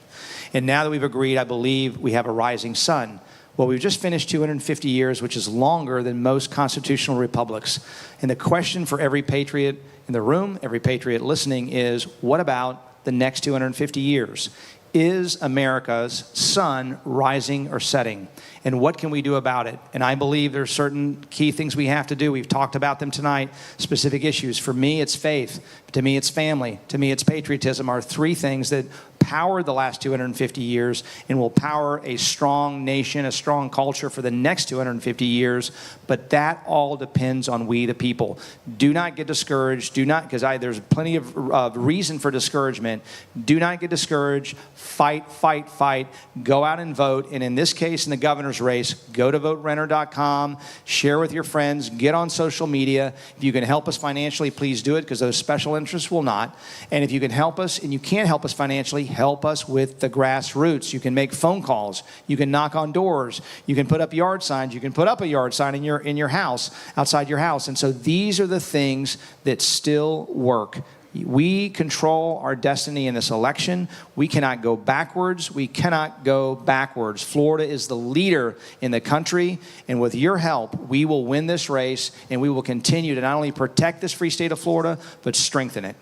And now that we've agreed, I believe we have a rising sun. Well, we've just finished 250 years, which is longer than most constitutional republics. And the question for every patriot in the room, every patriot listening, is, what about the next 250 years? Is America's sun rising or setting? And what can we do about it? And I believe there's certain key things we have to do. We've talked about them tonight, specific issues. For me, it's faith. To me, it's family. To me, it's patriotism, are 3 things that powered the last 250 years and will power a strong nation, a strong culture for the next 250 years. But that all depends on we, the people. Do not get discouraged. Do not, because there's plenty of reason for discouragement. Do not get discouraged. Fight, fight, fight. Go out and vote. And in this case, in the governor's race, go to voterenner.com, share with your friends, get on social media. If you can help us financially, please do it, because those special interests will not. And if you can help us, and you can't help us financially, help us with the grassroots. You can make phone calls. You can knock on doors. You can put up yard signs. You can put up a yard sign in your house, outside your house. And so these are the things that still work. We control our destiny in this election. We cannot go backwards. We cannot go backwards. Florida is the leader in the country, and with your help, we will win this race, and we will continue to not only protect this free state of Florida, but strengthen it.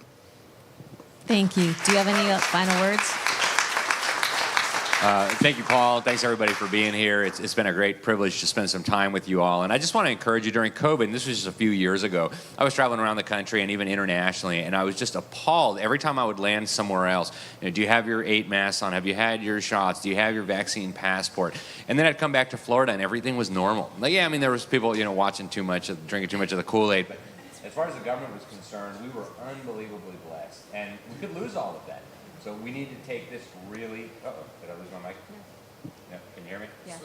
Thank you. Do you have any final words? Thank you, Paul. Thanks, everybody, for being here. It's been a great privilege to spend some time with you all. And I just want to encourage you, during COVID, and this was just a few years ago, I was traveling around the country and even internationally, and I was just appalled every time I would land somewhere else. Do you have your 8 masks on? Have you had your shots? Do you have your vaccine passport? And then I'd come back to Florida, and everything was normal. Like, yeah, I mean, there was people, watching too much, drinking too much of the Kool-Aid. But as far as the government was concerned, we were unbelievably blessed. And we could lose all of that. So we need to take this really... Uh-oh, did I lose my mic? Yeah, can you hear me? Yeah.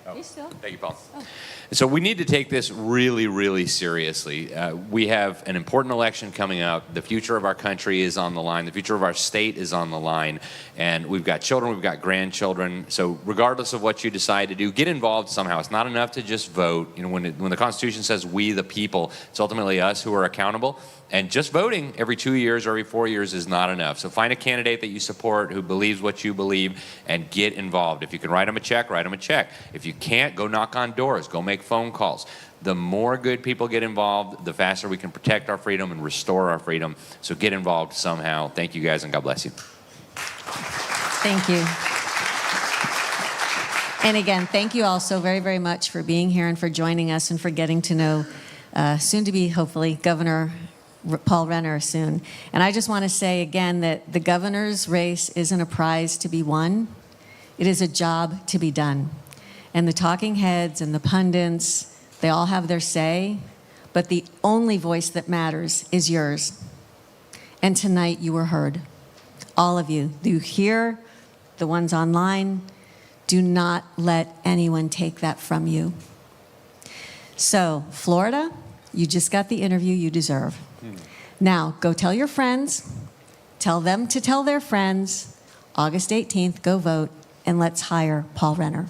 Oh, You still? thank you, Paul. Oh. So we need to take this really, really seriously. We have an important election coming up. The future of our country is on the line. The future of our state is on the line. And we've got children, we've got grandchildren. So regardless of what you decide to do, get involved somehow. It's not enough to just vote. When the Constitution says we, the people, it's ultimately us who are accountable. And just voting every 2 years or every 4 years is not enough. So find a candidate that you support who believes what you believe and get involved. If you can write them a check, write them a check. If you can't, go knock on doors, go make phone calls. The more good people get involved, the faster we can protect our freedom and restore our freedom. So get involved somehow. Thank you guys, and God bless you. Thank you. And again, thank you all so very, very much for being here and for joining us and for getting to know soon to be, hopefully, Governor Paul Renner soon. And I just want to say again that the governor's race isn't a prize to be won. It is a job to be done. And the talking heads and the pundits, they all have their say, but the only voice that matters is yours. And tonight you were heard. All of you. You hear, the ones online, do not let anyone take that from you. So, Florida, you just got the interview you deserve. Now, go tell your friends, tell them to tell their friends, August 18th, go vote, and let's hire Paul Renner.